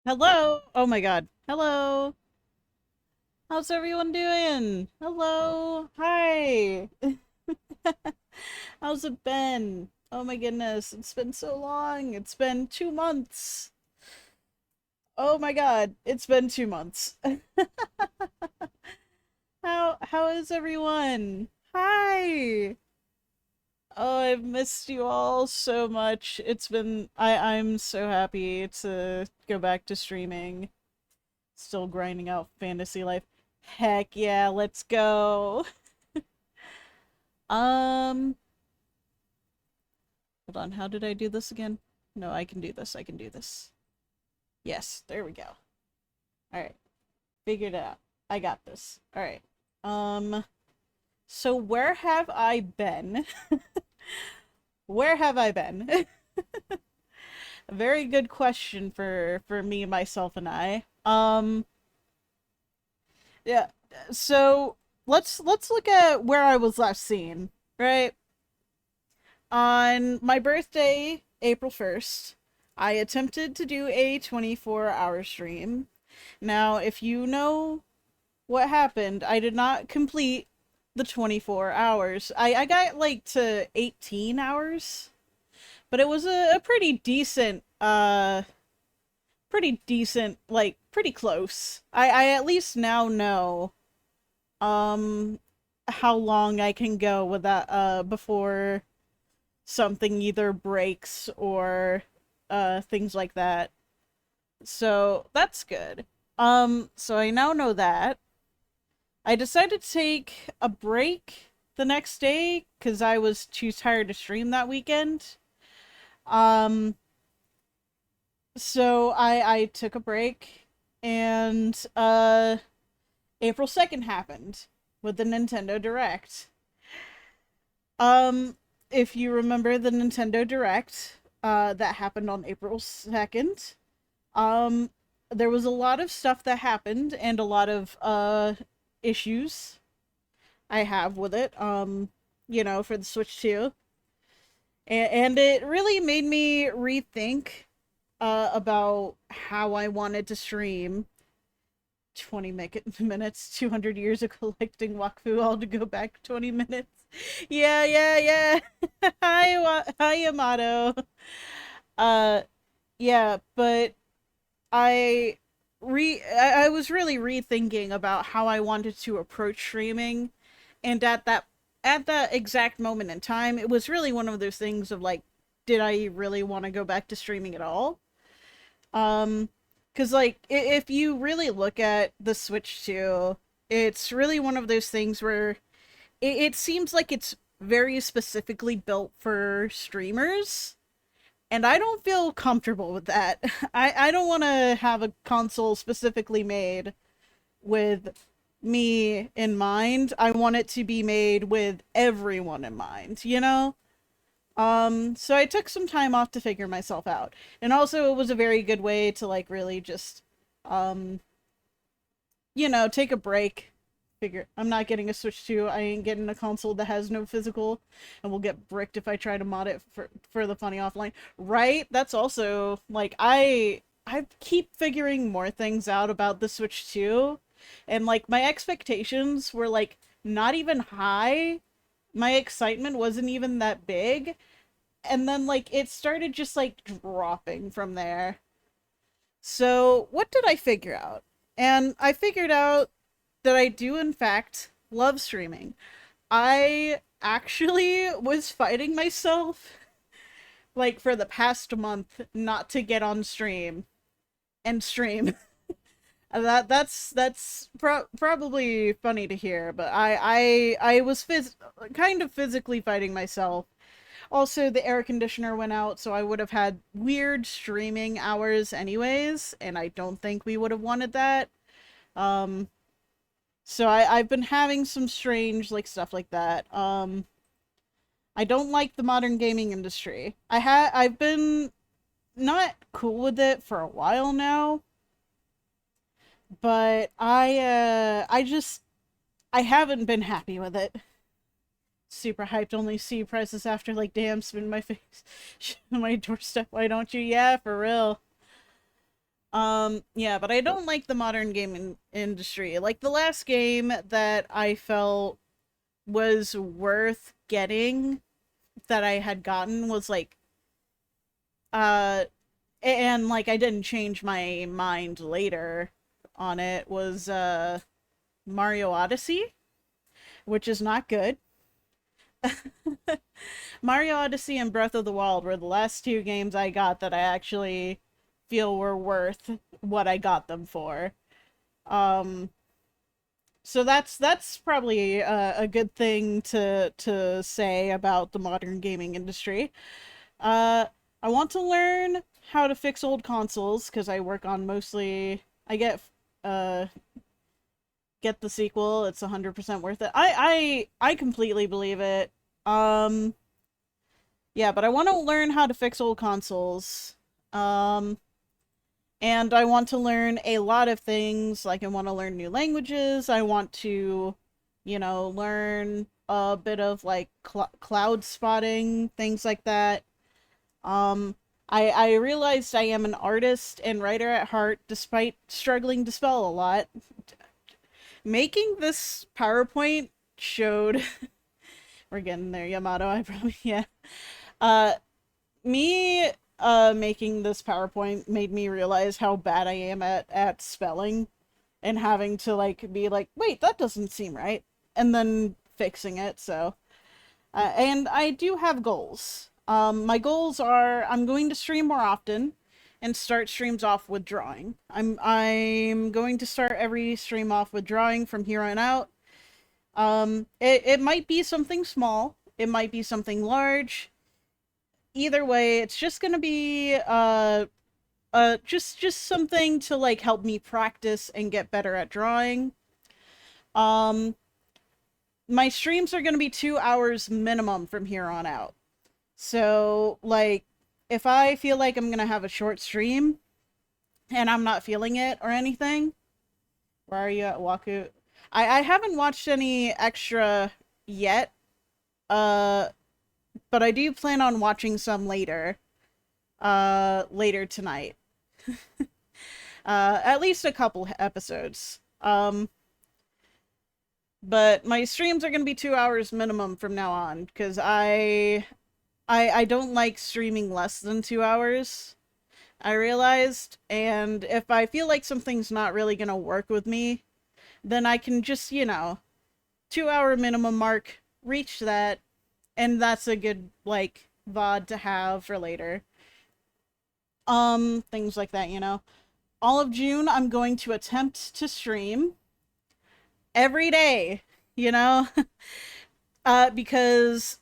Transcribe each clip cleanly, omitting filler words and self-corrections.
Hello. Oh my god. Hello. How's everyone doing? Hello. Hi. How's it been? Oh my goodness. It's been so long. It's been 2 months. Oh my god. It's been 2 months. How is everyone? Hi. Oh, I've missed you all so much. I'm so happy to go back to streaming. Still grinding out fantasy life. Heck yeah, let's go. Um, hold on, how did I do this again? No, I can do this. I can do this. Yes, there we go. All right, figured it out. I got this. All right. Um, so where have I been? Where have I been? A very good question for me, myself, and I. Yeah. So let's look at where I was last seen. Right. On my birthday, April 1st, I attempted to do a 24-hour stream. Now, if you know what happened, I did not complete the 24 hours. I got like to 18 hours, but it was a pretty decent, like pretty close. I at least now know um how long I can go with that before something either breaks or things like that. So that's good. So I now know that. I decided to take a break the next day cuz I was too tired to stream that weekend. Um so I took a break and April 2nd happened with the Nintendo Direct. Um if you remember the Nintendo Direct that happened on April 2nd, Um, there was a lot of stuff that happened and a lot of issues I have with it. For the Switch 2. And it really made me rethink about how I wanted to stream 20 minutes, 200 years of collecting Wakfu, all to go back 20 minutes. Yeah, yeah, yeah. Hi, Yamato. Uh, yeah, but I was really rethinking about how I wanted to approach streaming, and at that exact moment in time, it was really one of those things of like, did I really want to go back to streaming at all? Um, because like if you really look at the Switch 2, it's really one of those things where it seems like it's very specifically built for streamers, and I don't feel comfortable with that. I don't want to have a console specifically made with me in mind. I want it to be made with everyone in mind, you know? So I took some time off to figure myself out. And also it was a very good way to like really just um take a break. Figure I'm not getting a Switch 2. I ain't getting a console that has no physical, and will get bricked if I try to mod it for the funny offline. Right? That's also like I keep figuring more things out about the Switch 2, and like my expectations were like not even high. My excitement wasn't even that big, and then like it started just like dropping from there. So, what did I figure out? And I figured out that I do, in fact, love streaming. I actually was fighting myself, like, for the past month not to get on stream and stream. That's probably funny to hear, but I was kind of physically fighting myself. Also, the air conditioner went out, so I would have had weird streaming hours anyways, and I don't think we would have wanted that. Um, so I've been having some strange like stuff like that. I don't like the modern gaming industry. I've been not cool with it for a while now, but I haven't been happy with it. Super hyped, only see prices after, like, damn, spin my face. On my doorstep, why don't you? Yeah, for real. Yeah, but I don't like the modern gaming industry. Like the last game that I felt was worth getting that I had gotten was like uh and like I didn't change my mind later on it was Mario Odyssey, which is not good. Mario Odyssey and Breath of the Wild were the last two games I got that I actually feel were worth what I got them for. Um, so that's probably a good thing to say about the modern gaming industry. Uh, I want to learn how to fix old consoles because I work on mostly. I uh get the sequel. It's 100% worth it. I completely believe it. Um, yeah, but I want to learn how to fix old consoles. Um, and I want to learn a lot of things. Like I want to learn new languages. I want to, learn a bit of like cloud spotting, things like that. Um, I realized I am an artist and writer at heart, despite struggling to spell a lot. Making this PowerPoint showed we're getting there, Yamato, I probably yeah. Uh me making this PowerPoint made me realize how bad I am at spelling and having to like be like, wait, that doesn't seem right. And then fixing it, so and I do have goals. My goals are I'm going to stream more often and start streams off with drawing. I'm going to start every stream off with drawing from here on out. It might be something small, it might be something large. Either way, it's just gonna be just something to like help me practice and get better at drawing. Um, my streams are gonna be 2 hours minimum from here on out. So like, if I feel like I'm gonna have a short stream and I'm not feeling it or anything, where are you at, Waku? I haven't watched any extra yet. Uh, but I do plan on watching some later. Later tonight. At least a couple episodes. But my streams are gonna be 2 hours minimum from now on because I don't like streaming less than 2 hours. I realized, and if I feel like something's not really gonna work with me, then I can just 2 hour minimum mark, reach that, and that's a good like VOD to have for later. Things like that. All of June, I'm going to attempt to stream every day, you know? Because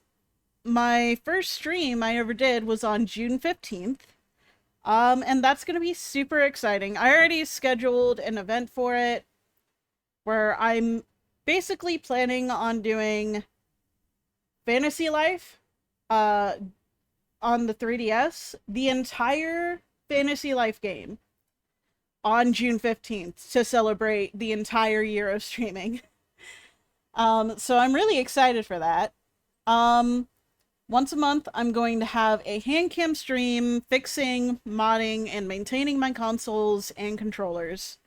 my first stream I ever did was on June 15th. And that's gonna be super exciting. I already scheduled an event for it where I'm basically planning on doing Fantasy Life, uh, on the 3DS, the entire Fantasy Life game on June 15th to celebrate the entire year of streaming. So I'm really excited for that. Um, Once a month, I'm going to have a hand cam stream fixing, modding, and maintaining my consoles and controllers.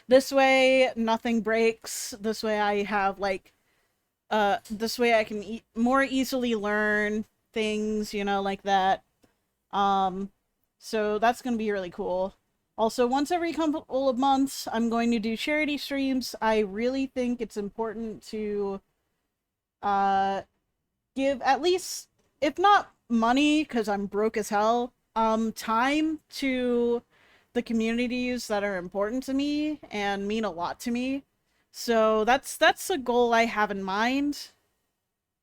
This way, nothing breaks. This way, I have like, this way I can more easily learn things, like that. Um, so that's gonna be really cool. Also, once every couple of months, I'm going to do charity streams. I really think it's important to uh give at least, if not money, because I'm broke as hell, time to the communities that are important to me and mean a lot to me. So that's a goal I have in mind.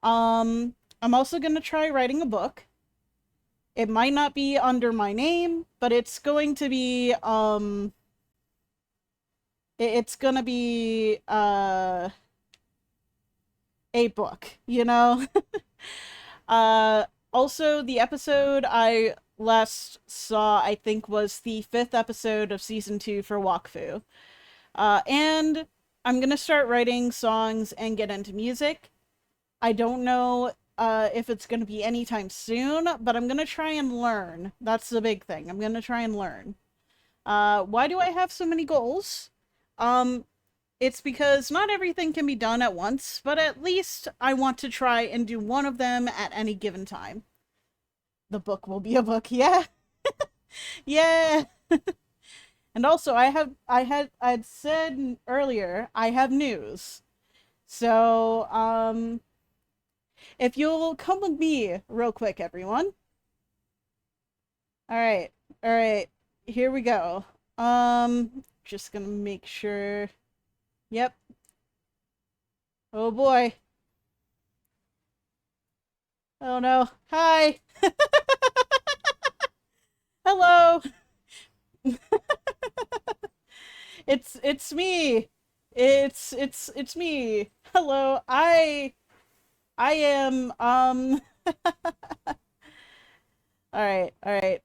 I'm also gonna try writing a book. It might not be under my name, but it's going to be it's gonna be a book. uh Also, the episode I last saw, I think, was the fifth episode of season 2 for Wakfu. And I'm gonna start writing songs and get into music. I don't know if it's gonna be anytime soon, but I'm gonna try and learn. That's the big thing. I'm gonna try and learn. Why do I have so many goals? Um, it's because not everything can be done at once, but at least I want to try and do one of them at any given time. The book will be a book, yeah. Yeah. And also I'd said earlier I have news. So, if you'll come with me real quick, everyone. All right. All right. Here we go. Just gonna make sure. Yep. Oh boy. Oh no. Hi. Hello. It's me. It's me. Hello. I am all right. All right.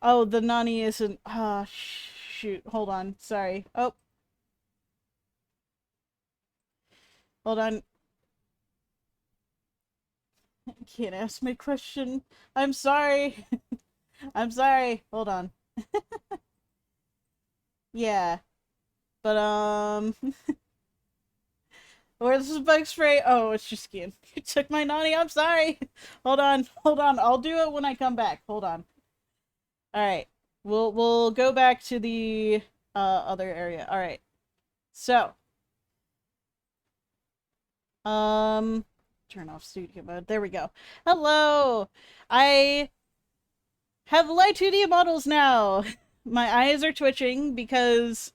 Oh, the Nani isn't. Ah, shoot. Hold on. Sorry. Oh, hold on. Can't ask my question. I'm sorry. I'm sorry. Hold on. Yeah. But where's the bug spray? Oh, it's just skiing. You took my Nani. I'm sorry. Hold on. Hold on. I'll do it when I come back. Hold on. All right. We'll go back to the other area. All right. So, um turn off studio mode. There we go. Hello. I have light 2D models now. My eyes are twitching because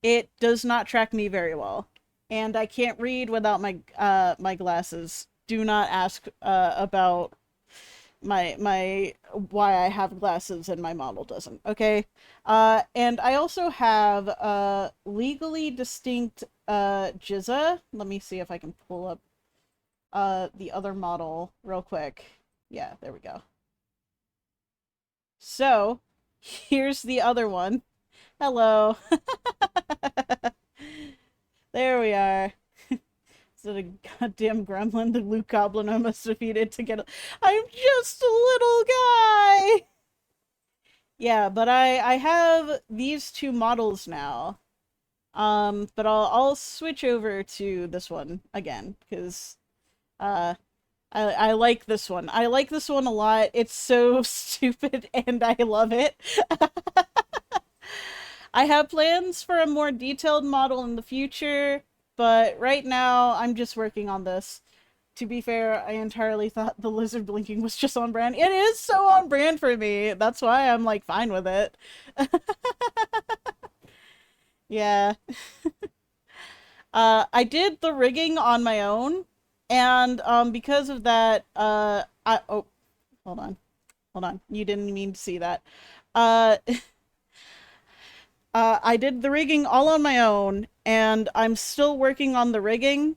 it does not track me very well, and I can't read without my glasses. Do not ask about my why I have glasses and my model doesn't. Okay, and I also have legally distinct Jizza. Let me see if I can pull up the other model real quick. Yeah, there we go. So here's the other one. Hello. There we are. Is it a goddamn gremlin that Luke Goblin almost defeated to get I'm just a little guy! Yeah, but I have these two models now. But I'll switch over to this one again, because uh I like this one. I like this one a lot. It's so stupid and I love it. I have plans for a more detailed model in the future, but right now I'm just working on this. To be fair, I entirely thought the lizard blinking was just on brand. It is so on brand for me. That's why I'm like fine with it. Yeah. I did the rigging on my own, and because of that, I oh, hold on. Hold on. You didn't mean to see that. Uh I did the rigging all on my own, and I'm still working on the rigging.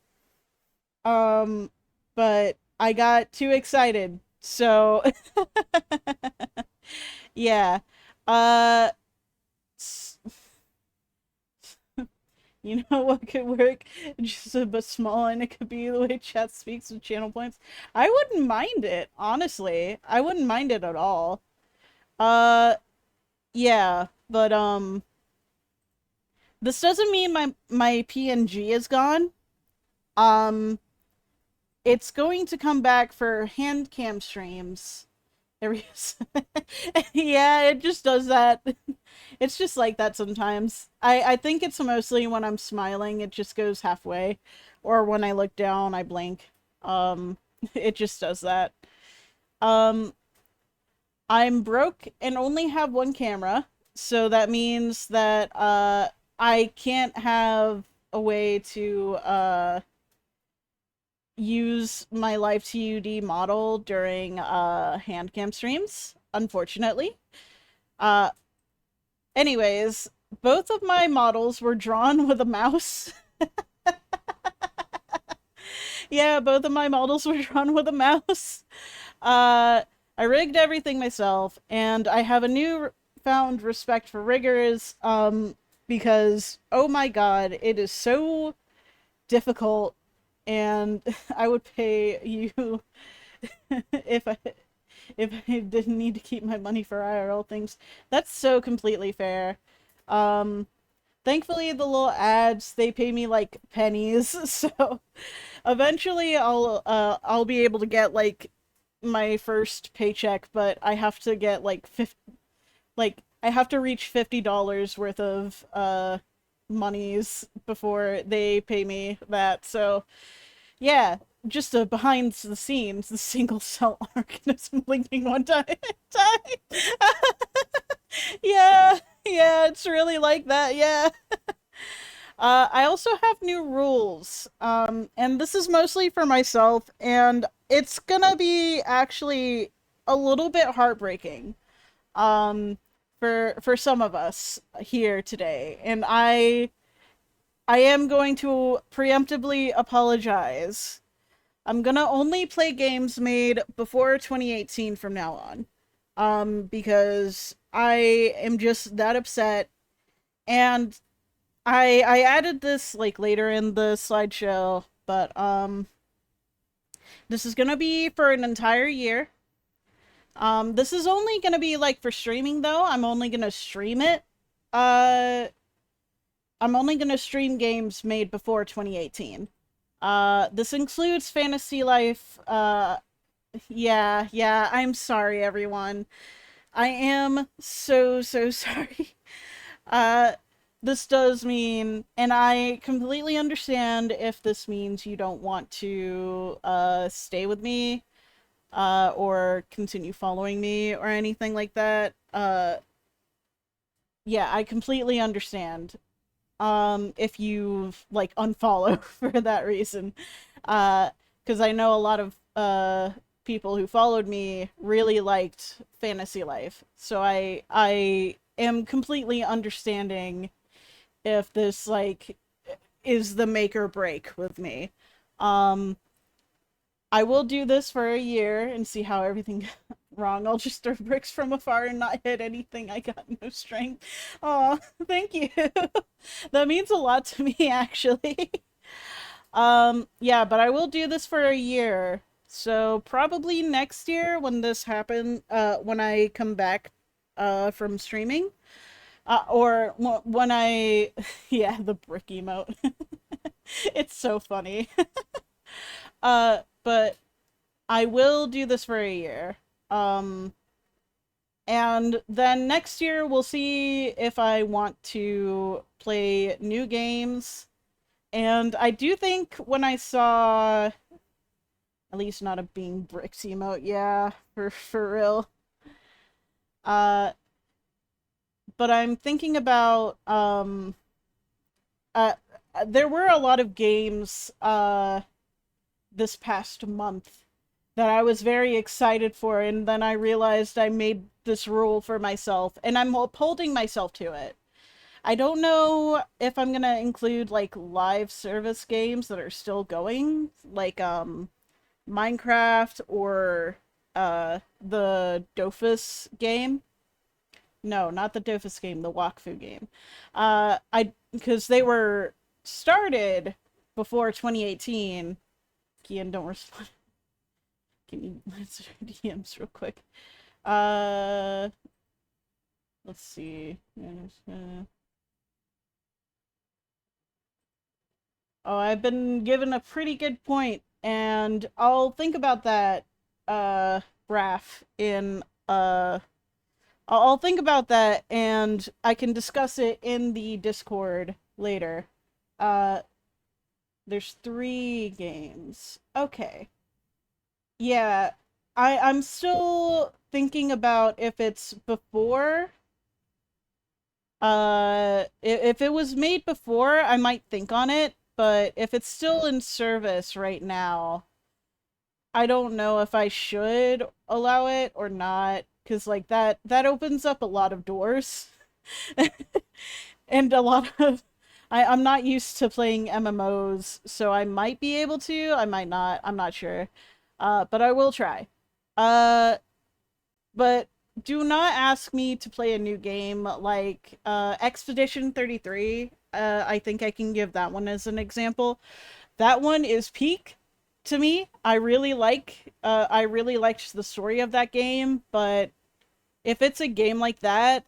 Um, but I got too excited. So, yeah. Uh, you know what could work? Just a bit small, and it could be the way chat speaks with channel points. I wouldn't mind it, honestly. I wouldn't mind it at all. Uh, yeah, but this doesn't mean my PNG is gone. Um, it's going to come back for hand cam streams. There he is. Yeah, it just does that. It's just like that sometimes. I think it's mostly when I'm smiling, it just goes halfway. Or when I look down, I blink. It just does that. Um, I'm broke and only have one camera, so that means that I can't have a way to use my live TUD model during hand cam streams, unfortunately. Uh anyways, both of my models were drawn with a mouse. Yeah, both of my models were drawn with a mouse. Uh I rigged everything myself, and I have a new found respect for riggers because oh my god, it is so difficult, and I would pay you if if I didn't need to keep my money for IRL things. That's so completely fair. Um, Thankfully, the little ads, they pay me like pennies, so eventually I'll be able to get like my first paycheck, but I have to get like I have to reach $50 worth of monies before they pay me that. So yeah, just a behind the scenes, the single cell organism linking one time. Yeah, yeah, it's really like that. Yeah. I also have new rules, and this is mostly for myself, and it's gonna be actually a little bit heartbreaking, um, for some of us here today, and I am going to preemptively apologize. I'm gonna only play games made before 2018 from now on, because I am just that upset, and I added this like later in the slideshow, but this is gonna be for an entire year. This is only gonna be like for streaming though. I'm only gonna stream it. Uh I'm only gonna stream games made before 2018. This includes Fantasy Life. Yeah, I'm sorry everyone. I am so sorry. Uh, this does mean, and I completely understand if this means you don't want to stay with me or continue following me or anything like that. Yeah, I completely understand. If you like unfollow for that reason. Because I know a lot of people who followed me really liked Fantasy Life. So I am completely understanding if this like is the make or break with me. Um, I will do this for a year and see how everything wrong. I'll just throw bricks from afar and not hit anything. I got no strength. Oh, thank you. That means a lot to me actually. Yeah, but I will do this for a year. So probably next year when this happen when I come back from streaming. Or when I yeah, the brick emote. It's so funny. But I will do this for a year. Um, and then next year we'll see if I want to play new games. And I do think when I saw at least not a being bricks emote, yeah, for real. Uh, but I'm thinking about uh there were a lot of games this past month that I was very excited for, and then I realized I made this rule for myself, and I'm upholding myself to it. I don't know if I'm gonna include like live service games that are still going, like Minecraft or the Dofus game. No, not the Dofus game, the Wakfu game. I because they were started before 2018. Kian, don't respond. Give me answer DMs real quick. Uh, let's see. Oh, I've been given a pretty good point, and I'll think about that, Raph, in, I'll think about that, and I can discuss it in the Discord later. Uh, there's 3 games. Okay. Yeah, I'm still thinking about if it's before. If it was made before, I might think on it, but if it's still in service right now, I don't know if I should allow it or not, because like that opens up a lot of doors. And a lot of I'm not used to playing MMOs, so I might be able to, I might not, I'm not sure. But I will try. Uh, but do not ask me to play a new game like Expedition 33. I think I can give that one as an example. That one is peak. to me, I really liked the story of that game, but if it's a game like that,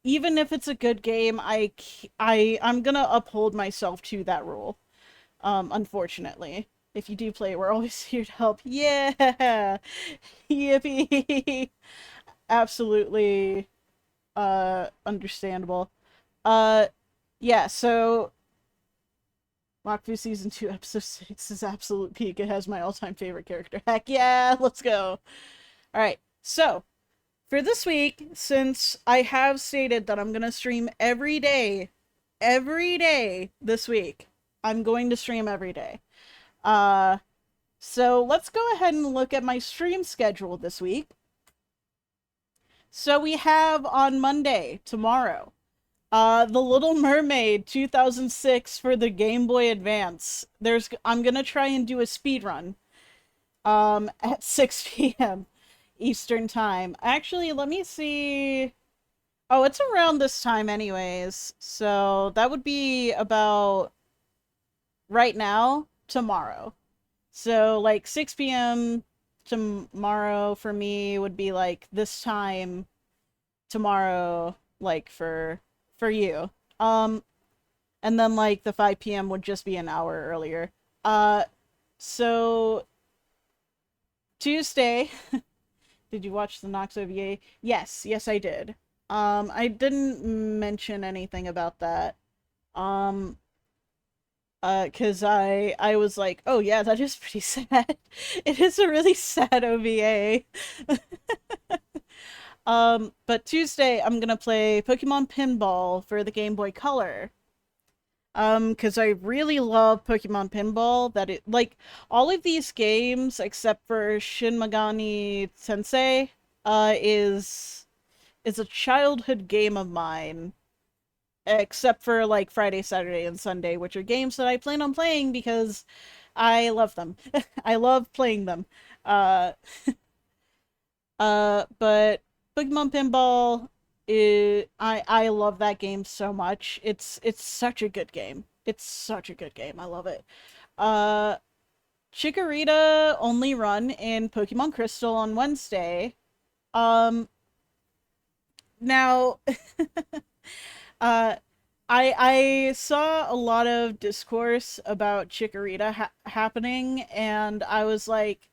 even if it's a good game, I'm gonna uphold myself to that rule. Unfortunately. If you do play, we're always here to help. Yeah! Yippee! Absolutely understandable. Uh yeah, so Wakfu Season 2, Episode 6 is absolute peak. It has my all-time favorite character. Heck yeah, let's go. Alright, so, for this week, since I have stated that I'm gonna stream every day this week, I'm going to stream every day. Uh, so let's go ahead and look at my stream schedule this week. So we have on Monday, tomorrow, The Little Mermaid 2006 for the Game Boy Advance. I'm gonna try and do a speed run at 6 p.m. Eastern Time. Actually, let me see. Oh, it's around this time anyways. So that would be about right now, tomorrow. So like 6 p.m. tomorrow for me would be like this time tomorrow, like for you. Um and then like the 5 p.m. would just be an hour earlier. Uh so Tuesday, did you watch the Nox OVA? Yes, I did. I didn't mention anything about that. Um, 'cause I was like, oh yeah, that is pretty sad. It is a really sad OVA. But Tuesday I'm gonna play Pokemon Pinball for the Game Boy Color. 'Cause I really love Pokemon Pinball, that it, like, all of these games, except for Shin Megami Tensei, is a childhood game of mine. Except for, like, Friday, Saturday, and Sunday, which are games that I plan on playing because I love them. I love playing them. Uh, but Pokemon Pinball, I love that game so much. It's such a good game. It's such a good game. I love it. Uh, Chikorita only run in Pokemon Crystal on Wednesday. Um, now, uh, I saw a lot of discourse about Chikorita happening, and I was like,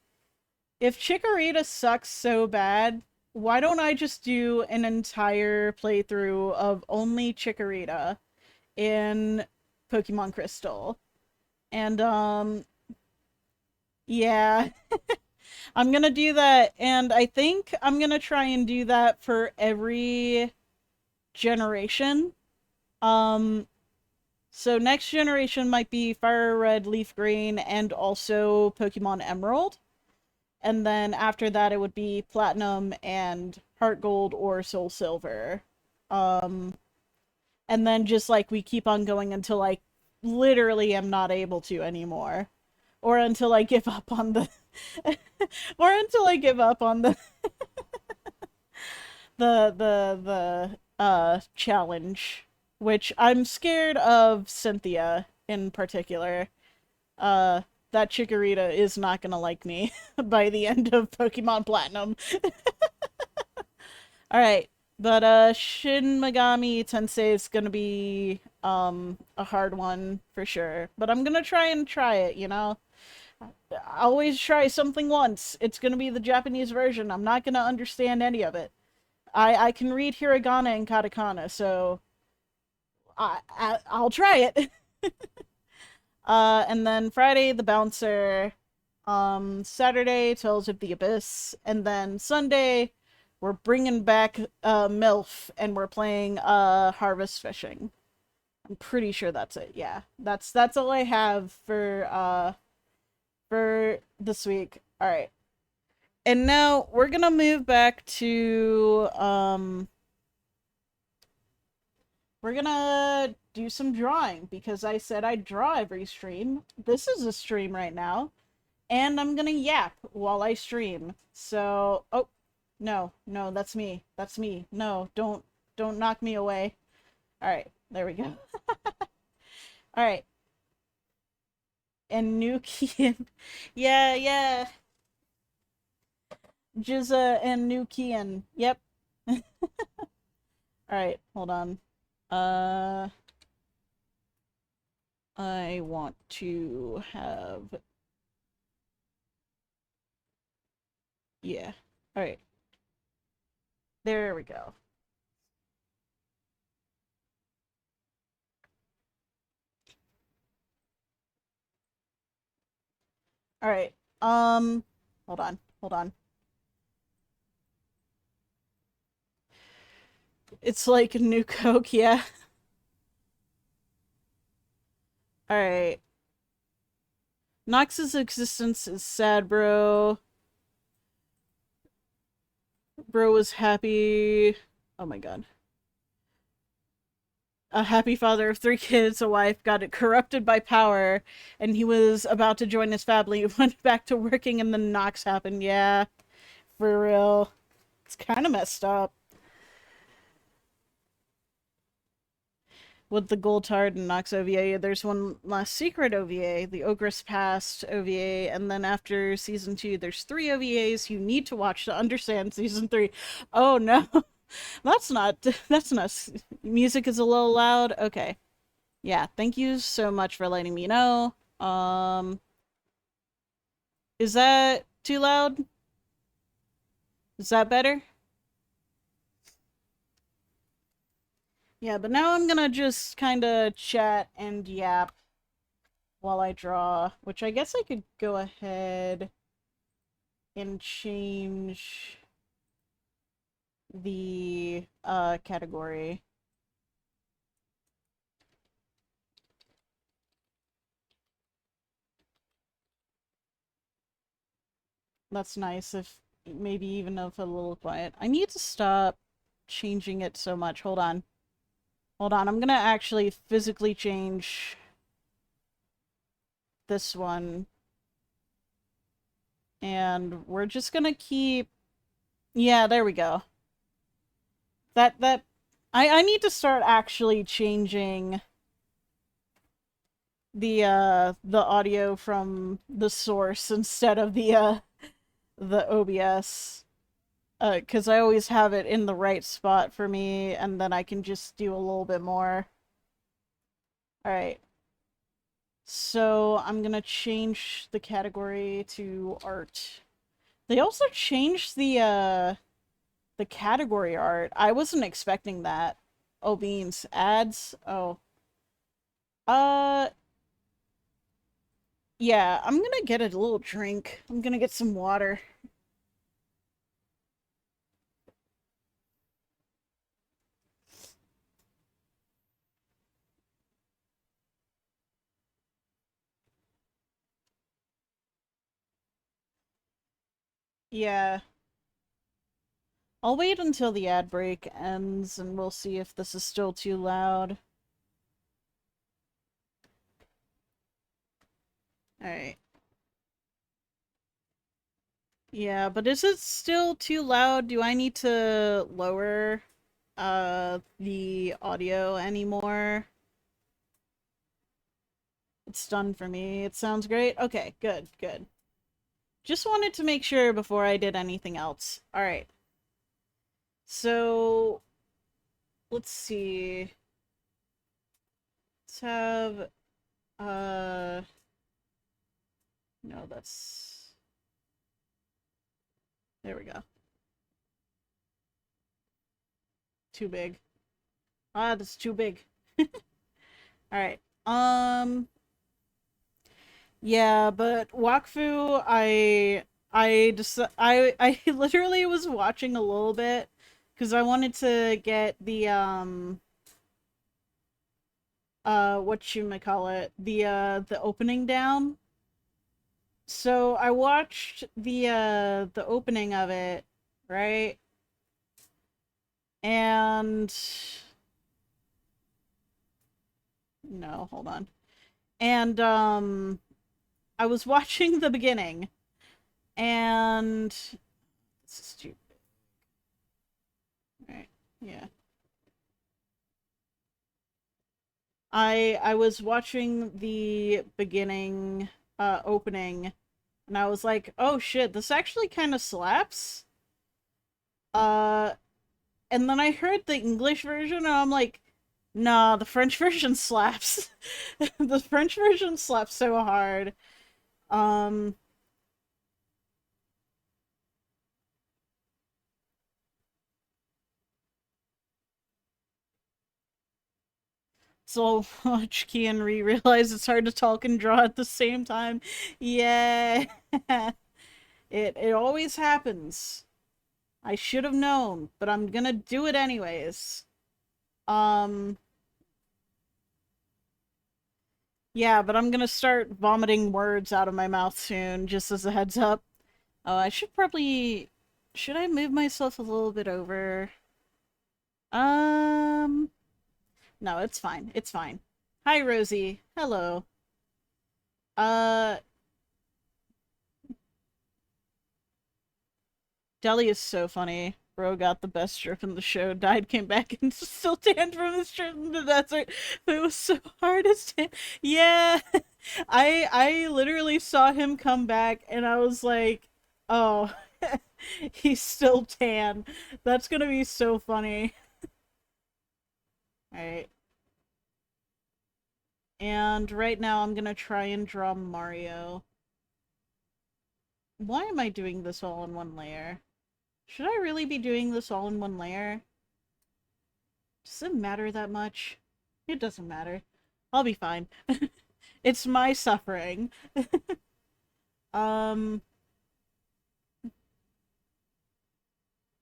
if Chikorita sucks so bad, why don't I just do an entire playthrough of only Chikorita in Pokemon Crystal? And yeah, I'm gonna do that, and I think I'm gonna try and do that for every generation. Um, so next generation might be Fire Red, Leaf Green, and also Pokemon Emerald. And then after that, it would be Platinum and Heart Gold or Soul Silver. Um, and then just like we keep on going until I literally am not able to anymore. Or until I give up on the or until I give up on the challenge, which I'm scared of Cynthia in particular. Uh that Chikorita is not gonna like me by the end of Pokemon Platinum. Alright. But Shin Megami Tensei is gonna be a hard one for sure. But I'm gonna try it, you know? I always try something once. It's gonna be the Japanese version. I'm not gonna understand any of it. I can read hiragana and katakana, so I'll try it. And then Friday, The Bouncer. Saturday, Tales of the Abyss. And then Sunday, we're bringing back MILF, and we're playing Harvest Fishing. I'm pretty sure that's it. Yeah, that's all I have for this week. All right, and now we're gonna move back to we're gonna do some drawing because I said I'd draw every stream. This is a stream right now, and I'm gonna yap while I stream. So, oh, no, that's me. That's me. No, don't knock me away. All right, there we go. All right. and Nukian. Yeah, yeah. Jizza and Nukian. Yep. Alright, hold on. Uh, I want to have... Yeah. Alright. There we go. Alright. Hold on. Hold on. It's like a new Coke, yeah. Alright. Nox's existence is sad, bro. Bro was happy. Oh my god. A happy father of 3 kids, a wife, got it corrupted by power, and he was about to join his family, went back to working, and then Nox happened. Yeah, for real. It's kind of messed up. With the Goldtard and Nox OVA, there's one last secret OVA, the Ogress Past OVA, and then after season 2, there's 3 OVAs you need to watch to understand season 3. Oh no, that's not, music is a little loud. Okay. Yeah, thank you so much for letting me know. Is that too loud? Is that better? Yeah, but now I'm gonna just kind of chat and yap while I draw, which I guess I could go ahead and change the category. That's nice, if maybe even if a little quiet. I need to stop changing it so much. Hold on. Hold on, I'm gonna actually physically change this one. And we're just gonna keep... Yeah, there we go. I need to start actually changing the audio from the source instead of the OBS. 'Cause I always have it in the right spot for me, and then I can just do a little bit more. Alright. So, I'm gonna change the category to art. They also changed the category art. I wasn't expecting that. Oh, beans. Ads? Oh. Uh, yeah, I'm gonna get a little drink. I'm gonna get some water. Yeah. I'll wait until the ad break ends and we'll see if this is still too loud. Alright. Yeah, but is it still too loud? Do I need to lower the audio anymore? It's done for me. It sounds great. Okay, good, good. Just wanted to make sure before I did anything else. Alright. So, let's see. Let's have, no, that's... There we go. Too big. Ah, that's too big. Alright. Yeah, but Wakfu, I literally was watching a little bit because I wanted to get the whatchamacallit, the opening down. So I watched the opening of it, right? And no, hold on. And I was watching the beginning, and this is stupid. Right, yeah. I was watching the beginning opening, and I was like, oh shit, this actually kind of slaps. Uh, and then I heard the English version, and I'm like, nah, the French version slaps. The French version slaps so hard. Um, so much Kian realize it's hard to talk and draw at the same time. Yeah, it always happens. I should have known, but I'm gonna do it anyways. Um, yeah, but I'm gonna start vomiting words out of my mouth soon, just as a heads up. Oh, I should probably... Should I move myself a little bit over? Um, no, it's fine. It's fine. Hi, Rosie. Hello. Uh, Deli is so funny. Bro got the best strip in the show, died, came back, and still tanned from his trip in the desert. But it was so hard to stand. Yeah, I literally saw him come back, and I was like, oh, he's still tan. That's gonna be so funny. Alright. And right now I'm gonna try and draw Mario. Why am I doing this all in one layer? Should I really be doing this all in one layer? Does it matter that much? It doesn't matter. I'll be fine. It's my suffering. um,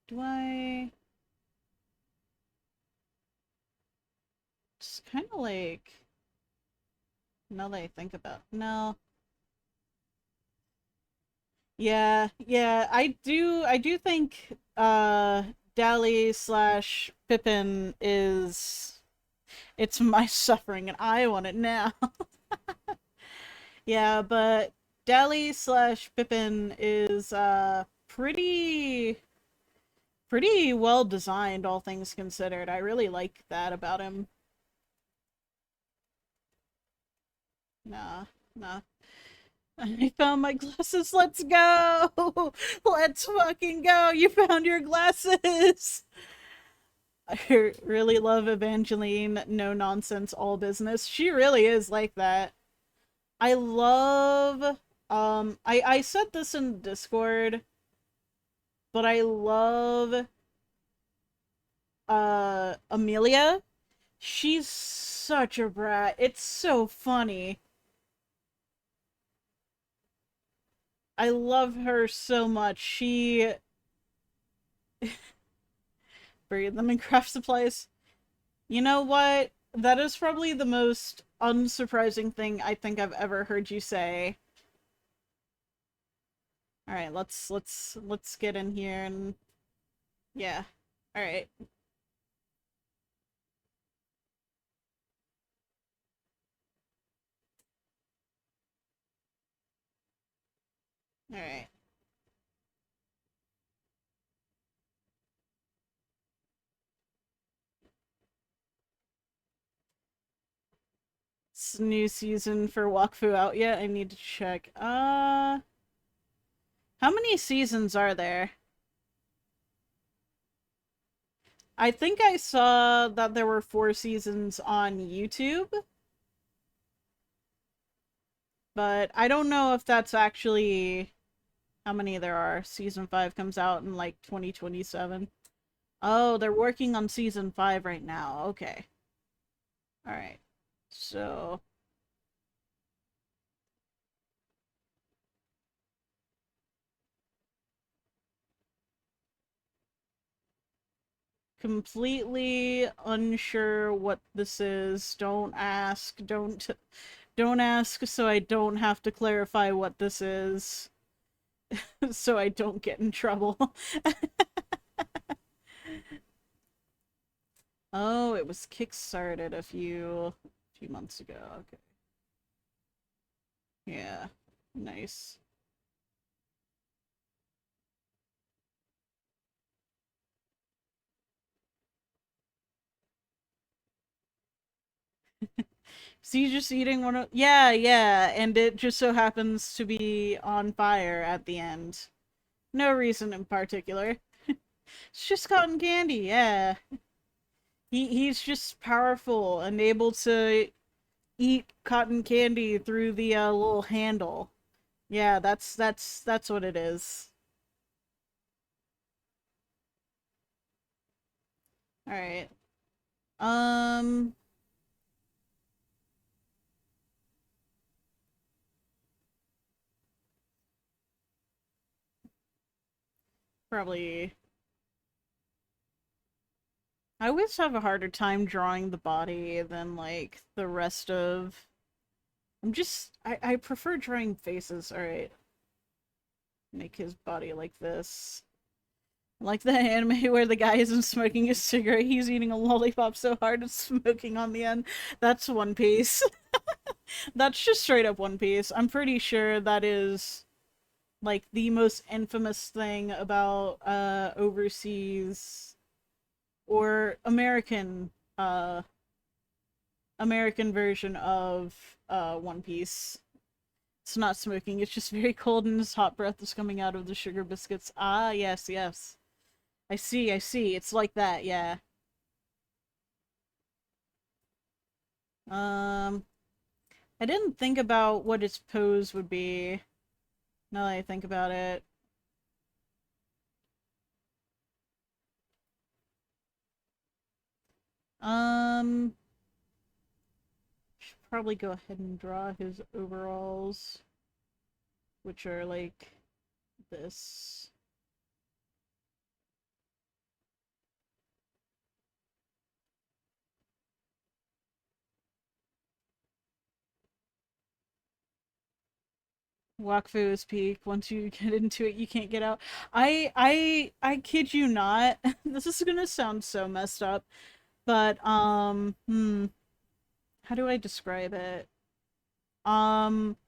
do I... Just kind of like... Now that I think about... No. Yeah, I do think, Dally slash Pippin is... It's my suffering and I want it now. Yeah, but Dally slash Pippin is pretty well designed, all things considered. I really like that about him. Nah, nah. I found my glasses. Let's go. Let's fucking go. You found your glasses. I really love Evangeline, no nonsense, all business. She really is like that. I love I said this in Discord, but I love Amelia. She's such a brat. It's so funny. I love her so much. She buried them in craft supplies. You know what? That is probably the most unsurprising thing I think I've ever heard you say. All right, let's get in here and yeah. All right. All right. It's new season for Wakfu out yet? I need to check. How many seasons are there? I think I saw that there were 4 seasons on YouTube, but I don't know if that's actually how many there are. Season 5 comes out in like 2027. Oh, they're working on season 5 right now. Okay. Alright. So, completely unsure what this is. Don't ask. Don't ask so I don't have to clarify what this is. So I don't get in trouble. Oh, it was kickstarted a few months ago. Okay. Yeah. Nice. Is he just eating one of... Yeah, yeah, and it just so happens to be on fire at the end. No reason in particular. It's just cotton candy, yeah. He's just powerful and able to eat cotton candy through the little handle. Yeah, that's what it is. All right. Um, probably. I always have a harder time drawing the body than like the rest of. I prefer drawing faces. All right, make his body like this. Like the anime where the guy isn't smoking a cigarette, he's eating a lollipop so hard it's smoking on the end. That's One Piece. That's just straight up One Piece. I'm pretty sure that is like the most infamous thing about overseas or American version of One Piece. It's not smoking, it's just very cold and his hot breath is coming out of the sugar biscuits. Ah, yes, yes. I see, I see. It's like that, yeah. Um, I didn't think about what its pose would be. Now that I think about it. Um, should probably go ahead and draw his overalls, which are like this. Wakfu peak. Once you get into it, you can't get out. I kid you not. This is gonna sound so messed up, but how do I describe it? Um,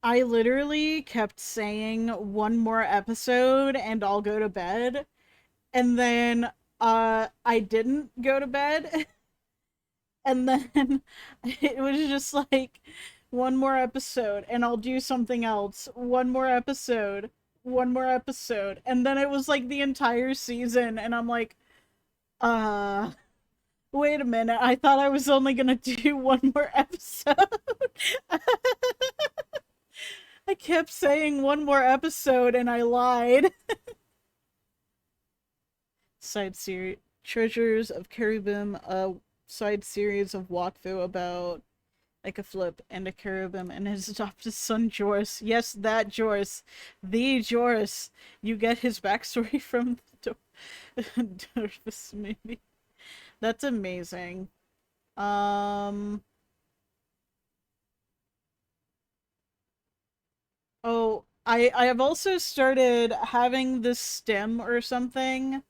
I literally kept saying one more episode and I'll go to bed, and then I didn't go to bed, and then it was just like one more episode and I'll do something else. One more episode. And then it was like the entire season and I'm like, uh wait a minute. I thought I was only going to do one more episode. I kept saying one more episode and I lied. Side series Treasures of Caribim, a side series of Wakfu about like a flip and a cherubim and his adopted son Joris. Yes, that Joris. The Joris. You get his backstory from the Dorfus maybe. That's amazing. Um oh, I have also started having this stem or something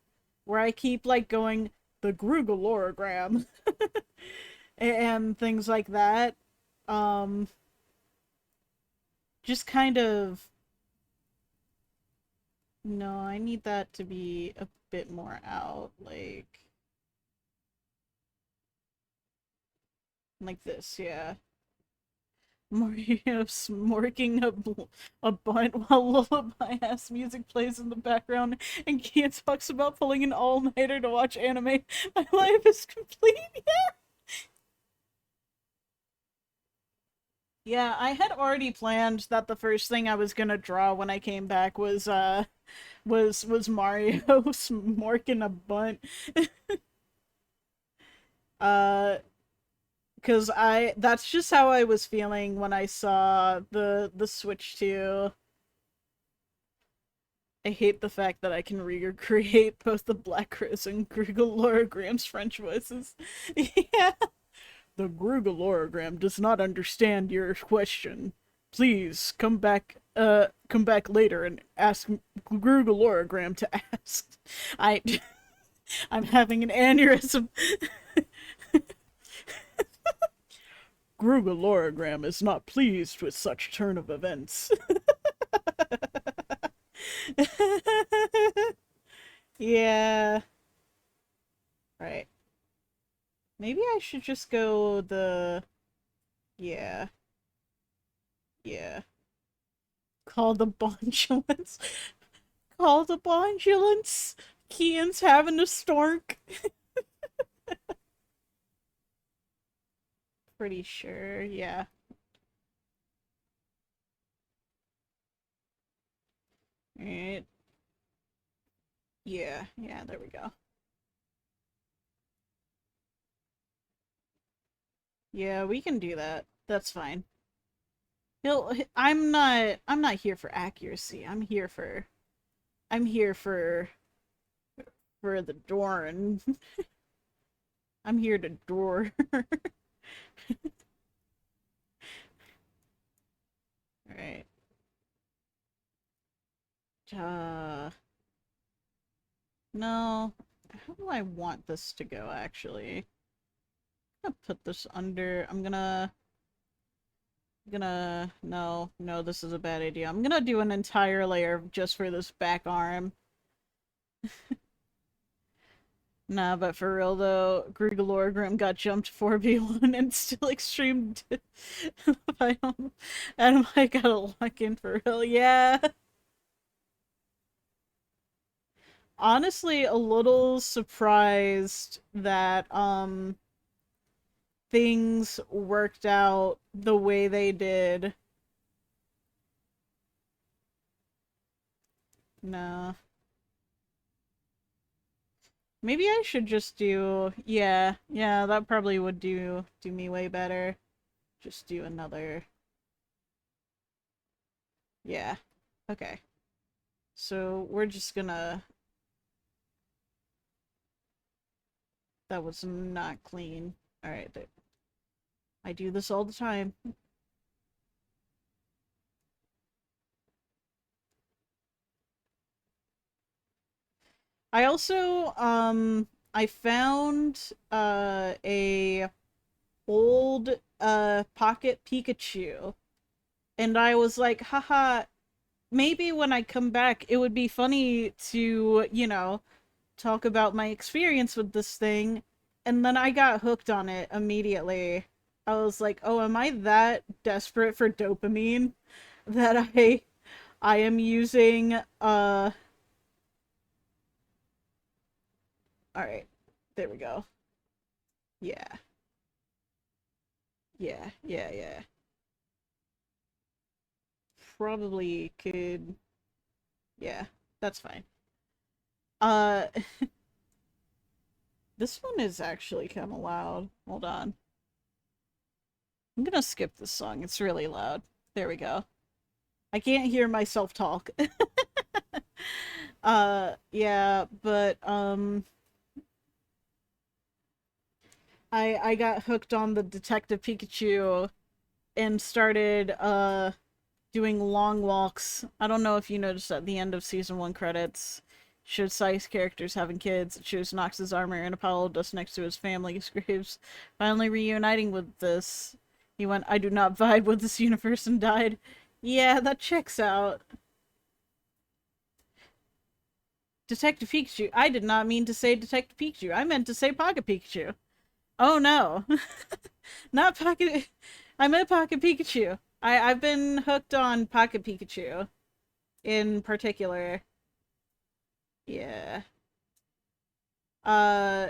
where I keep like going the Grugaloragram and things like that. Um just kind of no, I need that to be a bit more out, like this, yeah. Mario smorking a bunt while lullaby-ass music plays in the background, and Kian talks about pulling an all-nighter to watch anime. My life is complete. Yeah, I had already planned that the first thing I was gonna draw when I came back was Mario smorking a bunt. Uh, because I that's just how I was feeling when I saw the Switch 2. I hate the fact that I can recreate both the Black Rose and Grugalorogram's French voices. Yeah. The Grugalorogram does not understand your question. Please come back later and ask Grugalorogram to ask. I I'm having an aneurysm. Grugalorogram is not pleased with such turn of events. Yeah. Right. Maybe I should just go the... Yeah. Yeah. Call the Bondulance. Call the Bondulance. Kian's having a stork. Pretty sure, yeah. Alright. Yeah, yeah, there we go. Yeah, we can do that. That's fine. I'm not here for accuracy. I'm here for the Doran. I'm here to door. Alright. Uh no. How do I want this to go actually? I'm gonna put this under no, no, this is a bad idea. I'm gonna do an entire layer just for this back arm. Nah, but for real though, Grigalorgrim got jumped 4v1 and still extreme biome. And I gotta lock in for real. Yeah. Honestly, a little surprised that things worked out the way they did. Nah. Maybe I should just do... Yeah, yeah, that probably would do me way better. Just do another... Yeah. Okay. So, we're just gonna... That was not clean. Alright, I do this all the time. I also, I found, a old, Pocket Pikachu. And I was like, haha, maybe when I come back, it would be funny to, talk about my experience with this thing. And then I got hooked on it immediately. I was like, oh, am I that desperate for dopamine that I am using, alright. There we go. Yeah. Yeah, yeah, yeah. Probably could... Yeah, that's fine. Uh, this one is actually kind of loud. Hold on. I'm gonna skip this song. It's really loud. There we go. I can't hear myself talk. Yeah, but, I got hooked on the Detective Pikachu and started, doing long walks. I don't know if you noticed at the end of season 1 credits, shows Sai's characters having kids. It shows Nox's armor and a pile of dust next to his family's graves. Finally reuniting with this. He went, I do not vibe with this universe, and died. Yeah, that checks out. Detective Pikachu. I did not mean to say Detective Pikachu. I meant to say Pocket Pikachu. Oh no. Not Pocket... I meant Pocket Pikachu. I've been hooked on Pocket Pikachu in particular. Yeah. Uh,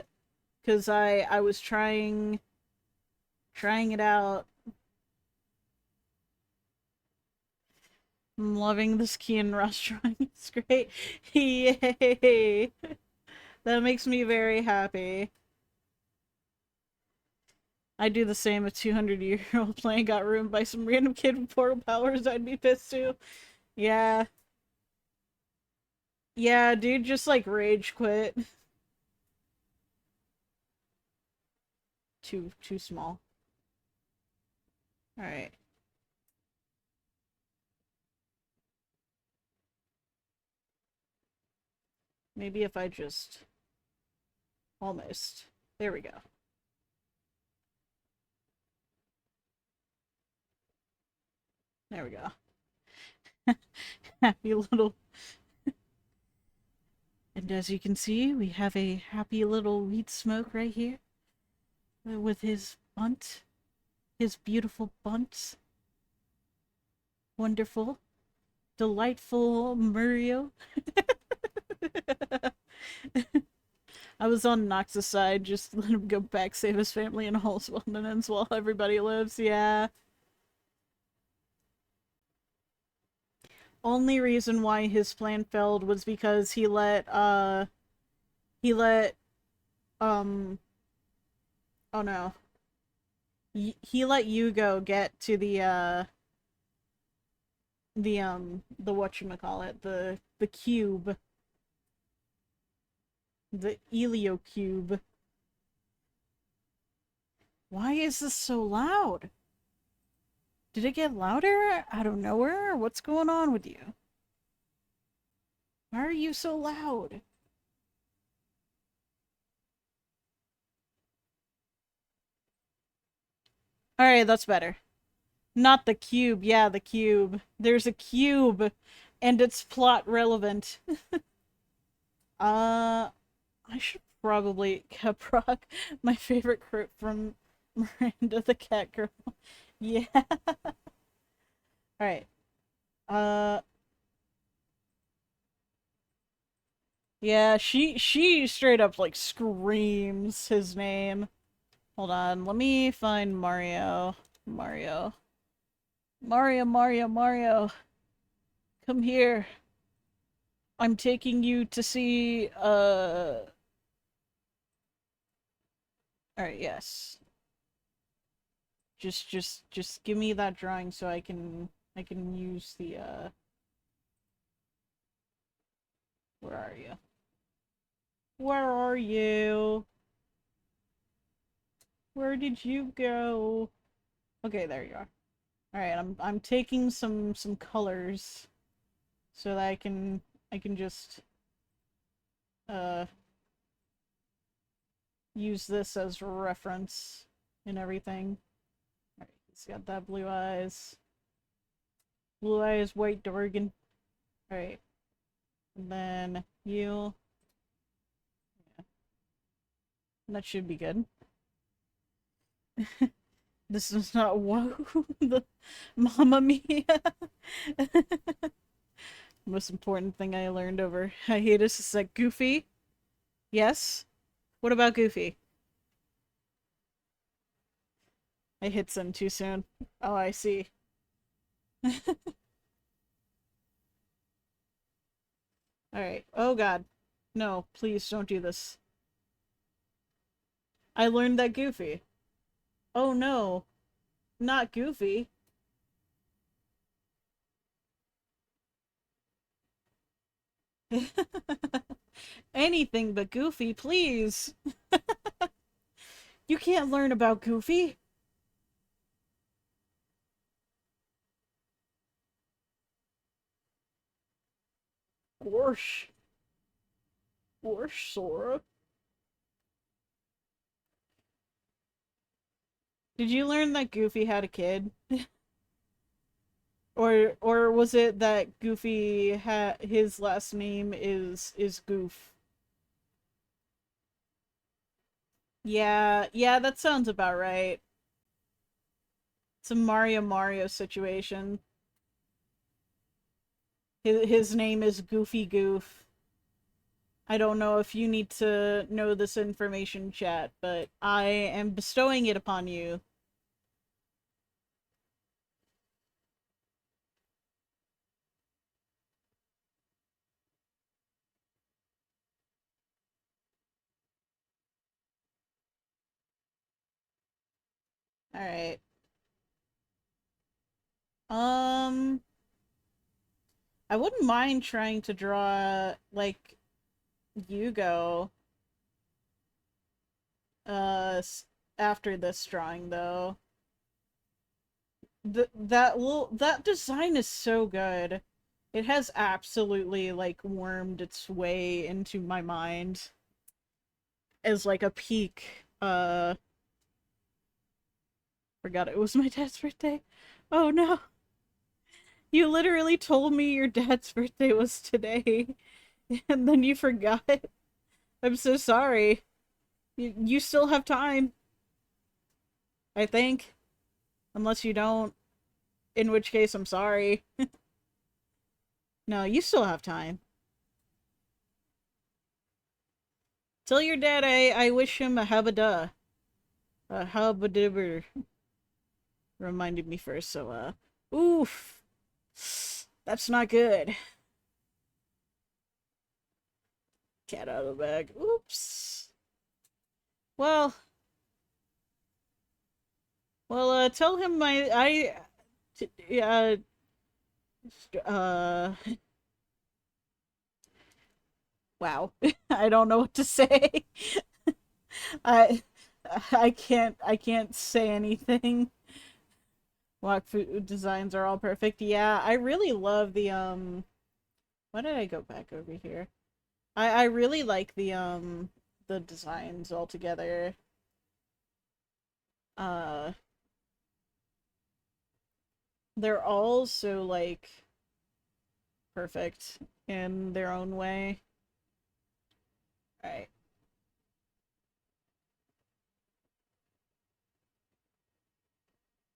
cause I was trying it out. I'm loving this Kian restaurant. It's great. Yay! That makes me very happy. I do the same if 200-year-old plane got ruined by some random kid with portal powers. I'd be pissed too. Yeah. Yeah, dude, just like rage quit. Too small. Alright. Maybe if I just... Almost. There we go. There we go. Happy little... And as you can see, we have a happy little wheat smoke right here. with his bunt, his beautiful bunt. Wonderful, delightful Murio. I was on Nox's side, just let him go back, save his family, and all his wilderness while everybody lives. Yeah. Only reason why his plan failed was because he let, um, oh no. He let Yugo get to the whatchamacallit, the cube. The Elio cube. Why is this so loud? Did it get louder out of nowhere? What's going on with you? Why are you so loud? Alright, that's better. Not the cube. Yeah, the cube. There's a cube, and it's plot relevant. I should probably Caprock, my favorite quote from Miranda the Cat Girl. Yeah. Alright. Uh, yeah, she straight up like screams his name. Hold on, let me find Mario. Mario. Mario, Mario, Mario. Come here. I'm taking you to see, Alright, yes. Just give me that drawing so I can use the, Where are you? Where are you? Where did you go? Okay, there you are. Alright, I'm taking some colors so that I can just uh use this as reference and everything. Alright, he's got that blue eyes. Blue eyes, white Dorgan. Alright. And then you. Yeah. That should be good. This is not whoa the Mamma Mia. Most important thing I learned over hiatus is that Goofy. Yes? What about Goofy? I hit some too soon. Oh, I see. Alright. Oh god. No, please don't do this. I learned that Goofy. Oh no. Not Goofy. Anything but Goofy, please. You can't learn about Goofy. Gorsh. Gorsh, Sora. Did you learn that Goofy had a kid? Or was it that Goofy had his last name is Goof? Yeah, yeah, that sounds about right. It's a Mario situation. His name is Goofy Goof. I don't know if you need to know this information, chat, but I am bestowing it upon you. Alright. Um, I wouldn't mind trying to draw, like, Yugo, after this drawing, though. That design is so good. It has absolutely, like, wormed its way into my mind as, like, a peak, forgot it was my dad's birthday. Oh no. You literally told me your dad's birthday was today, and then you forgot. I'm so sorry. You still have time. I think. Unless you don't. In which case, I'm sorry. No, you still have time. Tell your dad I wish him a habada. A habadibber. Reminded me first, so, oof. That's not good. Cat out of the bag. Oops. Well, tell him uh, uh, wow. I don't know what to say. I, I can't say anything. Walk food designs are all perfect. Yeah, I really love the, why did I go back over here? I really like the designs altogether. Uh, they're all so, like, perfect in their own way. Alright.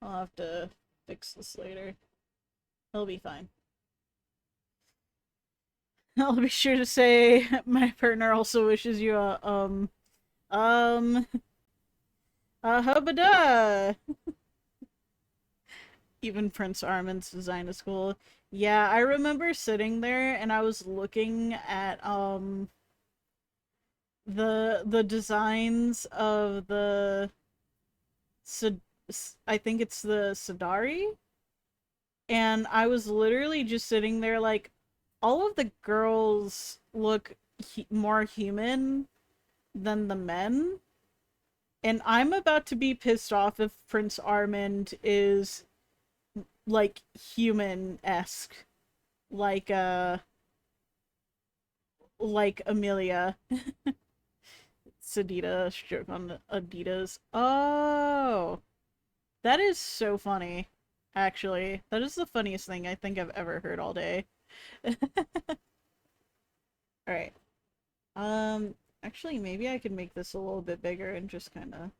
I'll have to fix this later. He'll be fine. I'll be sure to say my partner also wishes you um, a hubba. Even Prince Armin's design is cool. Yeah, I remember sitting there and I was looking at, the designs of I think it's the Sadari, and I was literally just sitting there like, all of the girls look more human than the men, and I'm about to be pissed off if Prince Armand is like human-esque, like like Amelia. Sadita joke on Adidas. Oh, that is so funny. Actually, that is the funniest thing I think I've ever heard all day. All right. Um, actually, maybe I could make this a little bit bigger and just kind of.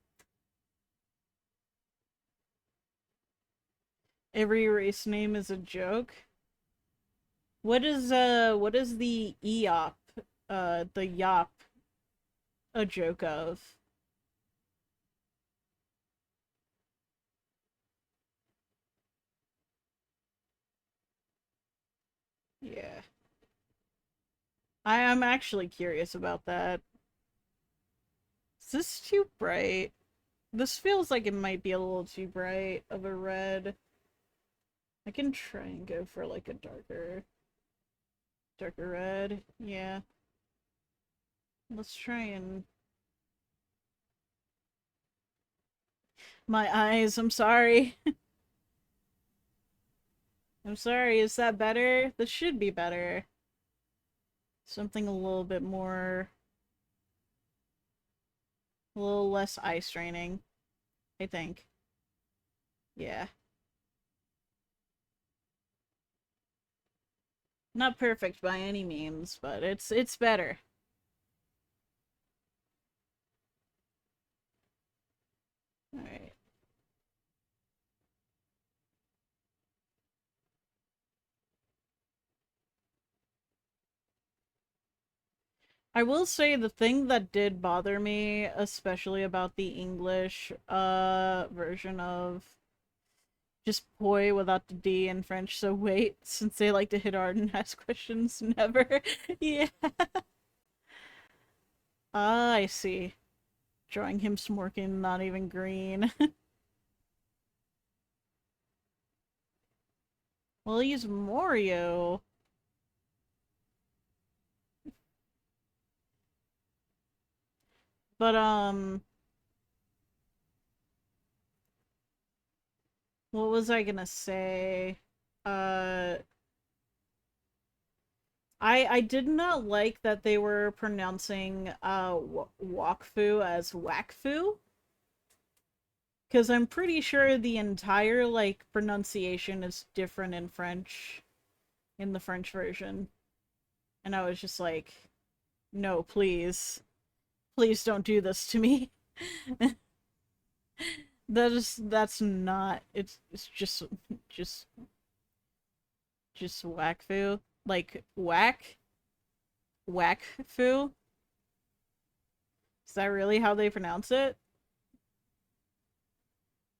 Every race name is a joke. What is the EOP, the YOP a joke of? Yeah. I am actually curious about that. Is this too bright? This feels like it might be a little too bright of a red. I can try and go for like a darker red. Yeah. Let's try and... My eyes, I'm sorry. I'm sorry, is that better? This should be better. Something a little bit more... A little less eye straining, I think. Yeah. Not perfect by any means, but it's better. Alright. I will say the thing that did bother me, especially about the English version of just poi without the D in French, so wait, since they like to hit hard and ask questions, never. Yeah. Ah, I see. Drawing him smirking, not even green. Well, he's Mario. But, what was I gonna say? Uh, I did not like that they were pronouncing, Wakfu as Wakfu. Because I'm pretty sure the entire, like, pronunciation is different in French, in the French version. And I was just like, no, please. Please don't do this to me. That's not, it's just just whack foo. Like whack foo? Is that really how they pronounce it?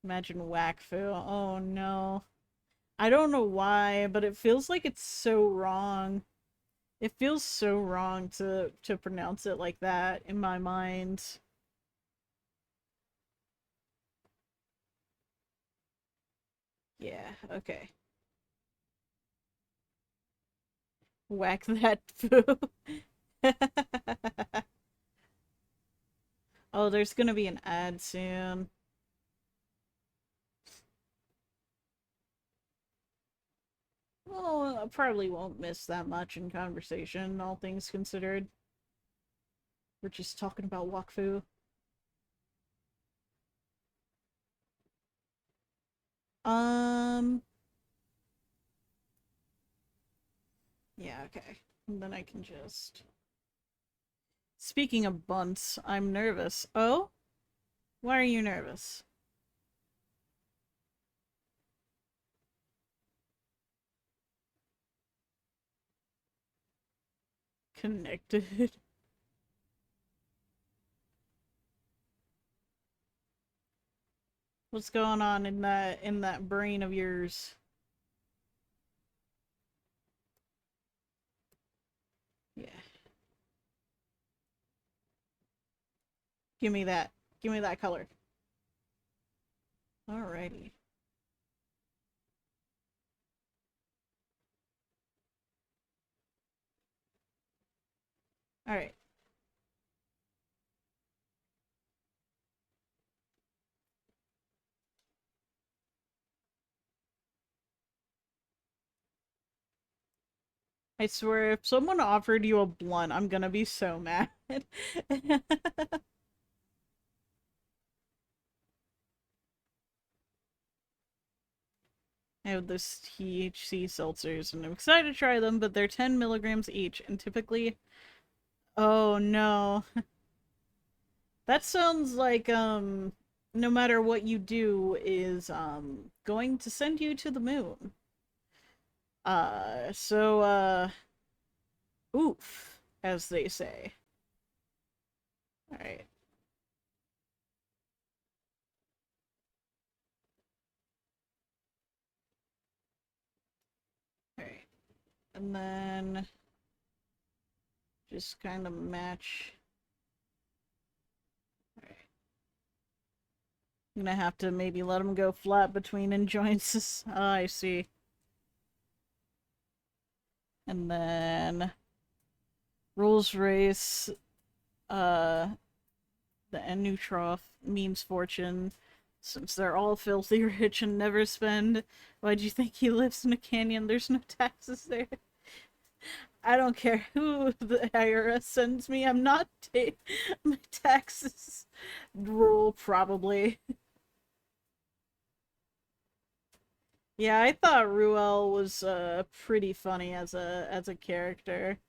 Imagine whack foo. Oh no. I don't know why, but it feels like it's so wrong. It feels so wrong to pronounce it like that in my mind. Yeah, okay. Whack that foo. Oh, there's gonna be an ad soon. Well, I probably won't miss that much in conversation, all things considered. We're just talking about Wakfu. Um, yeah, okay. And then I can just... Speaking of bunts, I'm nervous. Oh? Why are you nervous? Connected. What's going on in that brain of yours? Yeah. Give me that. Give me that color. Alrighty. Alright. I swear, if someone offered you a blunt, I'm gonna be so mad. I have this THC seltzers, and I'm excited to try them, but they're 10 milligrams each, and typically... Oh, no. That sounds like, no matter what you do is, going to send you to the moon. Oof, as they say. Alright. Alright. And then just kind of match. Alright. I'm gonna have to maybe let them go flat between enjoyances. Oh, I see. And then rules race, uh, the Enutrof means fortune. Since they're all filthy rich and never spend, why do you think he lives in a canyon? There's no taxes there. I don't care who the IRS sends me. I'm not my taxes rule probably. Yeah, I thought Ruel was pretty funny as a character.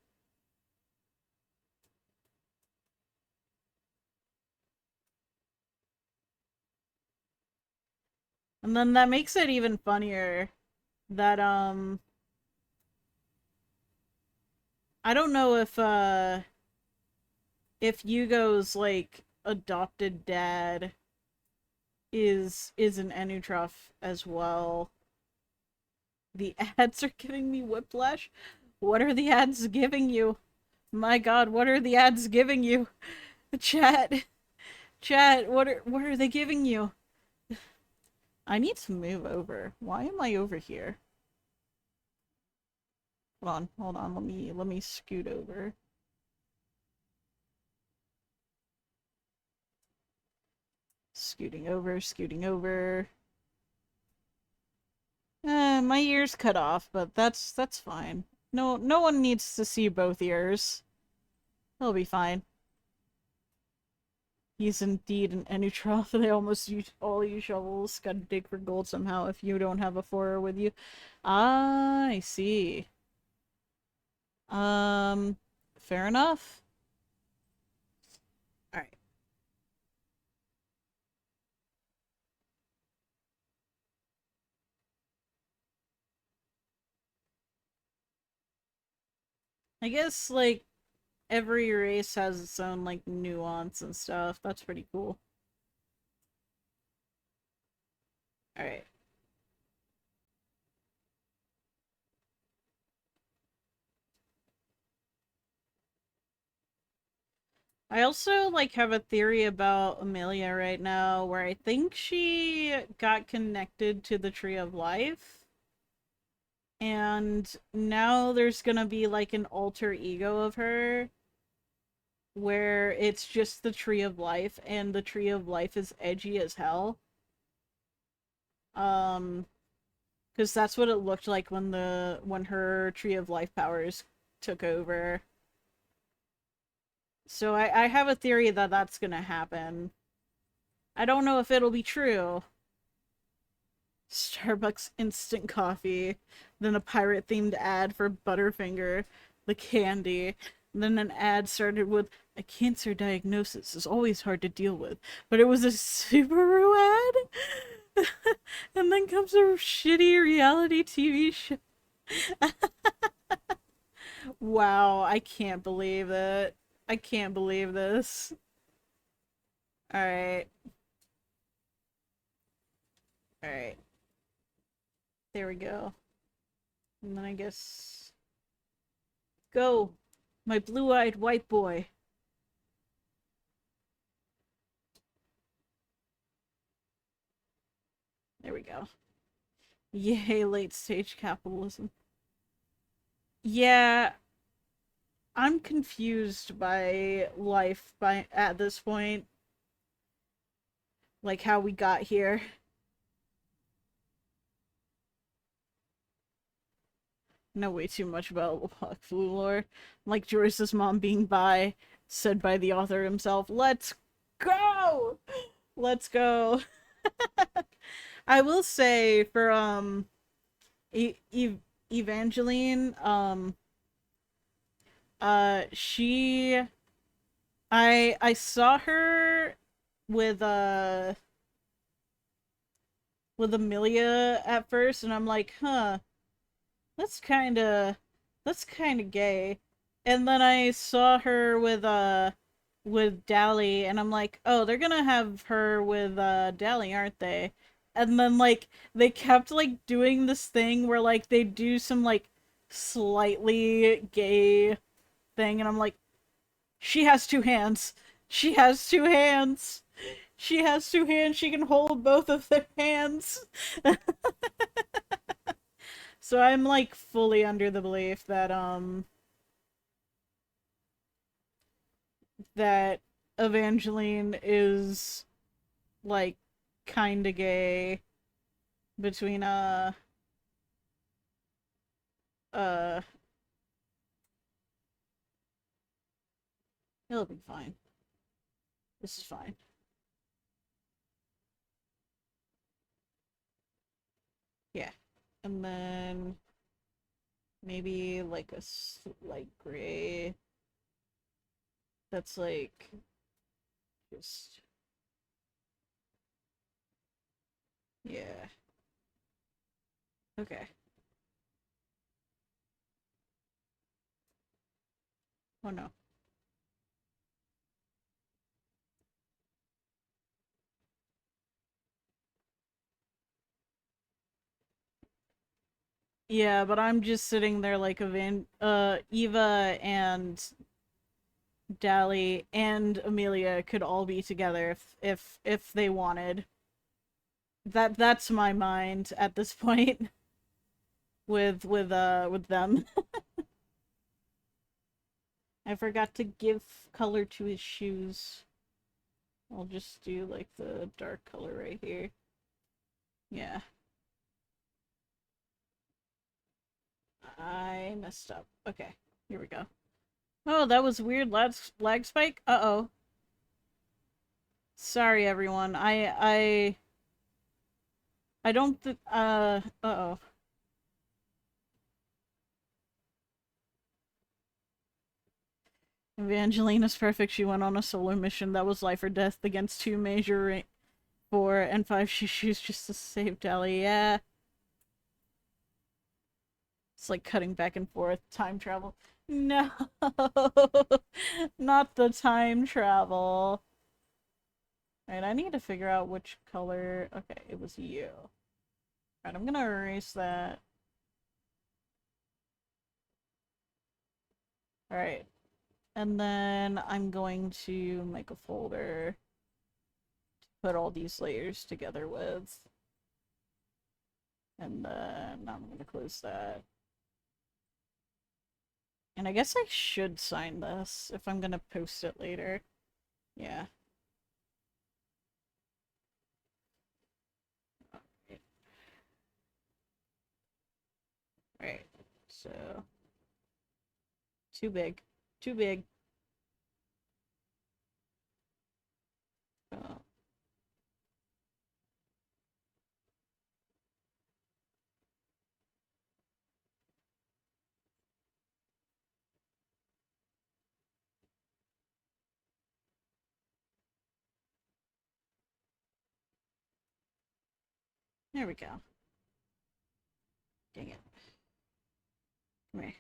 And then that makes it even funnier that I don't know if Yugo's like adopted dad is an Enutrof as well. The ads are giving me whiplash. What are the ads giving you? My god, what are the ads giving you? Chat. Chat, what are they giving you? I need to move over. Why am I over here? Hold on, let me scoot over. Scooting over, scooting over. My ear's cut off, but that's fine. No one needs to see both ears. He'll be fine. He's indeed an Enutrof. They almost use all use shovels. Gotta dig for gold somehow if you don't have a forer with you. Ah, I see. Um, fair enough. Alright. I guess, like, every race has its own, like, nuance and stuff. That's pretty cool. Alright. I also, like, have a theory about Amelia right now where I think she got connected to the Tree of Life. And now there's gonna be, like, an alter ego of her where it's just the Tree of Life, and the Tree of Life is edgy as hell. Um, because that's what it looked like when her Tree of Life powers took over. So I have a theory that that's gonna happen. I don't know if it'll be true. Starbucks instant coffee, then a pirate themed ad for Butterfinger, the candy. And then an ad started with a cancer diagnosis is always hard to deal with, but it was a Subaru ad. And then comes a shitty reality TV show. Wow, I can't believe it. I can't believe this. Alright. Alright. There we go. And then I guess... Go! My blue-eyed white boy. There we go. Yay, late-stage capitalism. Yeah, I'm confused by life at this point. Like, how we got here. Know way too much about Black Flu lore. Like Joyce's mom being bi, said by the author himself. Let's go! Let's go. I will say for Evangeline, she I saw her with Amelia at first, and I'm like, huh, that's that's kinda gay. And then I saw her with Dally, and I'm like, oh, they're gonna have her with Dally, aren't they? And then, like, they kept, like, doing this thing where, like, they do some, like, slightly gay thing, and I'm like, she has two hands. She has two hands. She has two hands. She can hold both of their hands. So I'm, like, fully under the belief that Evangeline is, like, kinda gay between uh it'll be fine. This is fine. Yeah. And then maybe like a light gray that's like just, yeah. Okay. Oh no. Yeah, but I'm just sitting there like Eva and Dally and Amelia could all be together if they wanted. That's my mind at this point with them. I forgot to give color to his shoes. I'll just do like the dark color right here. Yeah. I messed up. Okay, here we go. Oh, that was weird lag spike. Uh-oh. Sorry everyone. I don't uh-oh. Evangelina's perfect. She went on a solo mission that was life or death against two major 4 and 5 shushu's just to save Dally. Yeah. It's like cutting back and forth. Time travel. No, not the time travel. Alright, I need to figure out which color. Okay, it was you. Alright, I'm gonna erase that. Alright, and then I'm going to make a folder to put all these layers together with. And then I'm gonna close that. And I guess I should sign this if I'm gonna post it later. Yeah. Alright, so too big. Too big. Oh. There we go. Dang it. Come here.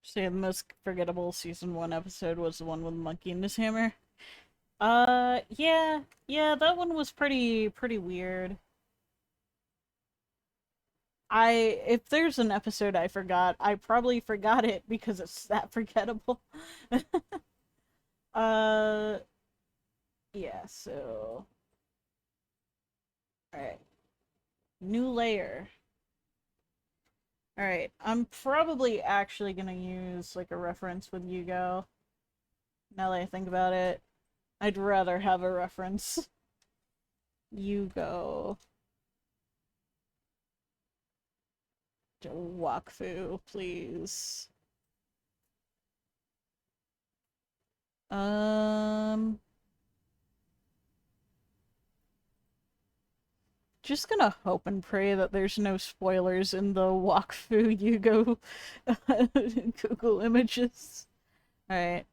Say the most forgettable season 1 episode was the one with the monkey and his hammer. Yeah. Yeah, that one was pretty weird. If there's an episode I forgot, I probably forgot it because it's that forgettable. uh, yeah, so... Alright. New layer. Alright, I'm probably actually gonna use, like, a reference with Yugo. Now that I think about it. I'd rather have a reference. Yugo. Wakfu, please. Um... Just gonna hope and pray that there's no spoilers in the Wakfu Yugo Google images. Alright.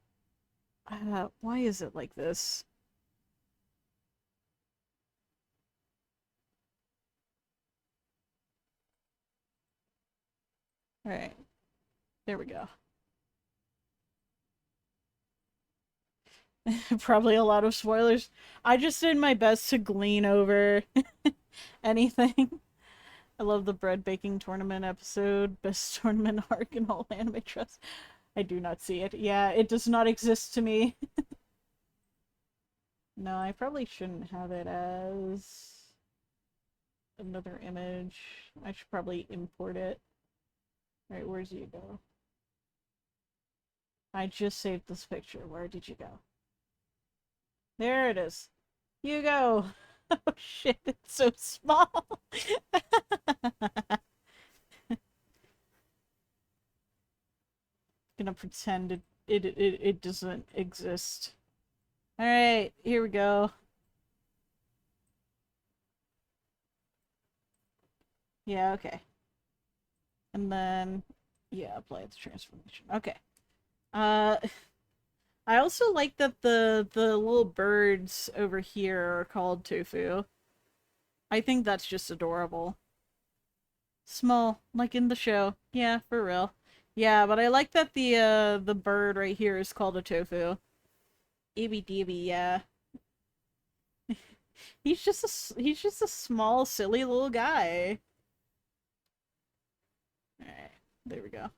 Why is it like this? Alright. There we go. Probably a lot of spoilers. I just did my best to glean over anything. I love the bread baking tournament episode. Best tournament arc in all anime trust. I do not see it. Yeah, it does not exist to me. No, I probably shouldn't have it as another image. I should probably import it. Alright, where's you go? I just saved this picture. Where did you go? There it is. You go. Oh shit, it's so small. Gonna pretend it doesn't exist. Alright, here we go. Yeah, okay. And then, yeah, apply the transformation. Okay. Uh, I also like that the little birds over here are called tofu. I think that's just adorable. Small, like in the show. Yeah, for real. Yeah, but I like that the bird right here is called a tofu. Ibby Dibby, yeah. He's just a small, silly little guy. Alright, there we go.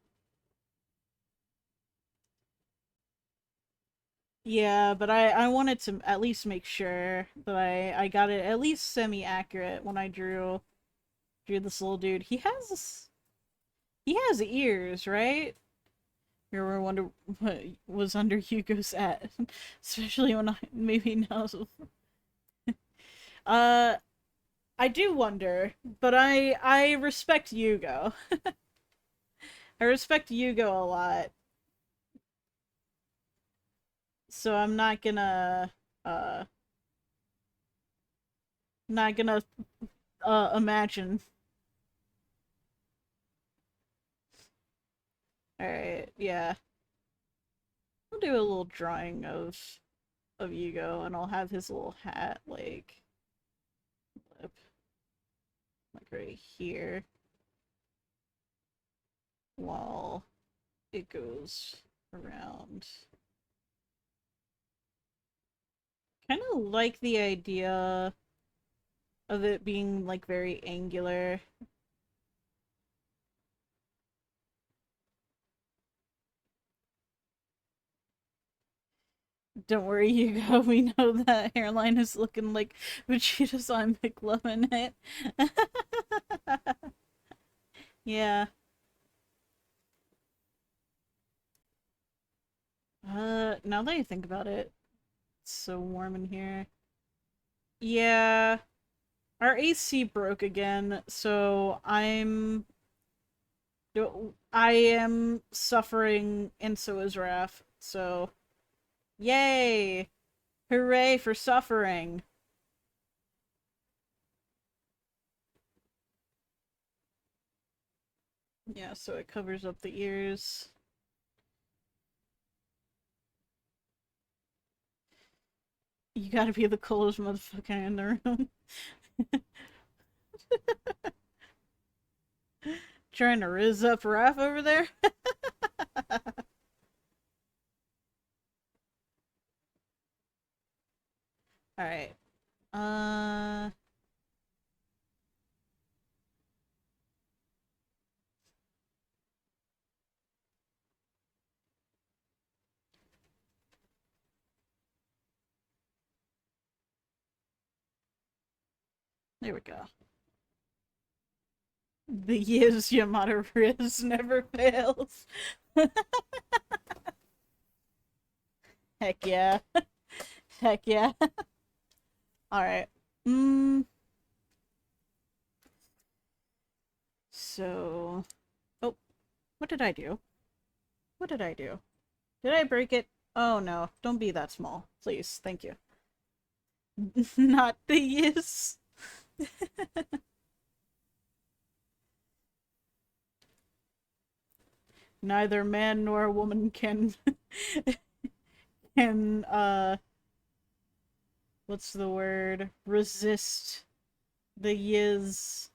Yeah, but I wanted to at least make sure that I got it at least semi-accurate when I drew this little dude. He has ears, right? You ever wonder what was under Hugo's at? Especially when I maybe now. Uh, I do wonder, but I respect Hugo. I respect Hugo a lot, so I'm uh not gonna imagine. All right, yeah. I'll do a little drawing of Hugo, and I'll have his little hat like. Lip. right here while it goes around. Kind of like the idea of it being like very angular. Don't worry, Hugo. We know that hairline is looking like Vegeta's on McLovin it. Yeah. Now that I think about it, it's so warm in here. Yeah. Our AC broke again, so I am suffering, and so is Raph. So, yay! Hooray for suffering! Yeah, so it covers up the ears. You gotta be the coolest motherfucker in the room. Trying to riz up Raph over there? Alright. Uh... There we go. The Yiz Yamada Riz never fails. Heck yeah. Heck yeah. Alright. So... Oh, what did I do? What did I do? Did I break it? Oh no, don't be that small. Please, thank you. Not the Yiz. Neither man nor woman can can what's the word? Resist the Yiz.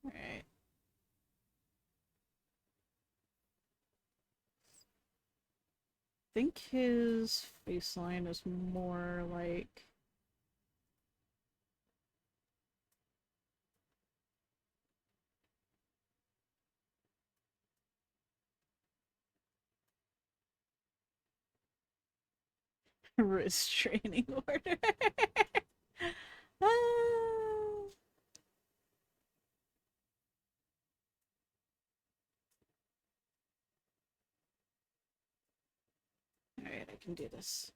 Alright. I think his baseline is more like restraining order. Ah. Alright, I can do this.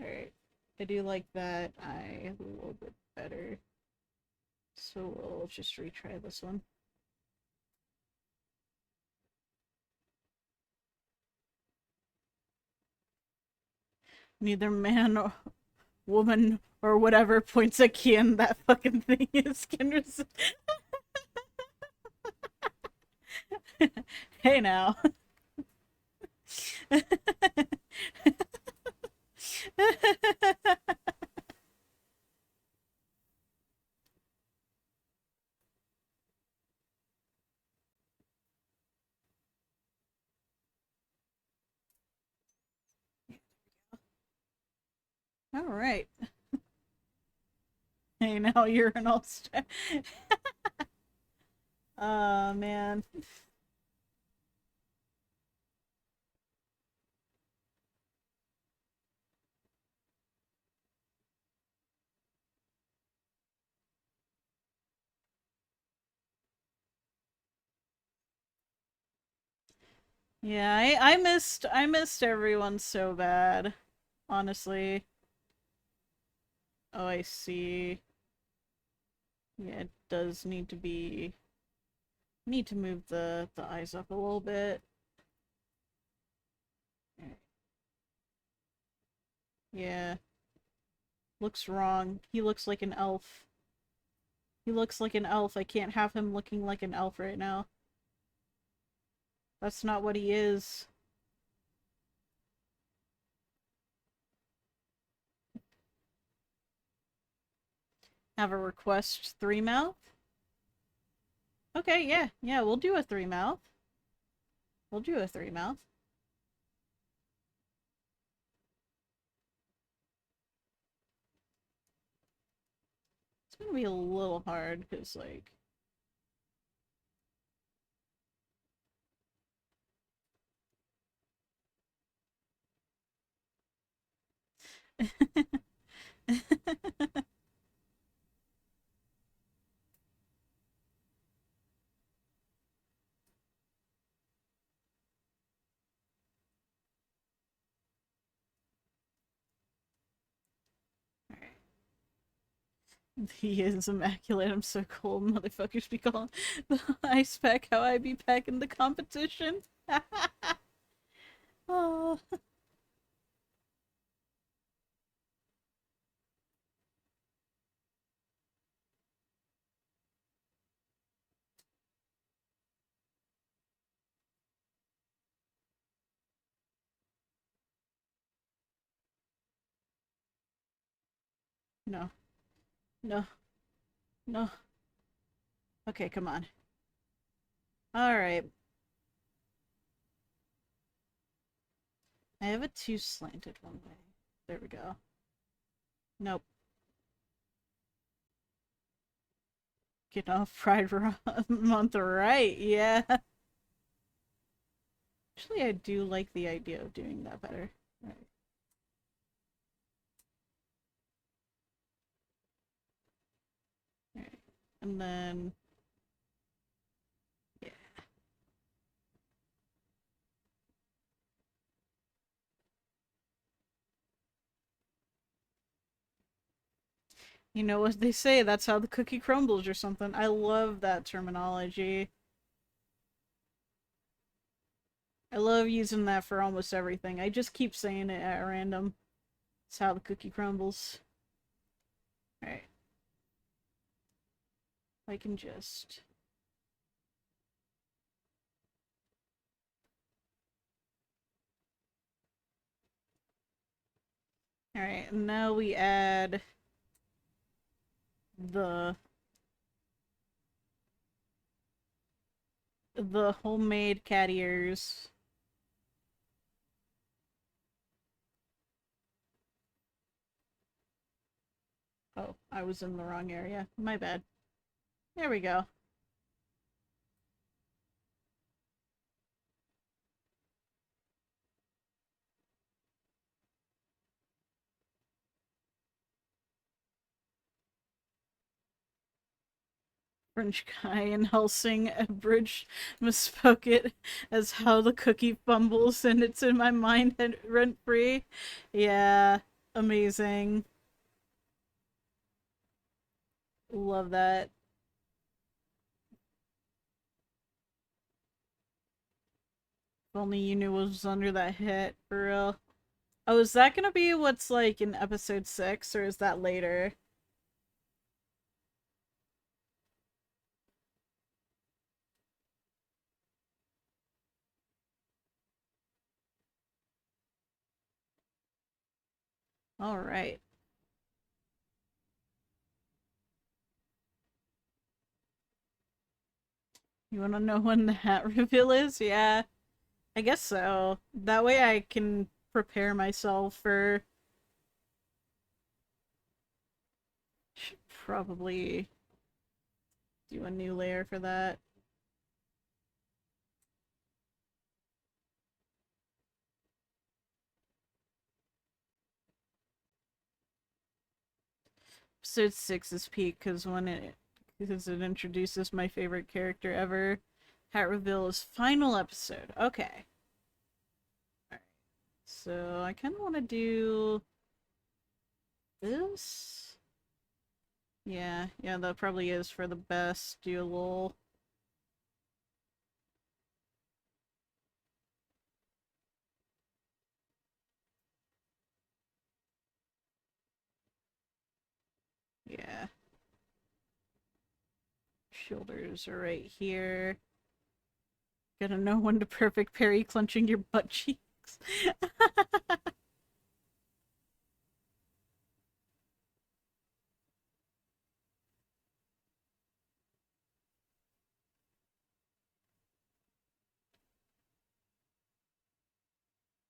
Alright. I do like that eye a little bit better. So we'll just retry this one. Neither man or woman or whatever points at Kian, that fucking thing is can Hey now. Alright. Hey now, you're an all-star. Man. Yeah, I missed everyone so bad. Honestly. Oh, I see. Yeah, it does need to move the eyes up a little bit. Yeah. Looks wrong. He looks like an elf. He looks like an elf. I can't have him looking like an elf right now. That's not what he is. Have a request 3-mouth? Okay, yeah, yeah, we'll do a 3-mouth. We'll do a 3-mouth. It's gonna be a little hard, because, like... He is immaculate. I'm so cold. Motherfuckers be calling the ice pack how I be packing the competition. Oh. No. No. No. Okay, come on. Alright. I have it too slanted one way. There we go. Nope. Get off Pride Month right, yeah. Actually, I do like the idea of doing that better. Right. Alright. And then... yeah. You know what they say, that's how the cookie crumbles or something. I love that terminology. I love using that for almost everything. I just keep saying it at random. It's how the cookie crumbles. Alright. I can just... Alright, and now we add the homemade cat ears. Oh, I was in the wrong area. My bad. There we go. French guy in Helsing Bridge misspoke it as how the cookie fumbles, and it's in my mind rent free. Yeah, amazing. Love that. If only you knew what was under that hit, for real. Oh, is that gonna be what's like in episode 6, or is that later? Alright. You wanna know when the hat reveal is? Yeah, I guess so. That way I can prepare myself for... Should probably do a new layer for that. Episode 6 is peak because it introduces my favorite character ever. Hat reveal is final episode. Okay. Alright. So I kinda wanna do this. Yeah, yeah, that probably is for the best. Do a little... yeah. Shoulders are right here. Gotta know when to perfect parry clenching your butt cheeks.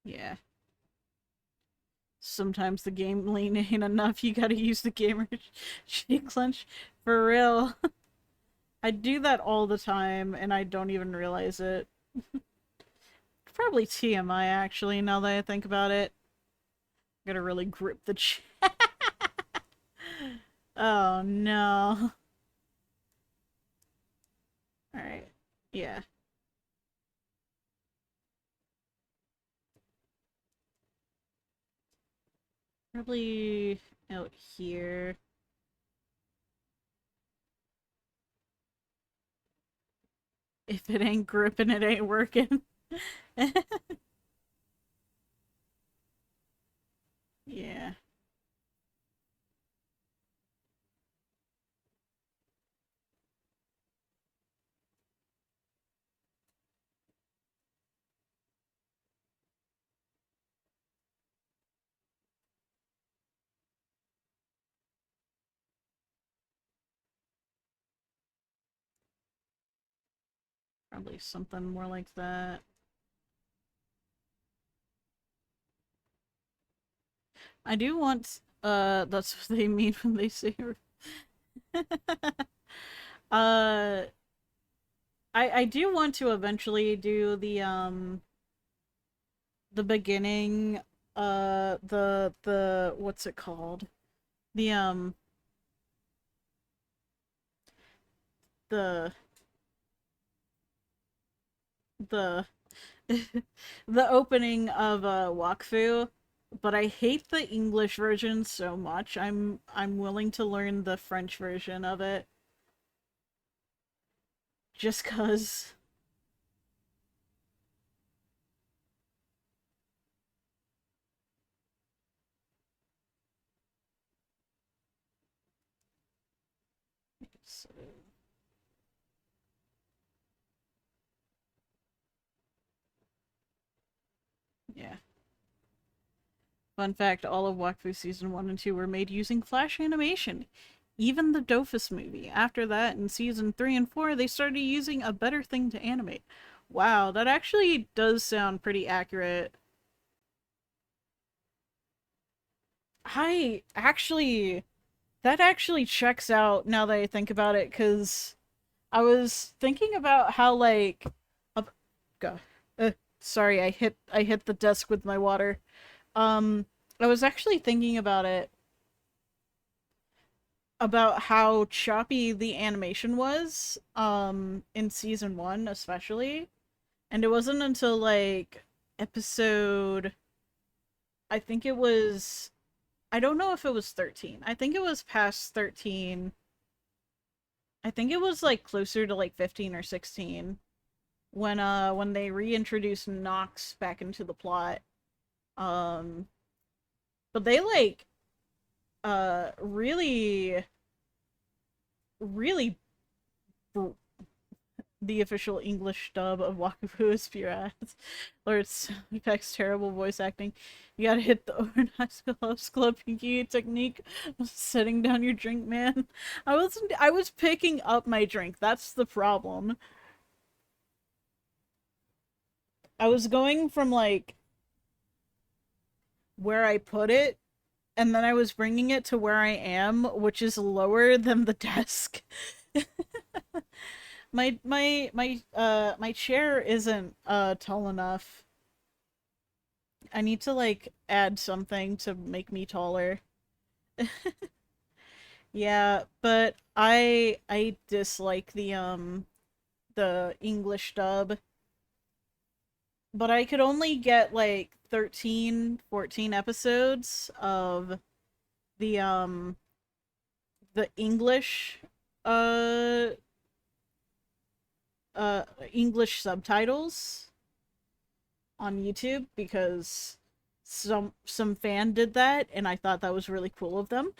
Yeah. Sometimes the game lane ain't enough. You gotta use the gamer cheek clench. For real. I do that all the time and I don't even realize it. Probably TMI actually, now that I think about it. Gotta really grip the Oh no. Alright. Yeah. Probably out here. If it ain't gripping, it ain't working. Yeah. Probably something more like that. I do want that's what they mean when they say uh I do want to eventually do the beginning the what's it called? The the the the opening of Wakfu, but I hate the English version so much. I'm willing to learn the French version of it just 'cause. So, yeah. Fun fact, all of Wakfu season 1 and 2 were made using Flash animation. Even the Dofus movie. After that, in season 3 and 4, they started using a better thing to animate. Wow, that actually does sound pretty accurate. I actually that actually checks out now that I think about it, because I was thinking about how like up go. Sorry, I hit the desk with my water. Um I was actually thinking about how choppy the animation was in season 1 especially. And it wasn't until like episode I think it was I don't know if it was 13. I think it was past 13. I think it was like closer to like 15 or 16 when they reintroduced Nox back into the plot. Um but they like really really the official English dub of Wakafu is pure ass. Or it's Peck's terrible voice acting. You gotta hit the overnight club pinky technique of setting down your drink, man. I was picking up my drink. That's the problem. I was going from like where I put it, and then I was bringing it to where I am, which is lower than the desk. My chair isn't tall enough. I need to like add something to make me taller. Yeah, but I dislike the English dub. But I could only get like 13, 14 episodes of the um the uh English subtitles on YouTube because some fan did that and I thought that was really cool of them.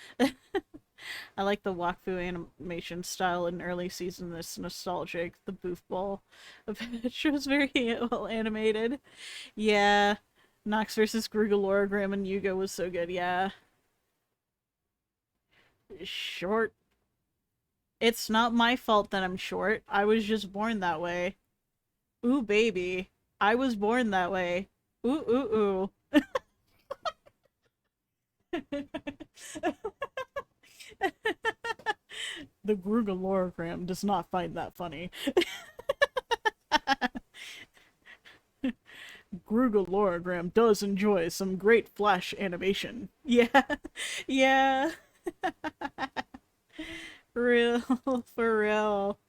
I like the Wakfu animation style in early season. This nostalgic. The Boof Ball event was very well animated. Yeah. Nox versus Grugaloragram and Yuga was so good, yeah. Short. It's not my fault that I'm short. I was just born that way. Ooh, baby. I was born that way. Ooh, ooh, ooh. The Grugaloragram does not find that funny. Grugaloragram does enjoy some great flash animation. Yeah, yeah. Real, for real.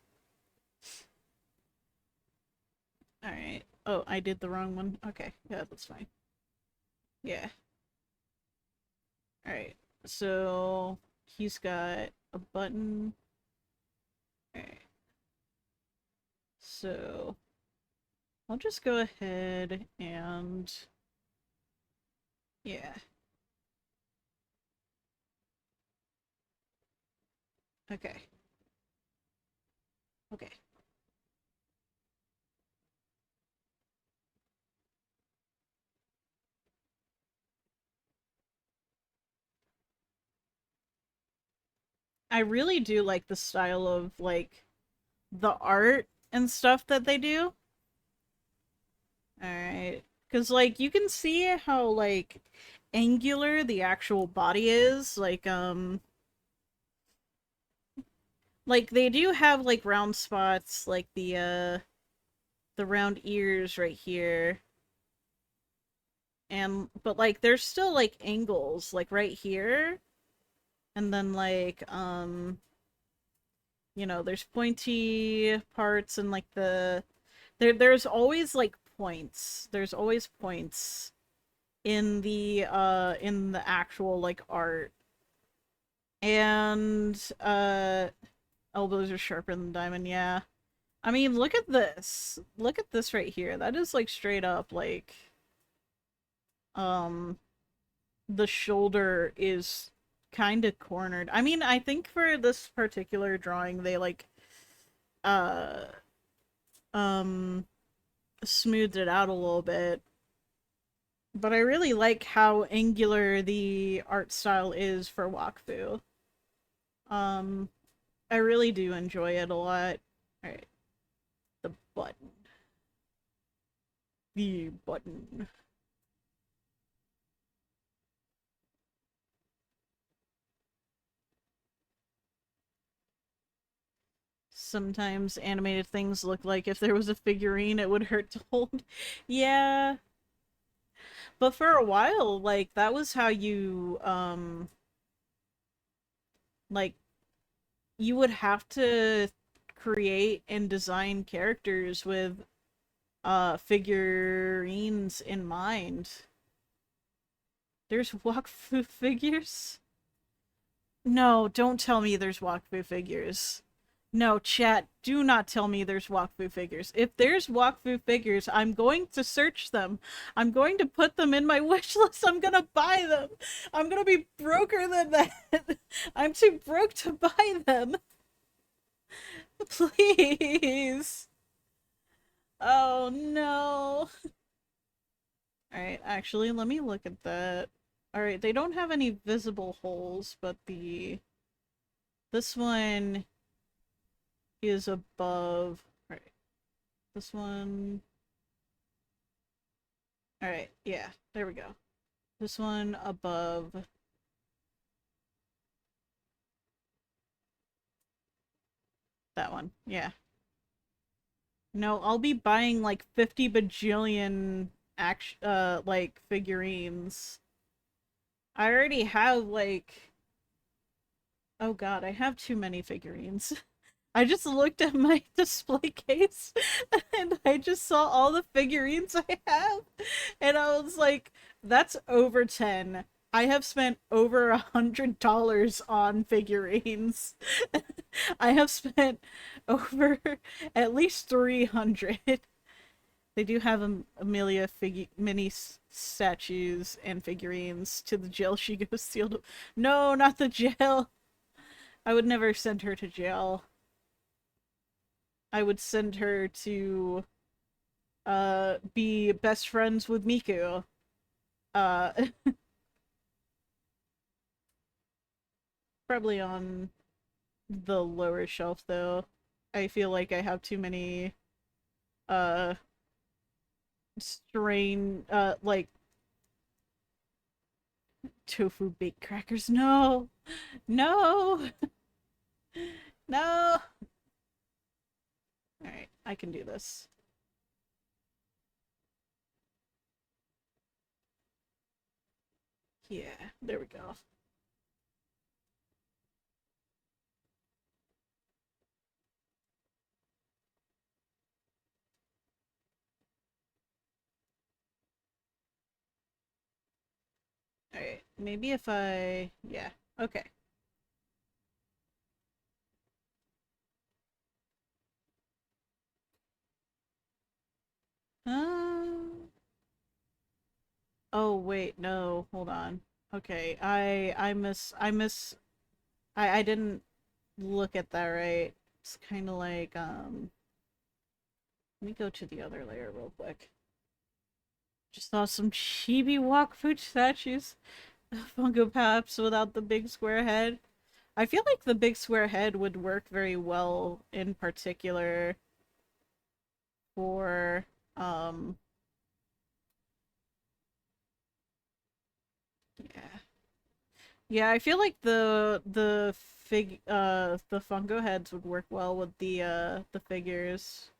Alright. Oh, I did the wrong one. Okay, yeah, that's fine. Yeah. Alright. So, he's got a button. Alright. So, I'll just go ahead and... Yeah. Okay. Okay. I really do like the style of, like, the art and stuff that they do. Alright. Because, like, you can see how, like, angular the actual body is. Like, they do have, like, round spots, like the round ears right here. And, but, like, there's still, like, angles, like, right here. And then, like, you know, there's pointy parts and, like, there's always, like, points. There's always points in the actual, like, art. And, elbows are sharper than diamond, yeah. I mean, look at this. Look at this right here. That is, like, straight up, like, um, the shoulder is kind of cornered. I mean, I think for this particular drawing, they, like, uh, um, smoothed it out a little bit. But I really like how angular the art style is for Wakfu. Um, I really do enjoy it a lot. Alright, the button. The button. Sometimes animated things look like if there was a figurine, it would hurt to hold. Yeah, but for a while, like, that was how you, like, you would have to create and design characters with, figurines in mind. There's Wakfu figures? No, don't tell me there's Wakfu figures. No, chat, do not tell me there's Wakfu figures. If there's Wakfu figures, I'm going to search them. I'm going to put them in my wish list. I'm gonna buy them. I'm gonna be broker than that. I'm too broke to buy them. Please. Oh no. Alright, actually, let me look at that. Alright, they don't have any visible holes, but this one is above. Alright, this one. Alright, yeah, there we go. This one above. That one, yeah. No, I'll be buying like 50 bajillion like figurines. I already have like, oh god, I have too many figurines. I just looked at my display case and I just saw all the figurines I have. And I was like, that's over 10. I have spent over $100 on figurines. I have spent over at least 300. They do have Amelia mini statues and figurines. To the jail she goes sealed. No, not the jail. I would never send her to jail. I would send her to be best friends with Miku. Uh Probably on the lower shelf though. I feel like I have too many uh like tofu baked crackers. No. No. No. All right, I can do this. Yeah, there we go. All right, maybe if yeah, okay. Um, oh wait, no, hold on. Okay, I didn't look at that right. It's kind of like let me go to the other layer real quick. Just saw some chibi walk food statues. Funko Pops without the big square head. I feel like the big square head would work very well in particular for yeah. Yeah, I feel like the Funko heads would work well with the figures.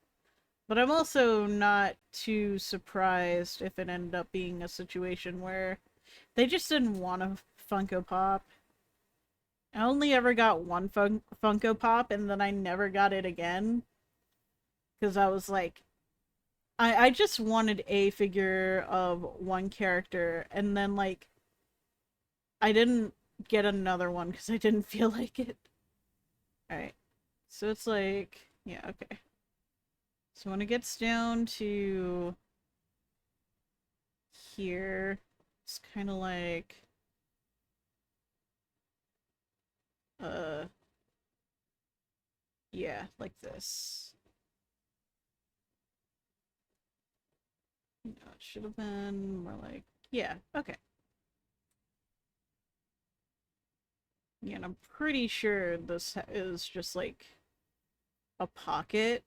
But I'm also not too surprised if it ended up being a situation where they just didn't want a Funko Pop. I only ever got one Funko Pop and then I never got it again because I was like I just wanted a figure of one character and then like I didn't get another one because I didn't feel like it. Alright. So it's like, yeah, okay. So when it gets down to here, it's kind of like, uh, yeah, like this. No, it should have been more like, yeah, okay. Yeah, and I'm pretty sure this is just like a pocket.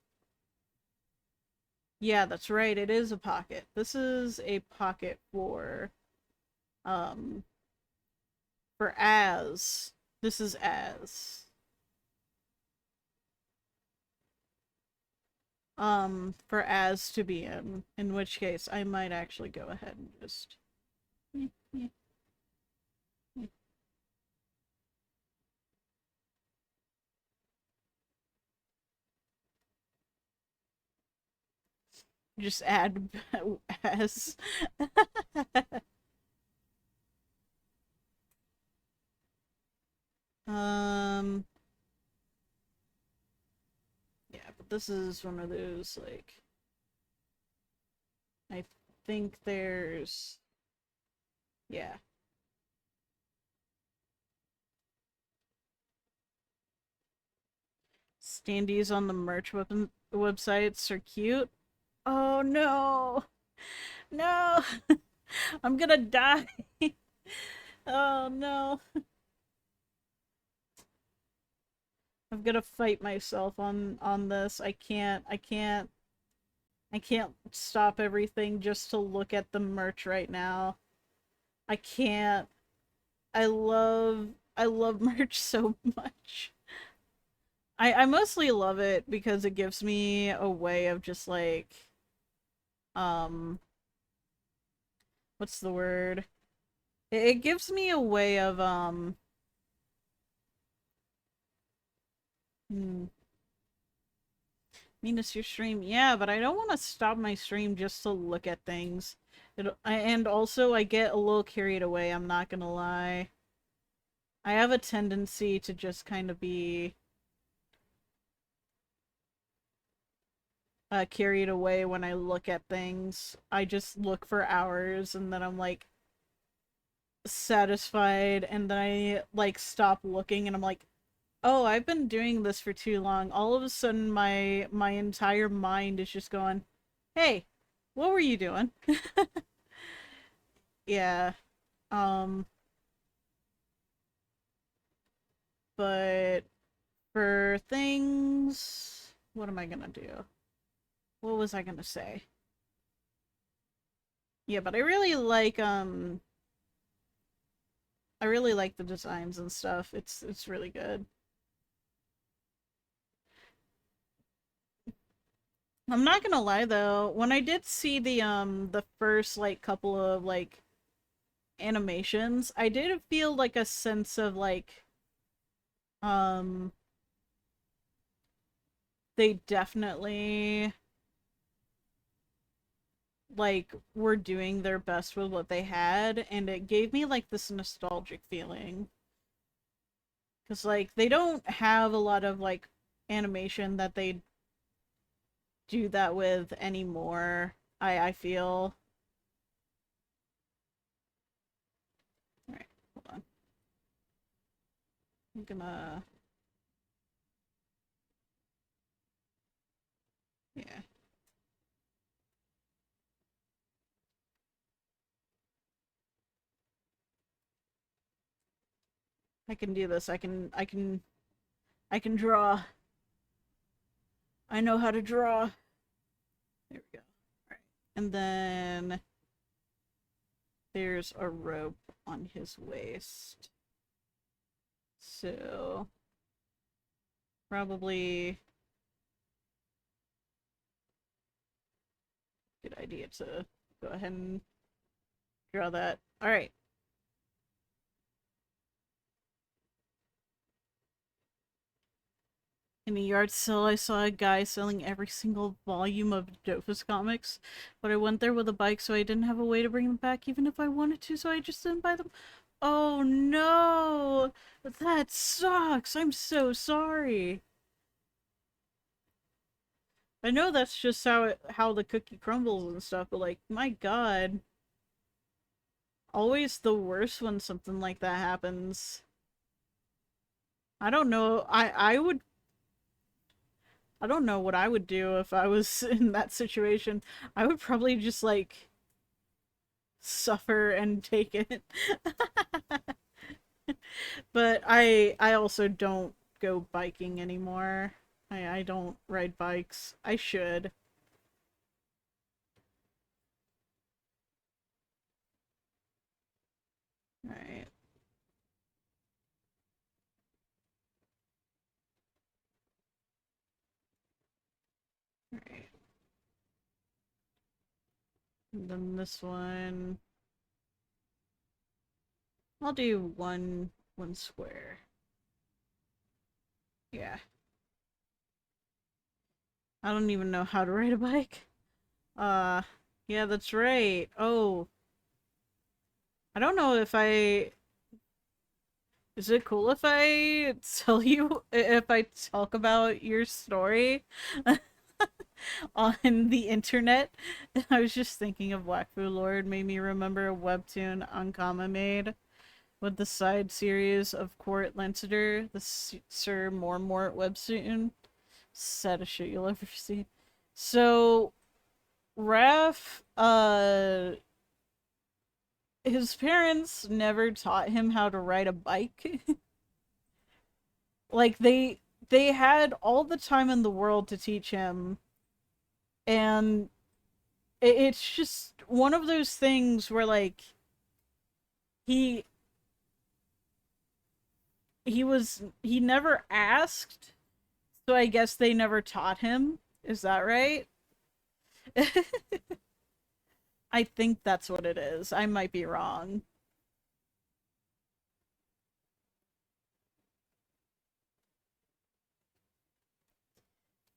Yeah, that's right, it is a pocket. This is a pocket um, for Az. This is Az. For Az to be in which case I might actually go ahead and just just add Az. um, yeah, but this is one of those like I think there's yeah. Standees on the merch weapon websites are cute. Oh no. No. I'm gonna die. Oh no. I'm gonna fight myself on this. I can't stop everything just to look at the merch right now. I can't. I love merch so much. I mostly love it because it gives me a way of just like um what's the word? It gives me a way of hmm, Miss your stream. Yeah, but I don't want to stop my stream just to look at things. And also I get a little carried away, I'm not gonna lie. I have a tendency to just kind of be carried away when I look at things. I just look for hours and then I'm like satisfied and then I like stop looking and I'm like, Oh, I've been doing this for too long. All of a sudden my entire mind is just going, "Hey, what were you doing?" Yeah. Um, but for things, what am I gonna do? What was I gonna say? Yeah, but I really like the designs and stuff. It's really good. I'm not gonna lie though, when I did see the first like couple of like animations, I did feel like a sense of like um they definitely like were doing their best with what they had, and it gave me like this nostalgic feeling because like they don't have a lot of like animation that they do that with anymore. I feel. All right, hold on. I'm gonna, yeah, I can do this. I can draw. I know how to draw. There we go. All right, and then there's a rope on his waist. So probably good idea to go ahead and draw that. All right. In a yard sale, I saw a guy selling every single volume of Dofus comics, but I went there with a bike, so I didn't have a way to bring them back, even if I wanted to, so I just didn't buy them. Oh no! That sucks! I'm so sorry. I know that's just how the cookie crumbles and stuff, but like, my god. Always the worst when something like that happens. I don't know. I don't know what I would do if I was in that situation. I would probably just like suffer and take it. But I also don't go biking anymore. I don't ride bikes. I should. Right. Right. And then this one I'll do one square. Yeah. I don't even know how to ride a bike. Uh yeah, that's right. Oh, I don't know if I is it cool if I tell you if I talk about your story on the internet? I was just thinking of Wakfu Lord made me remember a webtoon Ankama made with the side series of Court Lanciter, the Sir Mormort webtoon. Saddest shit you'll ever see. So Raph, his parents never taught him how to ride a bike. Like they had all the time in the world to teach him, and it's just one of those things where like he he never asked, so I guess they never taught him. Is that right? I think that's what it is. I might be wrong.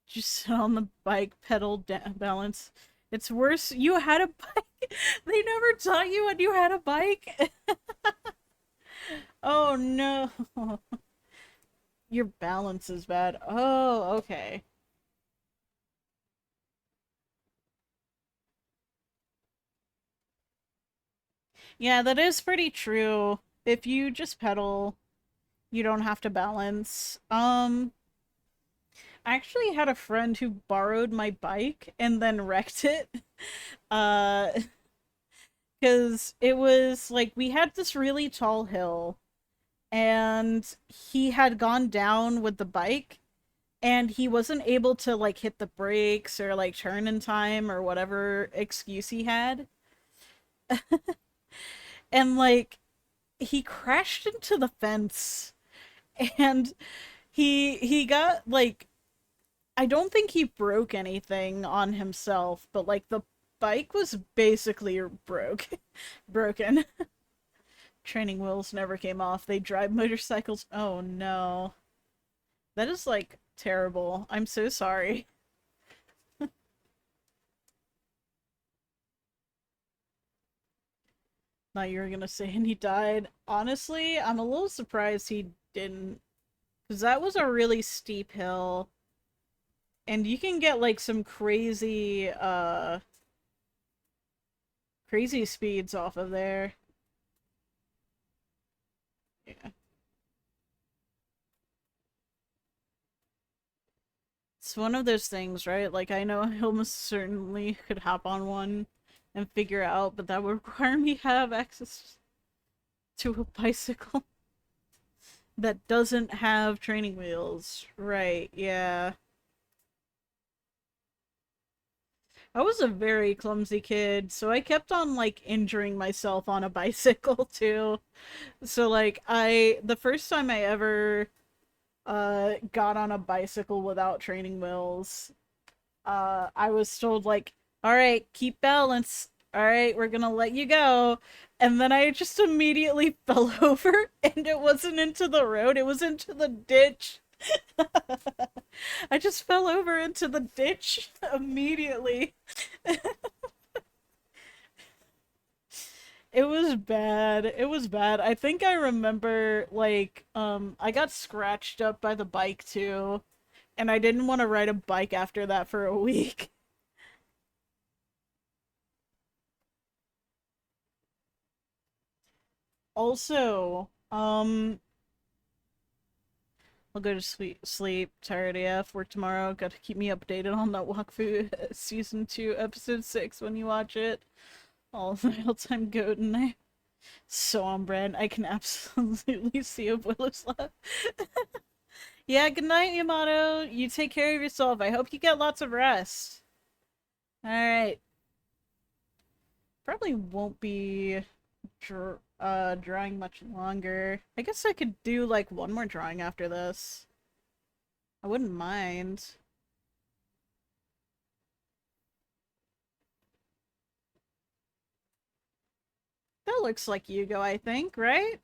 Just sit on the bike, pedal, balance. It's worse. You had a bike. They never taught you when you had a bike. Oh no. Your balance is bad. Oh, okay. Yeah, that is pretty true. If you just pedal, You don't have to balance. I actually had a friend who borrowed my bike and then wrecked it. Uh, because it was like we had this really tall hill and he had gone down with the bike and he wasn't able to like hit the brakes or like turn in time or whatever excuse he had. And like he crashed into the fence and he got like I don't think he broke anything on himself, but like the bike was basically broken. Training wheels never came off. They drive motorcycles. Oh no. That is like terrible. I'm so sorry. Thought you were gonna say and he died. Honestly, I'm a little surprised he didn't. Because that was a really steep hill. And you can get like some crazy speeds off of there. Yeah. It's one of those things, right? Like I know I almost certainly could hop on one and figure out, but that would require me have access to a bicycle that doesn't have training wheels. Right, yeah. I was a very clumsy kid, so I kept on like injuring myself on a bicycle too. So like the first time I ever got on a bicycle without training wheels, I was told like, "All right, keep balance. All right, we're gonna let you go." And then I just immediately fell over, and it wasn't into the road; it was into the ditch. I just fell over into the ditch immediately. It was bad. It was bad. I think I remember like I got scratched up by the bike too, and I didn't want to ride a bike after that for a week. Also, I'll go to sleep, tired AF, work tomorrow. Got to keep me updated on that Wakfu season 2 episode 6 when you watch it. All my all-time goat and I so on brand. I can absolutely see a boiler's left. Yeah, good night, Yamato. You take care of yourself. I hope you get lots of rest. Alright. Probably won't be drawing much longer. I guess I could do like one more drawing after this. I wouldn't mind. That looks like Yugo, I think, right?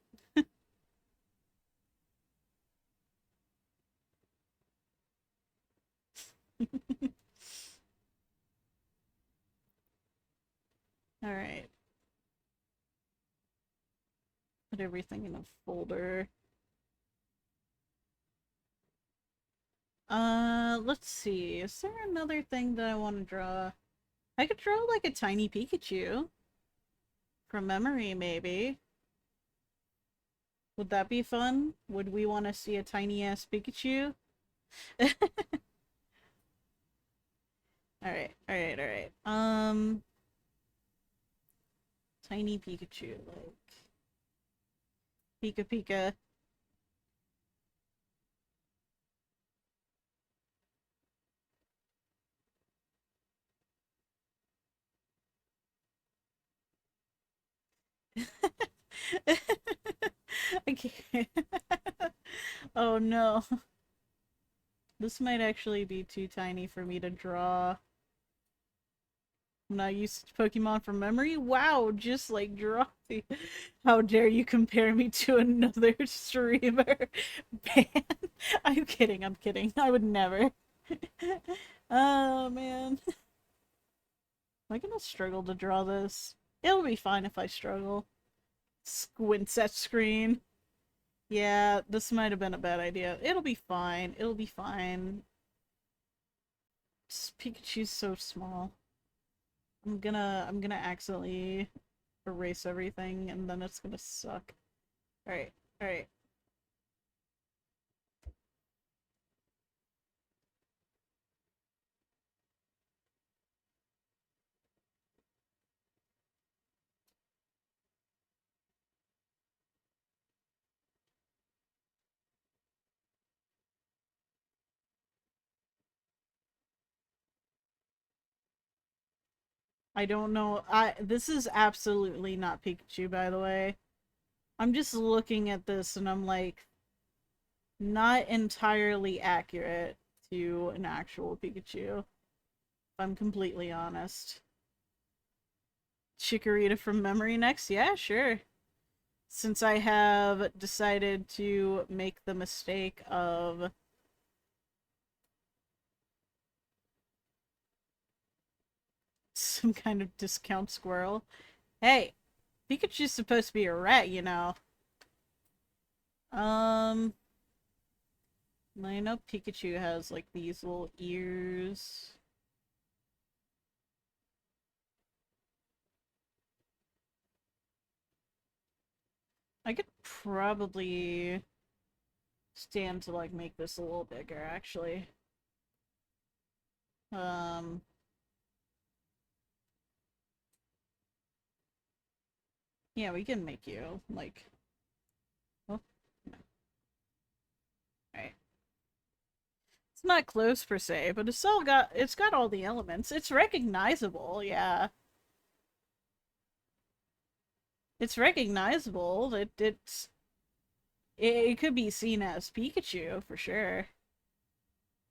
Alright. Put everything in a folder. Let's see. Is there another thing that I want to draw? I could draw like a tiny Pikachu. From memory, maybe. Would that be fun? Would we want to see a tiny ass Pikachu? Alright, alright, alright. Tiny Pikachu, like Pika Pika. I can't. Oh no. This might actually be too tiny for me to draw. I'm not used to Pokemon from memory. Wow, just like draw. How dare you compare me to another streamer? Man, I'm kidding, I'm kidding. I would never. Oh man. Am I gonna struggle to draw this? It'll be fine if I struggle. Squints at screen. Yeah, this might have been a bad idea. It'll be fine. It'll be fine. Pikachu's so small. I'm gonna accidentally erase everything and then it's gonna suck. Alright, alright. I don't know. This is absolutely not Pikachu, by the way. I'm just looking at this and I'm like, not entirely accurate to an actual Pikachu, if I'm completely honest. Chikorita from memory next? Yeah, sure. Since I have decided to make the mistake of some kind of discount squirrel. Hey, Pikachu's supposed to be a rat, you know. Um, I know Pikachu has like these little ears. I could probably stand to like make this a little bigger, actually. Um, yeah, we can make you like. Oh, no. Right. It's not close per se, but it's got all the elements. It's recognizable, yeah. It's recognizable. It could be seen as Pikachu for sure.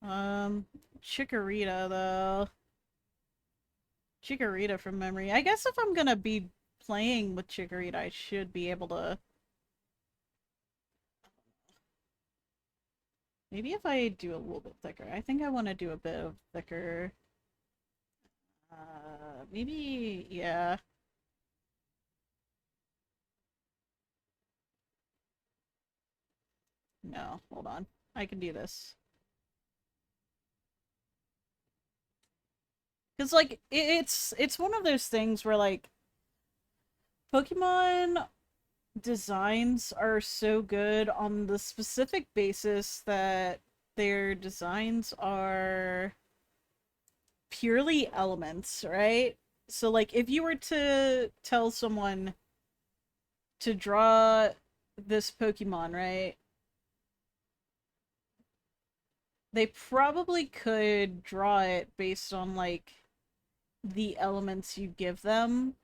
Um, Chikorita though. Chikorita from memory. I guess if I'm gonna be playing with Chikorita, I should be able to. Maybe if I do a little bit thicker. I think I want to do a bit of thicker. Maybe, yeah. No, hold on. I can do this. Because, like, it's one of those things where, like, Pokemon designs are so good on the specific basis that their designs are purely elements, right? So, like, if you were to tell someone to draw this Pokemon, right? They probably could draw it based on, like, the elements you give them,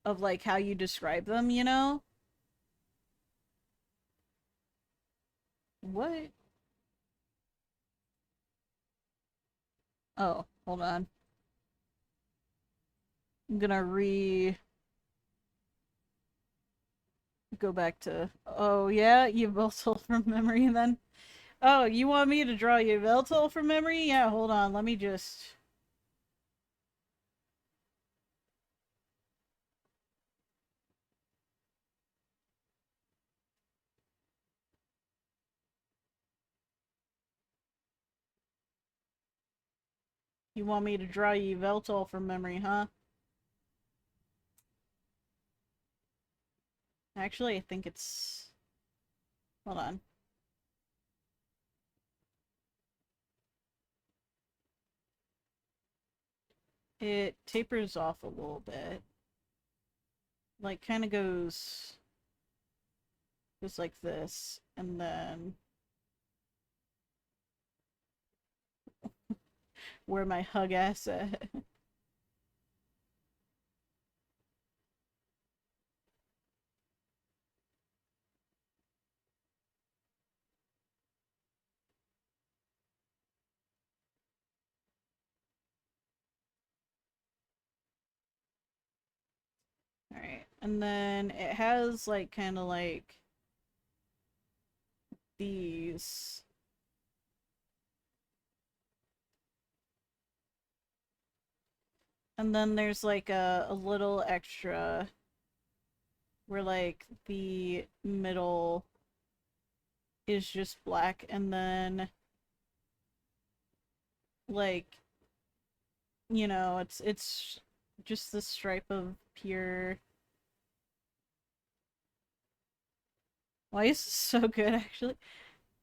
of, like, how you describe them, you know? What? Oh, hold on. I'm gonna go back to. Oh, yeah? You Yveltal from memory then? Oh, you want me to draw you Yveltal from memory? Yeah, hold on. Let me just. You want me to draw you Yveltal from memory, huh? Actually, I think it's. Hold on. It tapers off a little bit. Like, kind of goes like this, and then where my hug ass at. Alright, and then it has, like, kind of like these. And then there's, like, a little extra where, like, the middle is just black, and then, like, it's just the stripe of pure. Why is this so good, actually?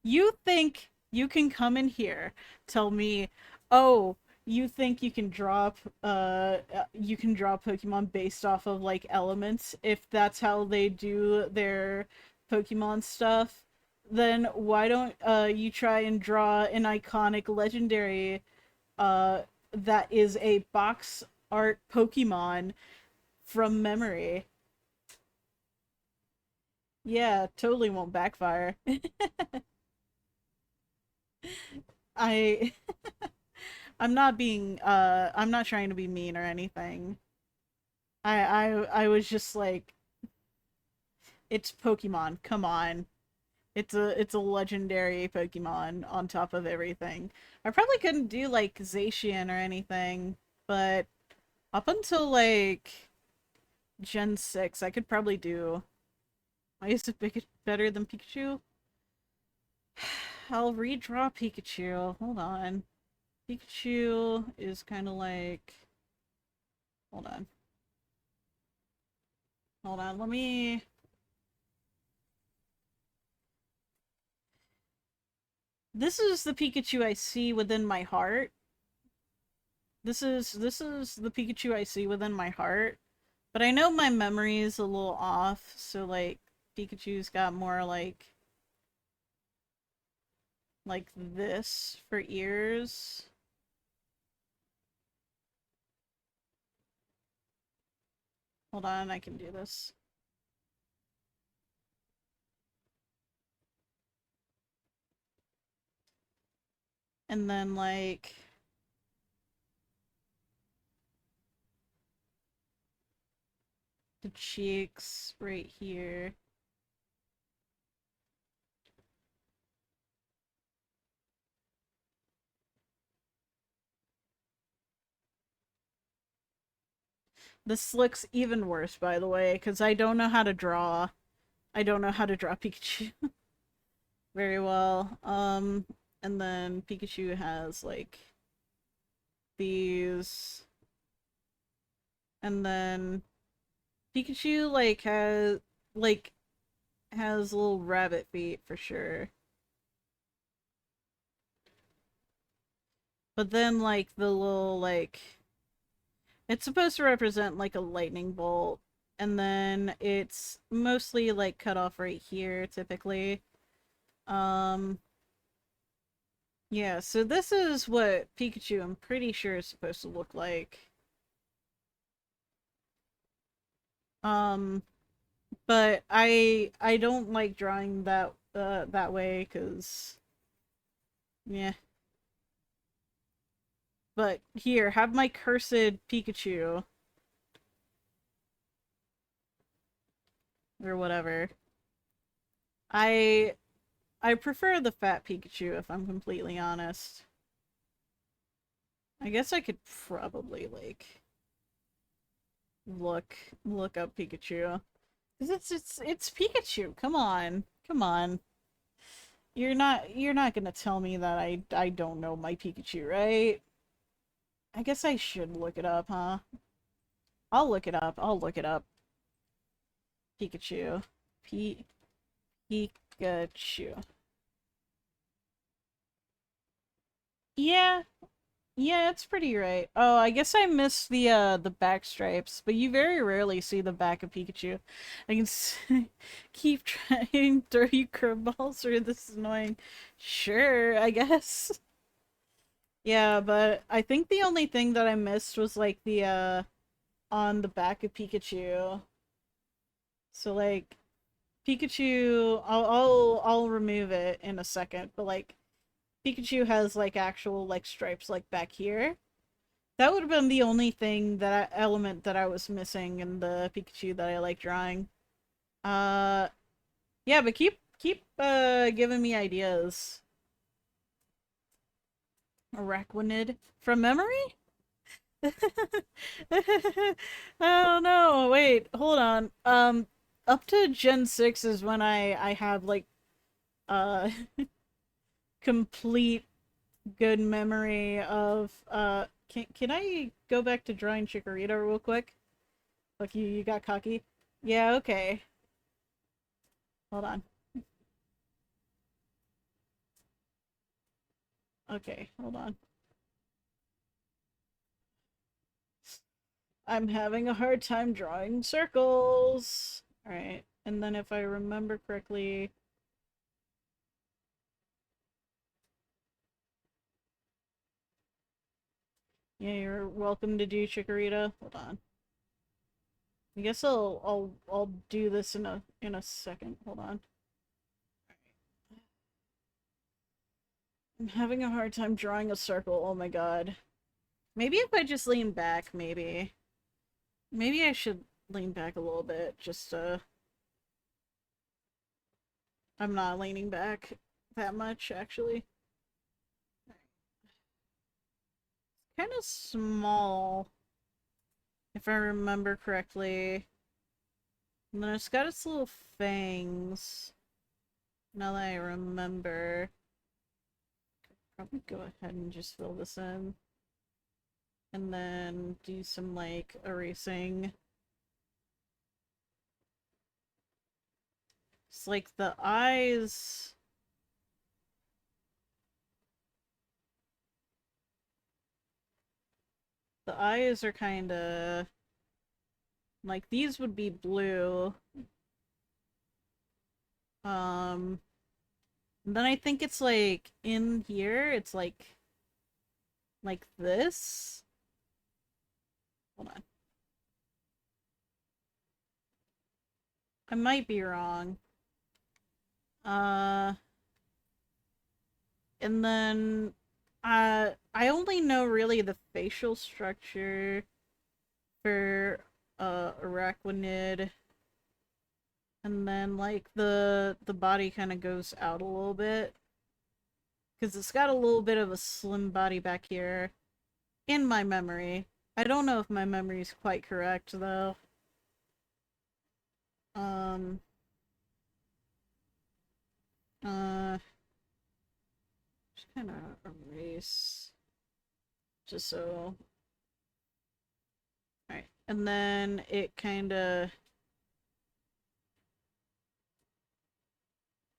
You think you can come in here, tell me, oh, you think you can draw Pokemon based off of, like, elements, if that's how they do their Pokemon stuff, then why don't you try and draw an iconic legendary uh that is a box art Pokemon from memory. Yeah, totally won't backfire. I I'm not trying to be mean or anything. I was just like, it's Pokemon. Come on. It's a legendary Pokemon on top of everything. I probably couldn't do like Zacian or anything, but up until like Gen 6, I could probably do. Why is it better than Pikachu? I'll redraw Pikachu. Hold on. Pikachu is kind of like. Hold on. Hold on. Let me. This is the Pikachu I see within my heart. This is the Pikachu I see within my heart. But I know my memory is a little off, so like Pikachu's got more like this for ears. Hold on, I can do this. And then like the cheeks right here. This looks even worse, by the way, because I don't know how to draw. I don't know how to draw Pikachu very well. And then Pikachu has like these, and then Pikachu like has little rabbit feet for sure. But then like the little like it's supposed to represent like a lightning bolt, and then it's mostly like cut off right here typically. Um yeah, so this is what Pikachu I'm pretty sure is supposed to look like. Um but I don't like drawing that way cuz yeah. But here, have my cursed Pikachu or whatever. I I prefer the fat Pikachu if I'm completely honest. I guess I could probably like look look up Pikachu. Cause it's Pikachu. Come on. Come on. You're not gonna tell me that I don't know my Pikachu, right? I guess I should look it up, huh? I'll look it up. I'll look it up. Pikachu. P Pikachu. Yeah, yeah, it's pretty right. Oh, I guess I missed the back stripes, but you very rarely see the back of Pikachu. I can keep trying to throw you curveballs or this is annoying. Sure, I guess. Yeah, but I think the only thing that I missed was like the on the back of Pikachu. So like Pikachu, I'll remove it in a second, but like Pikachu has like actual like stripes like back here. That would have been the only thing element that I was missing in the Pikachu that I like drawing. Uh yeah, but keep giving me ideas. Araquanid from memory? Oh no, wait, hold on. Up to Gen 6 is when I have like uh complete good memory of can I go back to drawing Chikorita real quick? Like you got cocky? Yeah, okay. Hold on. Okay, hold on. I'm having a hard time drawing circles. Alright, and then if I remember correctly... Yeah, you're welcome to do Chikorita. Hold on. I guess I'll do this in a second. Hold on. I'm having a hard time drawing a circle. Oh my god. Maybe if I just lean back, maybe. Maybe I should lean back a little bit. Just I'm not leaning back that much actually. Kind of small, if I remember correctly. And then it's got its little fangs. Now that I remember. Probably go ahead and just fill this in. And then do some, like, erasing. It's like the eyes... The eyes are kinda... Like, these would be blue. Um... Then I think it's, like, in here, it's, like this? Hold on. I might be wrong. Uh... And then... I only know, really, the facial structure for, Araquanid. And then, like, the body kind of goes out a little bit. Because it's got a little bit of a slim body back here. In my memory. I don't know if my memory is quite correct, though. Um... Just kind of erase. Just so... Alright. And then it kind of...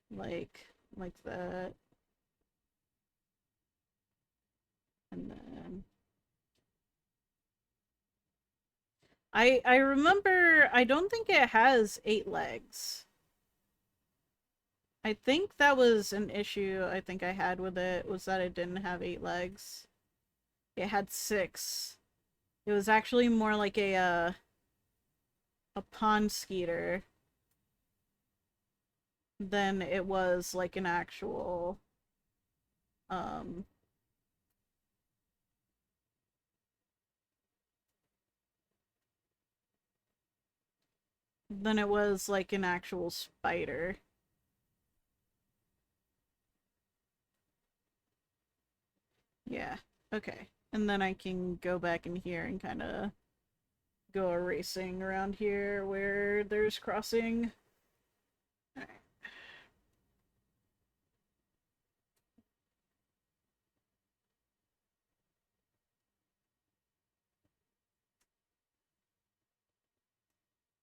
Like that. And then... I remember, I don't think it has 8 legs. I think that was an issue I think I had with it, was that it didn't have 8 legs. It had 6. It was actually more like a pond skeeter than it was like an actual, um... than it was like an actual spider. Yeah, okay. And then I can go back in here and kind of go erasing around here where there's crossing. Alright.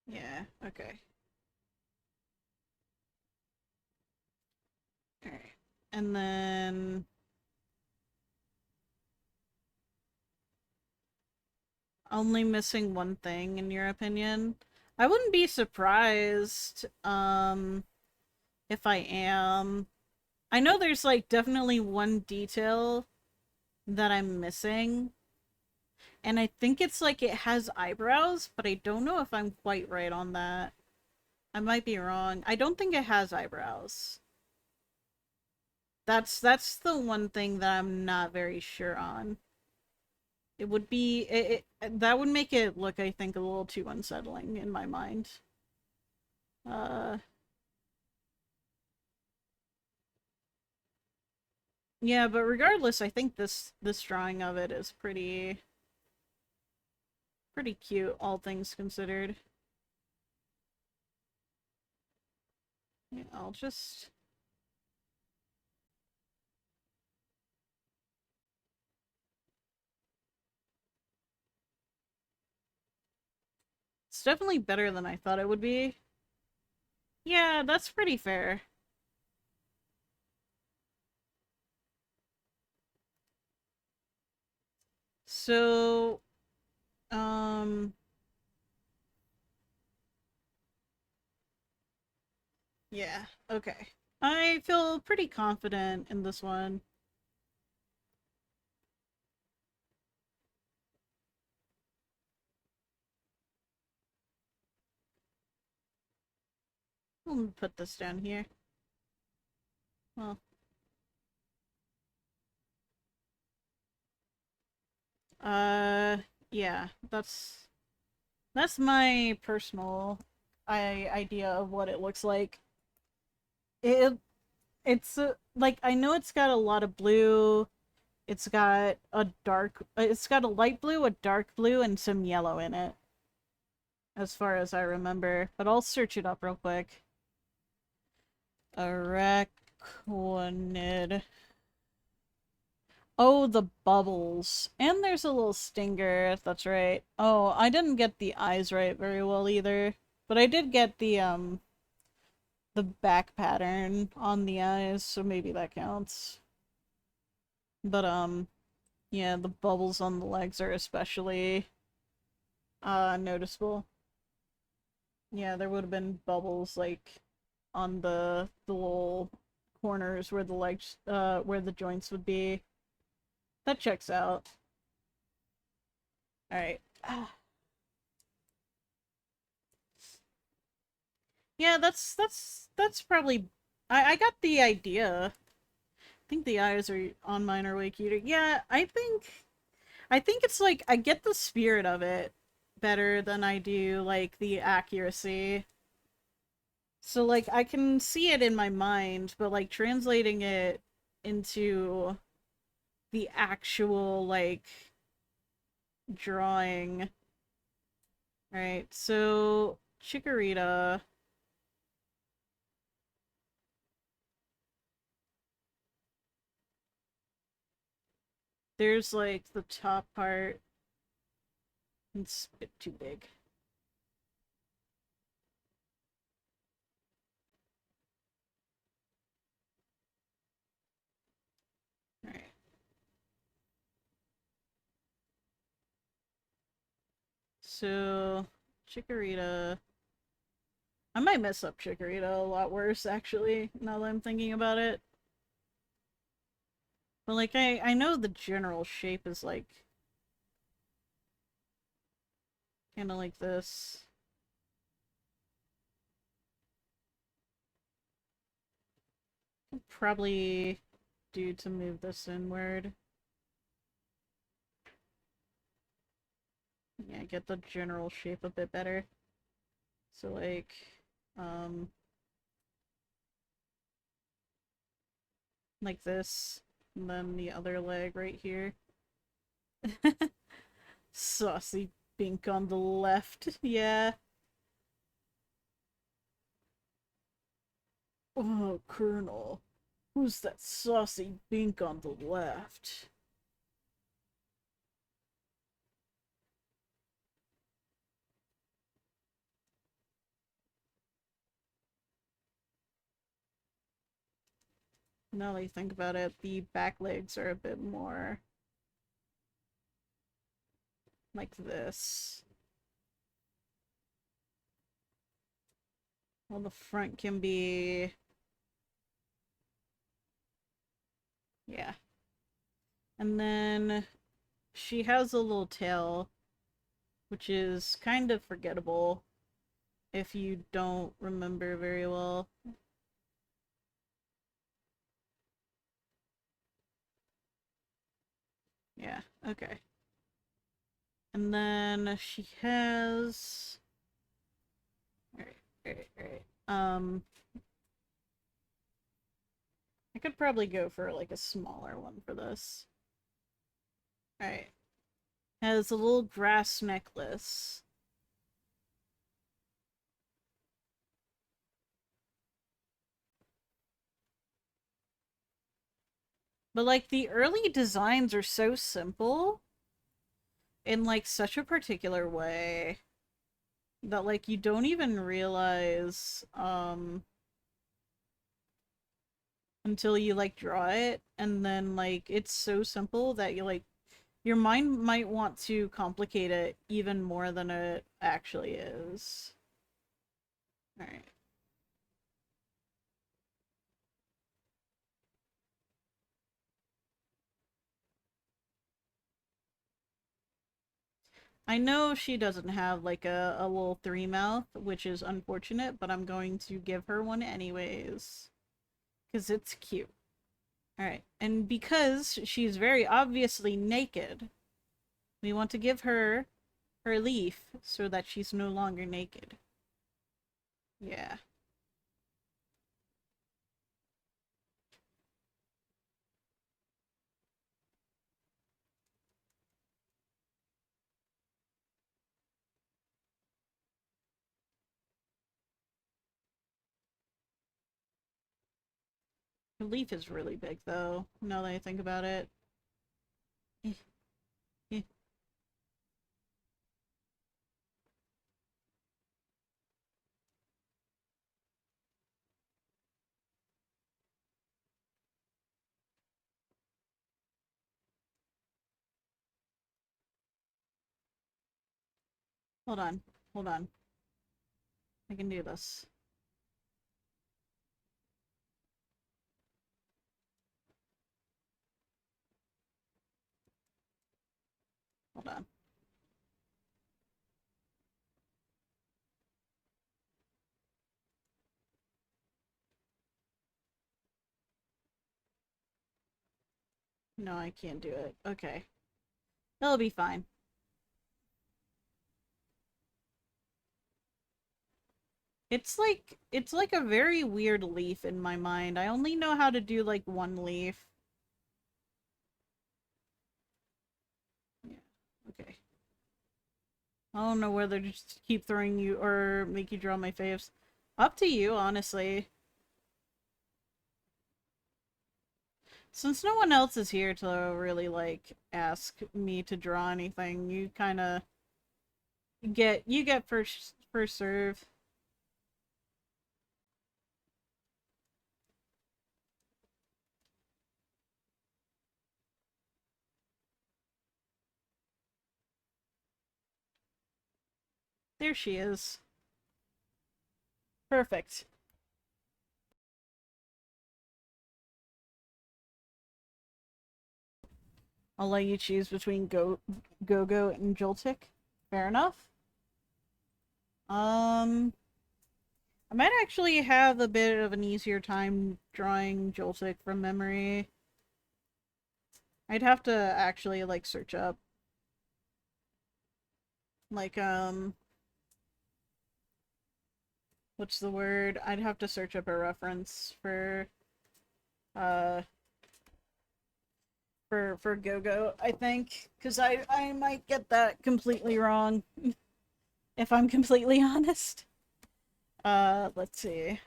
Yeah, okay. Alright. And then... Only missing one thing, in your opinion? I wouldn't be surprised, if I am. I know there's, like, definitely one detail that I'm missing. And I think it's like it has eyebrows, but I don't know if I'm quite right on that. I might be wrong. I don't think it has eyebrows. That's the one thing that I'm not very sure on. It would be that would make it look, I think, a little too unsettling in my mind. Uh yeah, but regardless, I think this drawing of it is pretty cute, all things considered. Yeah, I'll just... It's definitely better than I thought it would be. Yeah, that's pretty fair. So, um, yeah, okay. I feel pretty confident in this one. Let me put this down here. Well, uh, yeah, that's my personal idea of what it looks like. It it's like I know it's got a lot of blue. It's got a light blue, a dark blue, and some yellow in it, as far as I remember. But I'll search it up real quick. Araquanid. Oh, the bubbles. And there's a little stinger, that's right. Oh, I didn't get the eyes right very well either. But I did get the back pattern on the eyes, so maybe that counts. But yeah, the bubbles on the legs are especially noticeable. Yeah, there would have been bubbles like on the little corners where the legs where the joints would be. That checks out. All right. Yeah, that's probably I got the idea. I think the eyes are on mine are way cuter. Yeah, I think it's like I get the spirit of it better than I do like the accuracy. So like I can see it in my mind, but like translating it into the actual like drawing. Right. So Chikorita. There's like the top part. It's a bit too big. Alright. So Chikorita. I might mess up Chikorita a lot worse, actually, now that I'm thinking about it. But like I know the general shape is like kinda like this. Probably do to move this inward. Yeah, get the general shape a bit better. So like um like this. And then the other leg right here. Saucy pink on the left. Yeah. Oh, Colonel. Who's that saucy bink on the left? Now that you think about it, the back legs are a bit more like this. Well, the front can be... yeah. And then she has a little tail, which is kind of forgettable if you don't remember very well. Yeah, okay. And then she has... Alright, alright, alright. I could probably go for like a smaller one for this. Alright. Has a little grass necklace. But like the early designs are so simple in like such a particular way that like you don't even realize until you like draw it, and then like it's so simple that you like your mind might want to complicate it even more than it actually is. All right. I know she doesn't have like a little three mouth, which is unfortunate, but I'm going to give her one anyways. Because it's cute. Alright, and because she's very obviously naked, we want to give her her leaf so that she's no longer naked. Yeah. Her leaf is really big though, now that I think about it. Eh, eh. Hold on. Hold on. I can do this. Hold on. No, I can't do it. Okay. It'll be fine. It's like a very weird leaf in my mind. I only know how to do like one leaf. Yeah. Okay. I don't know whether to just keep throwing you or make you draw my faves. Up to you, honestly. Since no one else is here to really like ask me to draw anything, you kind of get first serve. There she is. Perfect. I'll let you choose between Go-Go and Joltik. Fair enough. Um, I might actually have a bit of an easier time drawing Joltik from memory. I'd have to actually like search up like what's the word? I'd have to search up a reference uh for Go-Go, I think, cuz I might get that completely wrong if I'm completely honest. Let's see.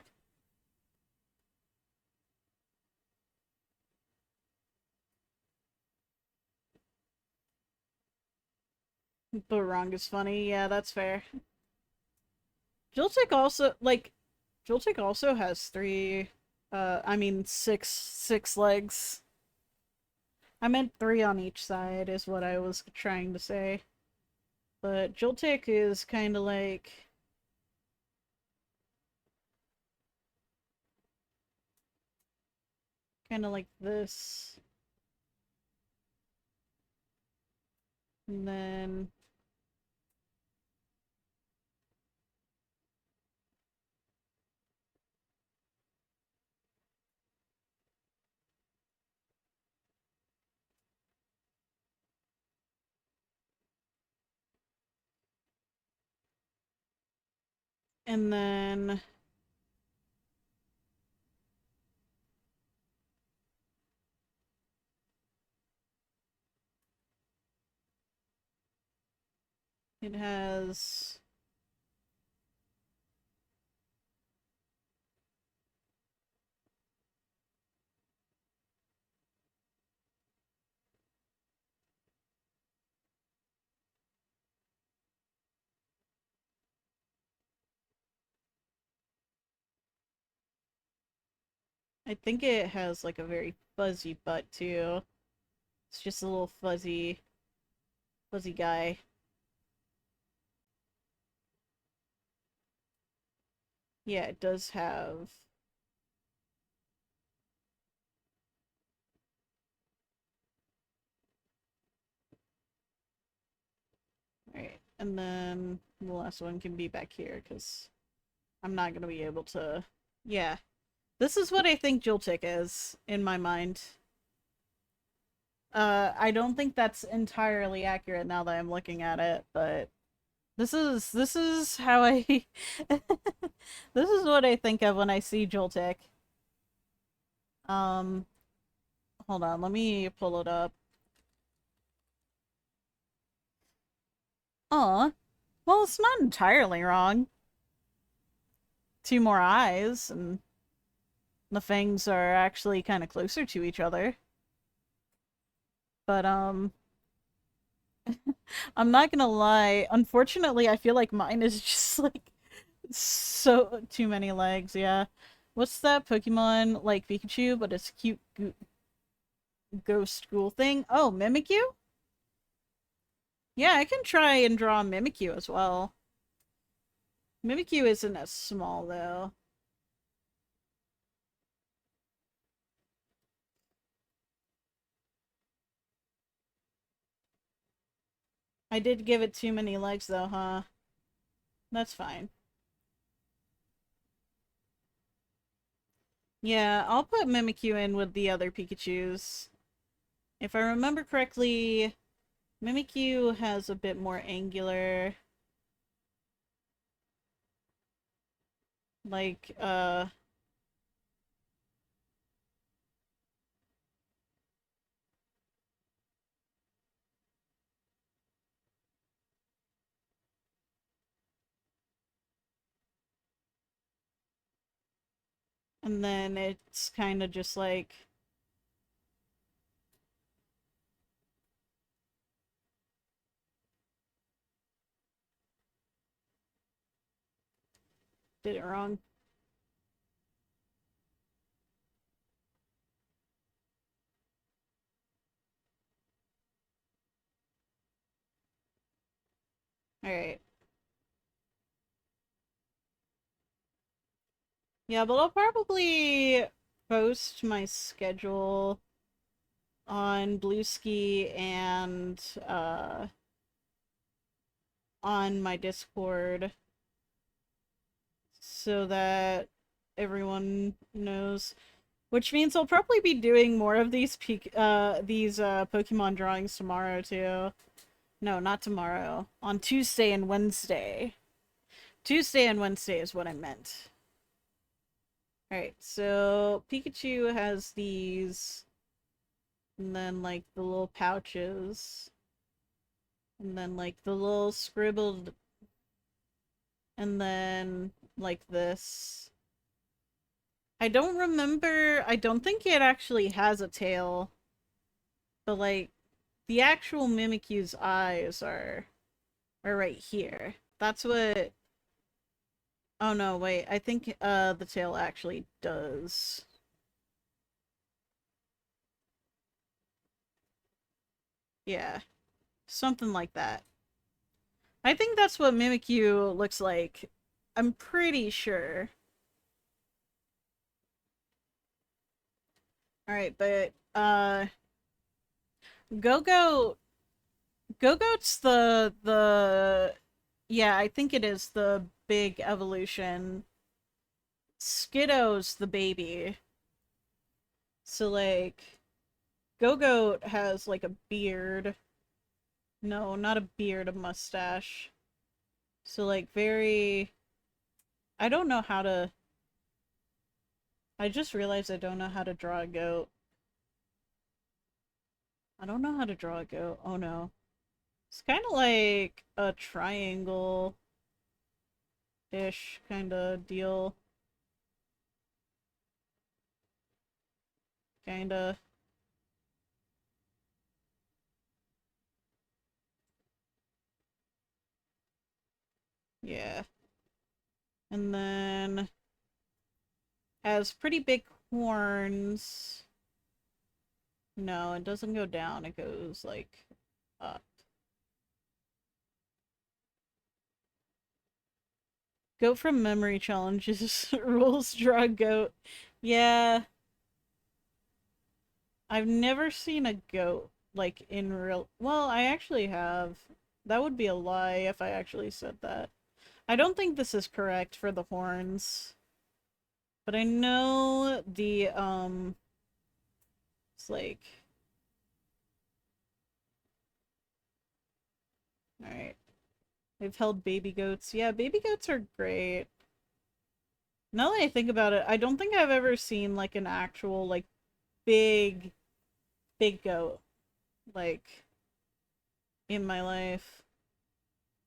But wrong is funny. Yeah, that's fair. Joltik also like Joltik also has three I mean six legs. I meant three on each side is what I was trying to say. But Joltik is kind of like this. And then and then it has I think it has like a very fuzzy butt too. It's just a little fuzzy guy. Yeah, it does have Alright. And then the last one can be back here, because I'm not going to be able to... Yeah. This is what I think Joltik is, in my mind. I don't think that's entirely accurate now that I'm looking at it, but... This is how I... This is what I think of when I see Joltik. Um... Hold on, let me pull it up. Aw. Well, it's not entirely wrong. Two more eyes, and the fangs are actually kind of closer to each other. But, I'm not gonna lie. Unfortunately, I feel like mine is just, like, so too many legs, yeah. What's that Pokemon like Pikachu, but it's a cute ghost ghoul thing? Oh, Mimikyu? Yeah, I can try and draw Mimikyu as well. Mimikyu isn't as small, though. I did give it too many legs, though, huh? That's fine. Yeah, I'll put Mimikyu in with the other Pikachus. If I remember correctly, Mimikyu has a bit more angular... Like, and then it's kind of just like... Did it wrong. Alright. Yeah, but I'll probably post my schedule on Bluesky and, on my Discord so that everyone knows. Which means I'll probably be doing more of these Pokemon drawings tomorrow, too. No, not tomorrow. On Tuesday and Wednesday. Tuesday and Wednesday is what I meant. Alright, so Pikachu has these, and then, like, the little pouches, and then, like, the little scribbled, and then, like, this. I don't think it actually has a tail, but, like, the actual Mimikyu's eyes are right here. That's what... Oh no, wait, I think, the tail actually does. Yeah, something like that. I think that's what Mimikyu looks like. I'm pretty sure. Alright, but, Go-Goat... Go-Goat's yeah, I think it is the big evolution. Skiddo's the baby. So, like, Go-Goat has, like, a beard. No, not a beard, a mustache. So, like, very... I don't know how to... I just realized I don't know how to draw a goat. I don't know how to draw a goat. Oh no. It's kind of like a triangle-ish kind of deal. Kind of. Yeah. And then has pretty big horns. No, it doesn't go down. It goes, like, up. Goat from memory challenges. Rules draw goat. Yeah. I've never seen a goat, like, in real... Well, I actually have. That would be a lie if I actually said that. I don't think this is correct for the horns. But I know it's like... Alright. They've held baby goats. Yeah, baby goats are great. Now that I think about it, I don't think I've ever seen, like, an actual, like, big, big goat, like, in my life.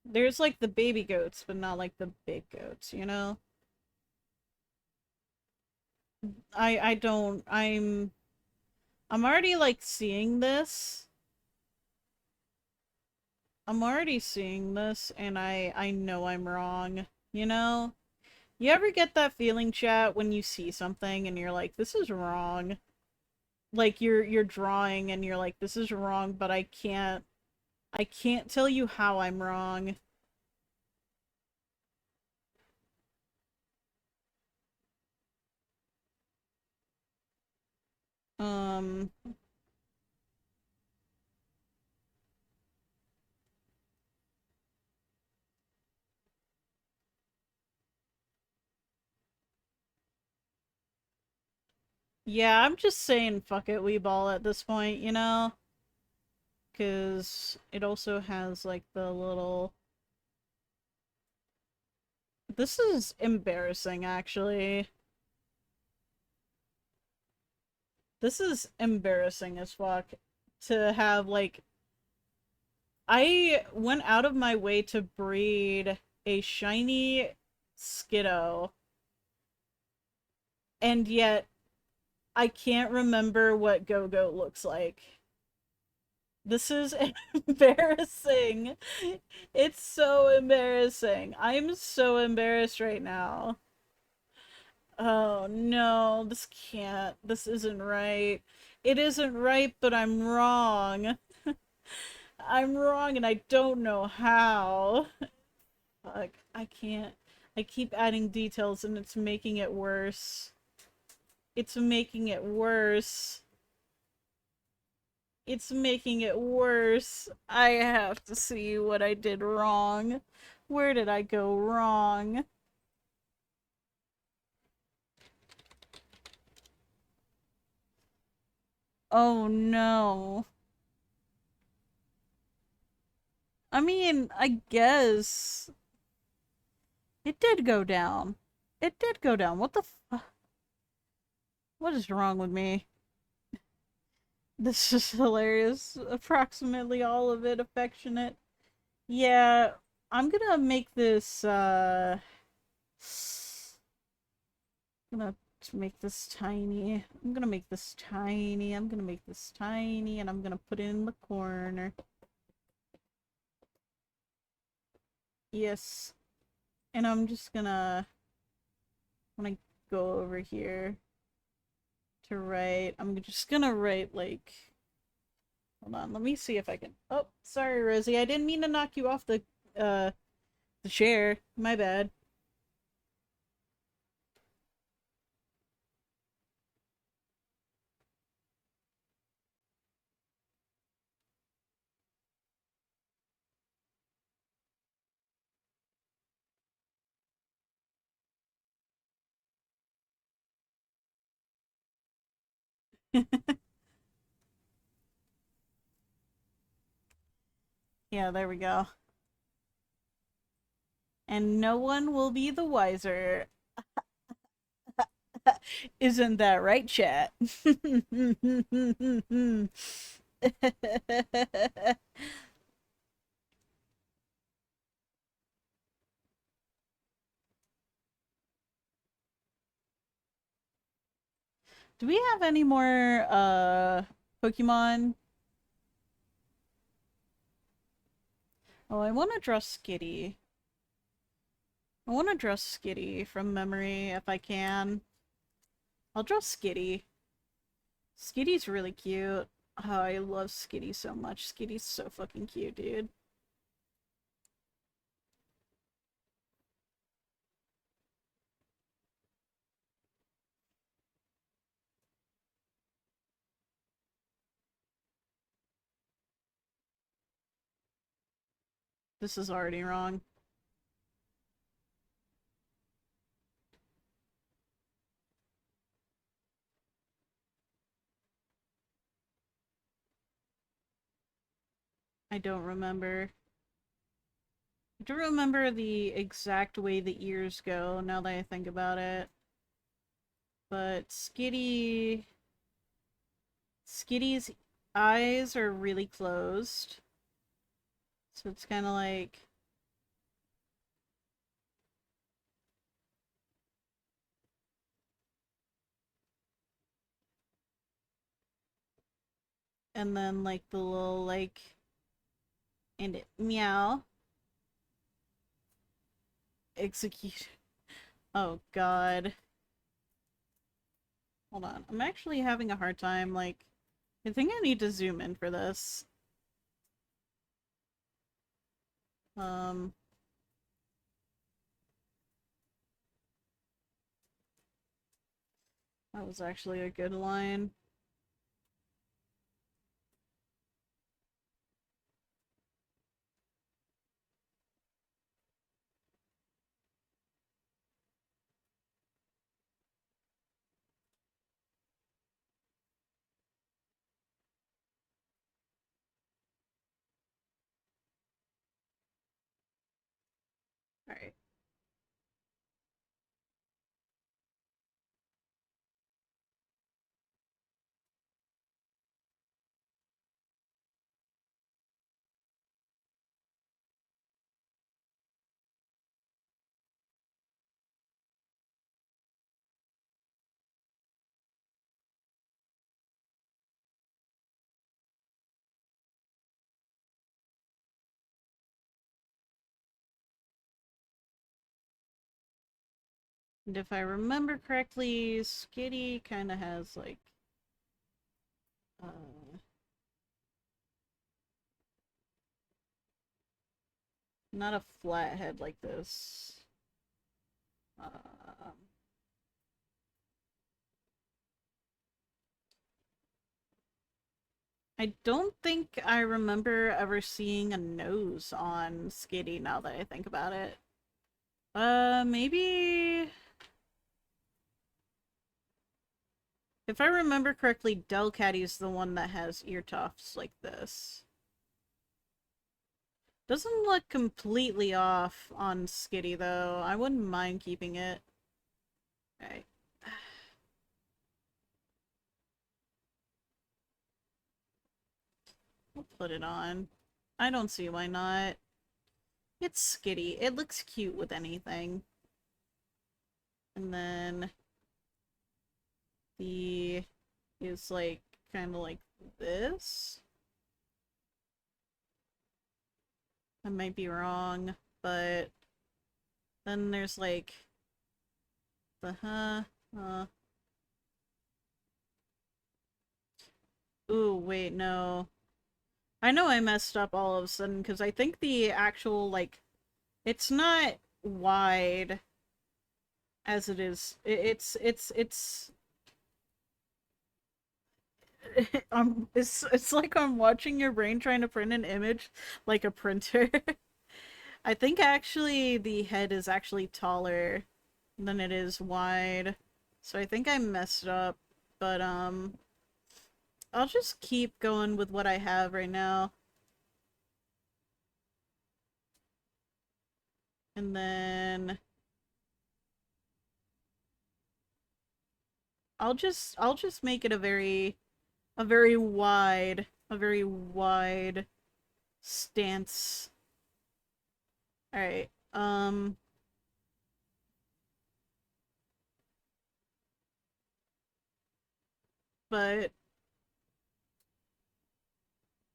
There's, like, the baby goats, but not, like, the big goats, you know? I don't, I'm already, like, seeing this. I'm already seeing this, and I know I'm wrong, you know? You ever get that feeling, chat, when you see something and you're like, this is wrong? Like, you're drawing and you're like, this is wrong, but I can't tell you how I'm wrong. Um, yeah, I'm just saying fuck it, we ball at this point, you know? Because it also has, like, the little... This is embarrassing, actually. This is embarrassing as fuck to have, like... I went out of my way to breed a shiny Skiddo, and yet I can't remember what Go-Go looks like. This is embarrassing. It's so embarrassing. I'm so embarrassed right now. Oh no, this can't. This isn't right. It isn't right, but I'm wrong. I'm wrong and I don't know how. Fuck, I can't. I keep adding details and it's making it worse. It's making it worse. It's making it worse. I have to see what I did wrong. Where did I go wrong? Oh no. I mean, I guess it did go down. It did go down. What the what is wrong with me? This is hilarious. Approximately all of it affectionate. Yeah, I'm gonna make this, I'm gonna make this tiny. I'm gonna make this tiny. I'm gonna make this tiny, and I'm gonna put it in the corner. Yes. And I'm just gonna, when I go over here to write, I'm just gonna write, like, hold on, let me see if I can, oh, sorry, Rosie, I didn't mean to knock you off the chair. My bad. Yeah, there we go. And no one will be the wiser. Isn't that right, chat? Do we have any more Pokemon? Oh, I want to draw Skitty. I want to draw Skitty from memory if I can. I'll draw Skitty. Skitty's really cute. Oh, I love Skitty so much. Skitty's so fucking cute, dude. This is already wrong. I don't remember. I do remember the exact way the ears go, now that I think about it. But Skitty's eyes are really closed. So it's kind of like... And then, like, the little, like... And it, meow. Execute. Oh, God. Hold on. I'm actually having a hard time, like... I think I need to zoom in for this. Um... That was actually a good line. Alright. And if I remember correctly, Skitty kind of has, like... Not a flat head like this. Um... I don't think I remember ever seeing a nose on Skitty now that I think about it. Maybe... If I remember correctly, Delcatty's the one that has ear tufts like this. Doesn't look completely off on Skitty, though. I wouldn't mind keeping it. Alright. We'll put it on. I don't see why not. It's Skitty. It looks cute with anything. And then... the... is like, kind of like this? I might be wrong, but... then there's like... the Ooh, wait, no. I know I messed up all of a sudden, because I think the actual, like... it's not wide as it is. It's it's like I'm watching your brain trying to print an image like a printer. I think actually the head is actually taller than it is wide. So I think I messed up, but I'll just keep going with what I have right now. And then I'll just make it a very wide stance. Alright, but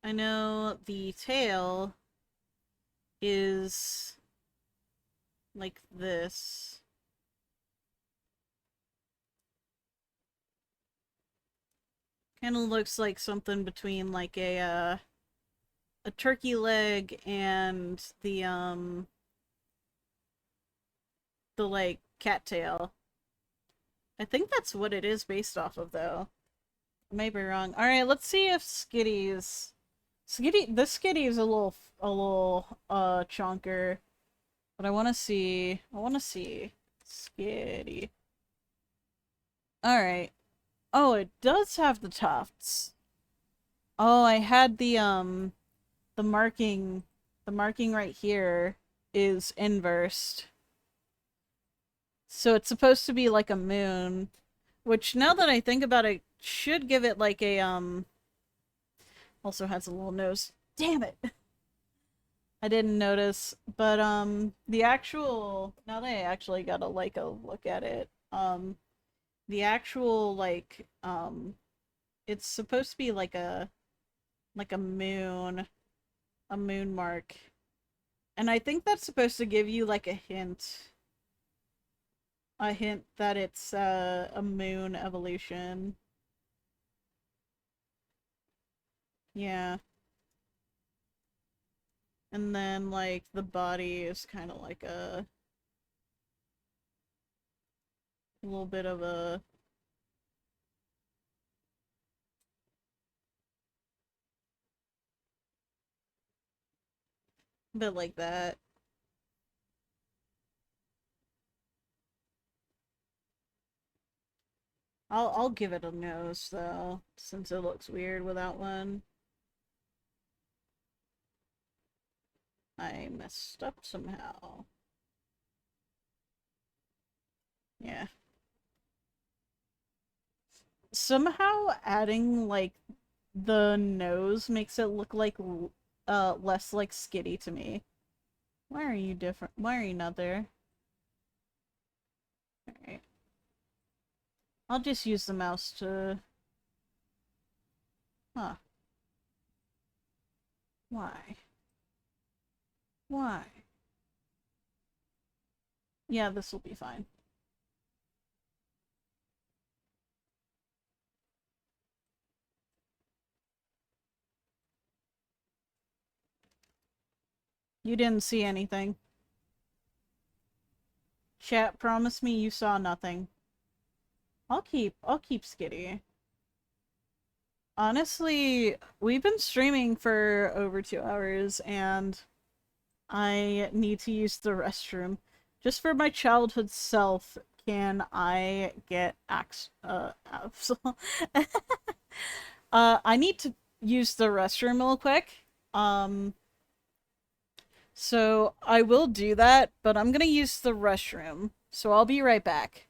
I know the tail is like this. Kind of looks like something between like a turkey leg and the like cattail. I think that's what it is based off of though. I may be wrong. Alright, let's see if Skitty's Skitty is a little chunker, but I wanna see Skitty. Alright. Oh, it does have the tufts. Oh, I had the marking the marking right here is inversed. So it's supposed to be like a moon, which now that I think about it, should give it like a also has a little nose. Damn it. I didn't notice, but the actual now that I actually got to like a look at it, the actual it's supposed to be like a moon mark. And I think that's supposed to give you like a hint that it's a moon evolution. Yeah. And then like the body is kind of like a little bit of a bit like that. I'll give it a nose though, since it looks weird without one. I messed up somehow. Yeah. Somehow adding like the nose makes it look like less like Skitty to me. Why are you different? Why are you not there? Alright. I'll just use the mouse to... Huh. Why? Why? Yeah, this will be fine. You didn't see anything. Chat, promise me you saw nothing. I'll keep Skitty. Honestly, we've been streaming for over 2 hours and I need to use the restroom. Just for my childhood self, can I get Absol? I need to use the restroom real quick. Um, so I will do that, but I'm gonna use the restroom. So I'll be right back.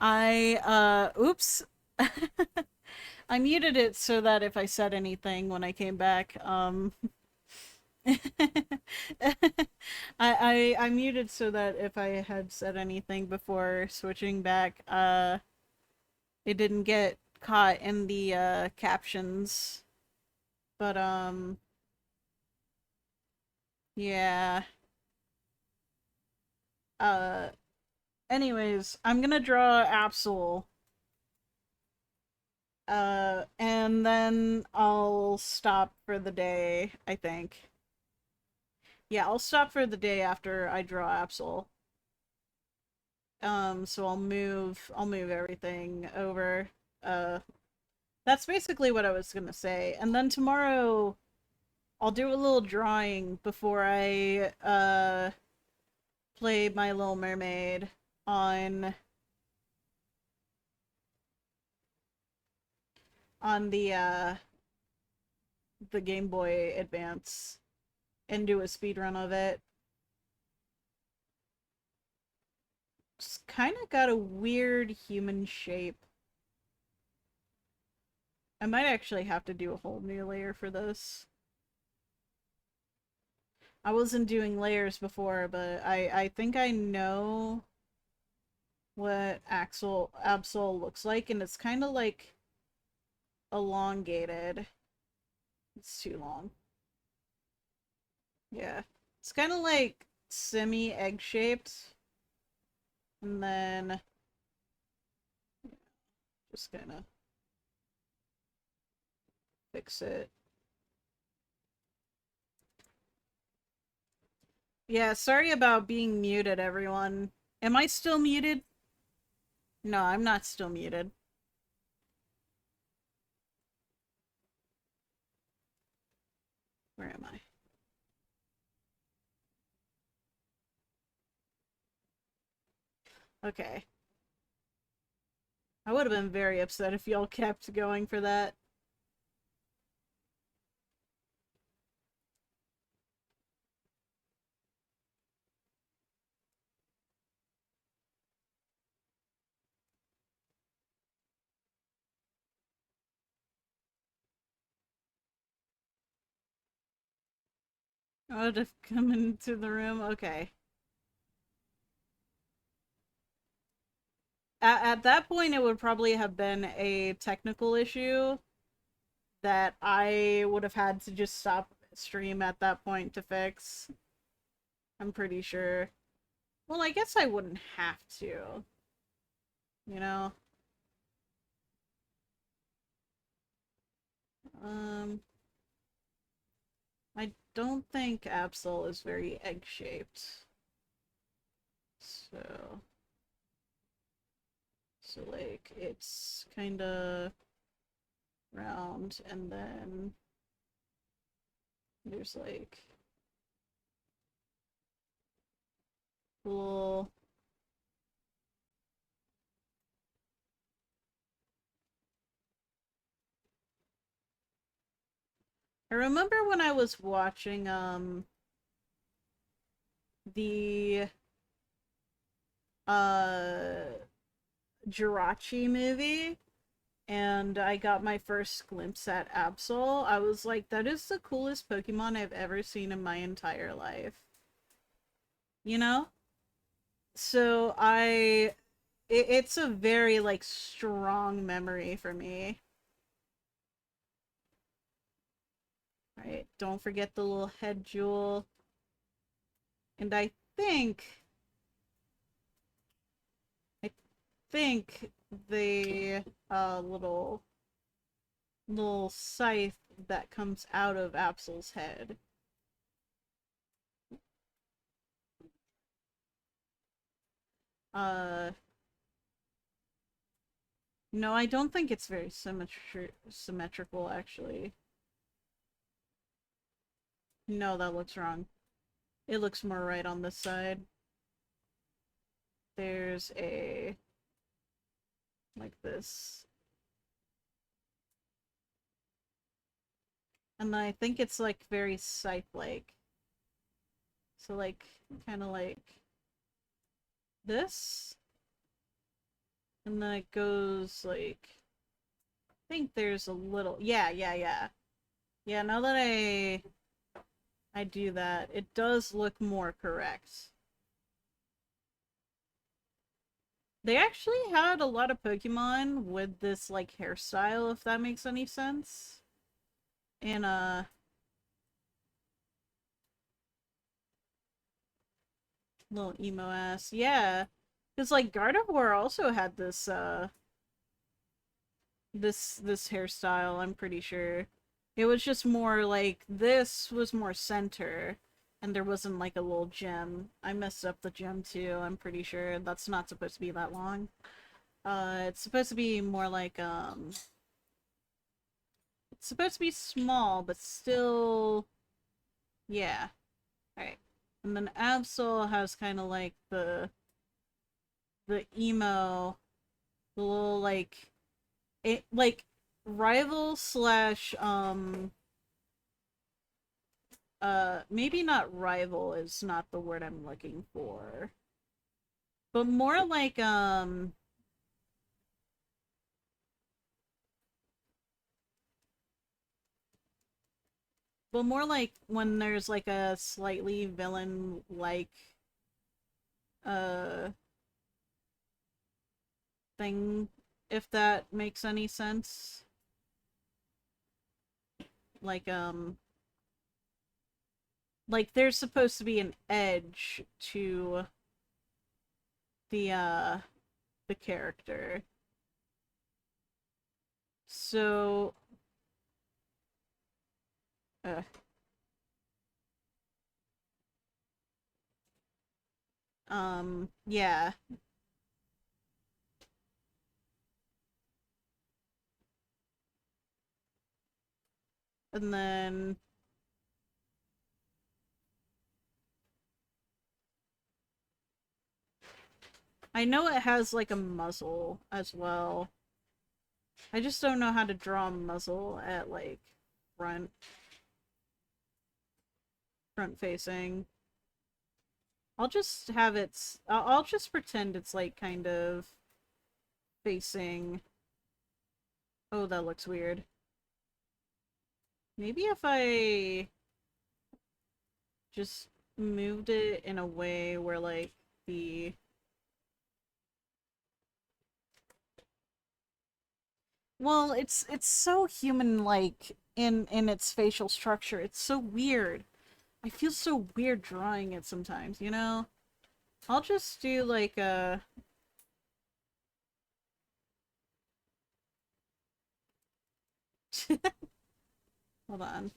Oops. I muted it so that if I said anything when I came back, I muted so that if I had said anything before switching back, it didn't get caught in the captions. But yeah. Uh anyways, I'm gonna draw Absol. And then I'll stop for the day, I think. Yeah, I'll stop for the day after I draw Absol. So I'll move everything over. Uh, that's basically what I was gonna say. And then tomorrow I'll do a little drawing before I play My Little Mermaid on on the Game Boy Advance and do a speed run of it. It's kind of got a weird human shape. I might actually have to do a whole new layer for this. I wasn't doing layers before, but I think I know what Absol looks like, and it's kind of like elongated. It's too long. Yeah. It's kind of like semi-egg shaped. And then just kind of fix it. Yeah, sorry about being muted, everyone. Am I still muted? No, I'm not still muted. Where am I? Okay. I would have been very upset if y'all kept going for that. I would have come into the room. Okay. At that point, it would probably have been a technical issue that I would have had to just stop stream at that point to fix. I'm pretty sure. Well, I guess I wouldn't have to. You know? Um, I don't think Absol is very egg-shaped. So... So, like, it's kinda round, and then there's, like, little... I remember when I was watching, the, uh, Jirachi movie, and I got my first glimpse at Absol. I was like, that is the coolest Pokemon I've ever seen in my entire life. You know? So it's a very, like, strong memory for me. Right? Don't forget the little head jewel. And think, I think the little scythe that comes out of Absol's head. Uh, no, I don't think it's very symmetrical, actually. No, that looks wrong. It looks more right on this side. There's a... like this. And then I think it's, like, very scythe-like. So, like, kind of like this. And then it goes, like... I think there's a little... Yeah. Yeah, now that I do that, it does look more correct. They actually had a lot of Pokemon with this, like, hairstyle, if that makes any sense. And, little emo ass. Yeah. Because, like, Gardevoir also had this, this hairstyle, I'm pretty sure. It was just more, like, this was more center. And there wasn't, like, a little gem. I messed up the gem, too, I'm pretty sure. That's not supposed to be that long. It's supposed to be more like, it's supposed to be small, but still... Yeah. Alright. And then Absol has kind of like the emo, the little like it like rival slash maybe not rival is not the word I'm looking for. But more like when there's like a slightly villain like uh thing, if that makes any sense. Like like there's supposed to be an edge to the character. So uh, yeah. And then I know it has like a muzzle as well. I just don't know how to draw a muzzle at like front front facing. I'll just have it I'll just pretend it's like kind of facing. Oh, that looks weird. Maybe if I just moved it in a way where like the well, it's so human like in its facial structure. It's so weird. I feel so weird drawing it sometimes, you know? I'll just do like a hold on.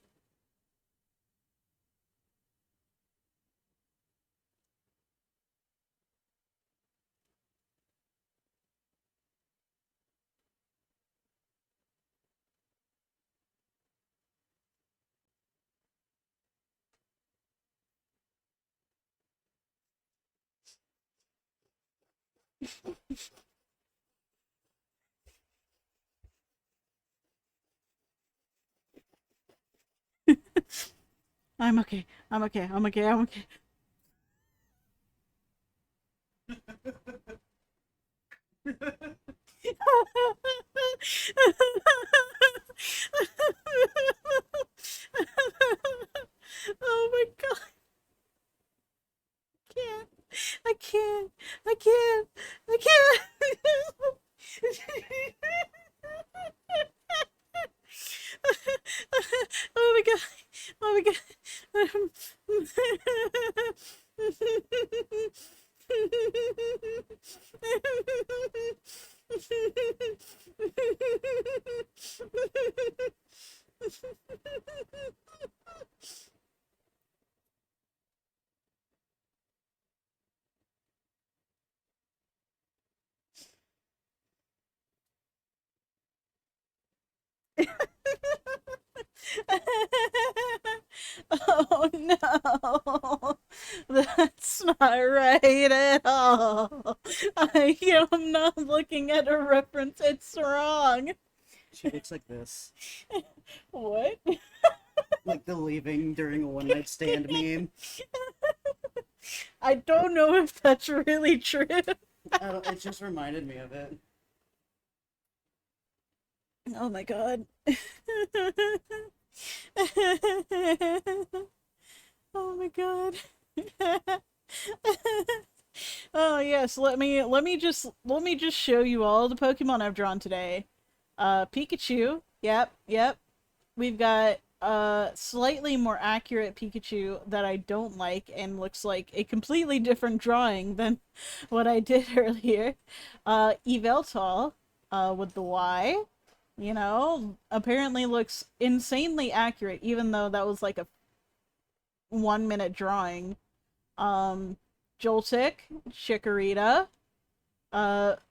I'm okay. I'm okay. I'm okay. I'm okay. Oh my god. Can't. I can't. I can't. I can't. Oh my god. Oh my god. Oh no, that's not right at all. I am not looking at a reference, it's wrong. She looks like this. What? Like the leaving during a one night stand meme. I don't know if that's really true. It just reminded me of it. Oh my god. Oh my god. Oh yes, let me just show you all the Pokemon I've drawn today. Pikachu. Yep, yep. We've got slightly more accurate Pikachu that I don't like and looks like a completely different drawing than what I did earlier. Yveltal, with the Y, apparently looks insanely accurate, even though that was like a 1 minute drawing. Um, Joltik, Chikorita,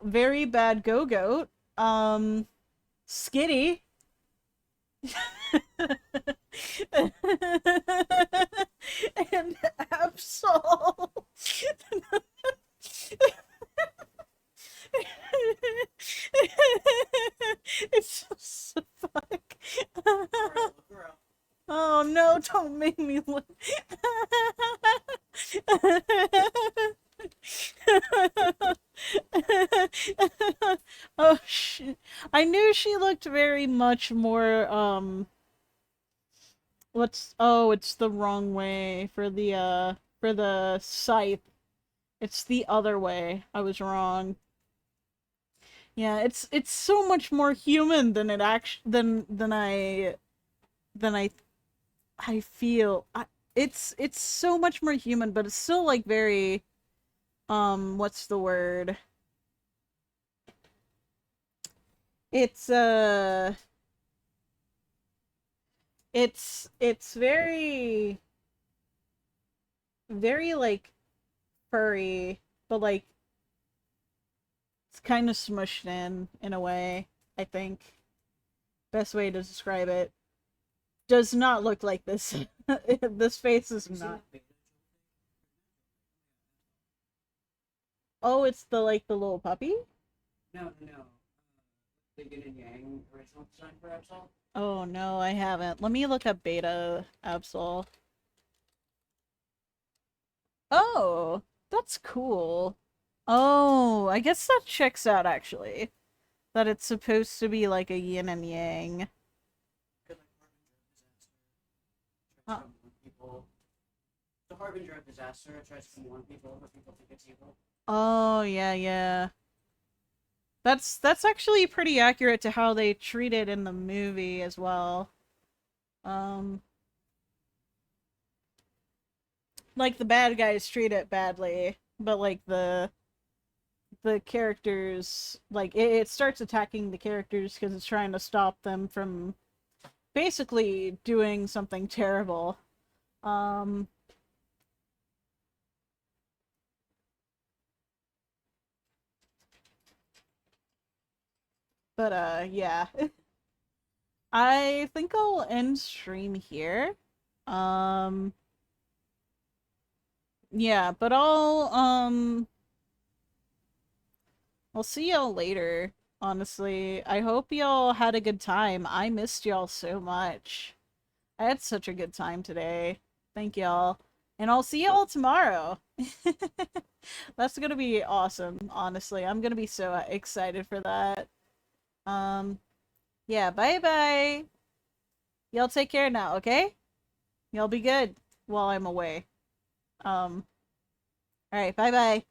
very bad Go-Goat, Skitty, and Absol. It's just fuck. Oh no, don't make me look. Oh shit. I knew she looked very much more it's the wrong way for the scythe. It's the other way. I was wrong. Yeah, it's so much more human than it actually than I feel. It's so much more human, but it's still like very what's the word? It's it's very like furry, but like it's kind of smushed in a way, I think. Best way to describe it. Does not look like this. This face is not. Oh, it's the little puppy? No, no, no. The Yin and Yang original design for Absol. Oh no, I haven't. Let me look up Beta Absol. Oh, that's cool. Oh, I guess that checks out actually. That it's supposed to be like a yin and yang. Good like harbinger of disaster. Tries Huh. to warn people. The harbinger of disaster tries to warn people, but people think it's evil. Oh, yeah, yeah. That's actually pretty accurate to how they treat it in the movie as well. Um, like the bad guys treat it badly, but like the characters, like it starts attacking the characters because it's trying to stop them from basically doing something terrible. Um, but yeah. I think I'll end stream here. Um, yeah, but I'll see y'all later, honestly. I hope y'all had a good time. I missed y'all so much. I had such a good time today. Thank y'all. And I'll see y'all tomorrow. That's gonna be awesome, honestly. I'm gonna be so excited for that. Um, yeah, bye-bye. Y'all take care now, okay? Y'all be good while I'm away. Alright, bye-bye.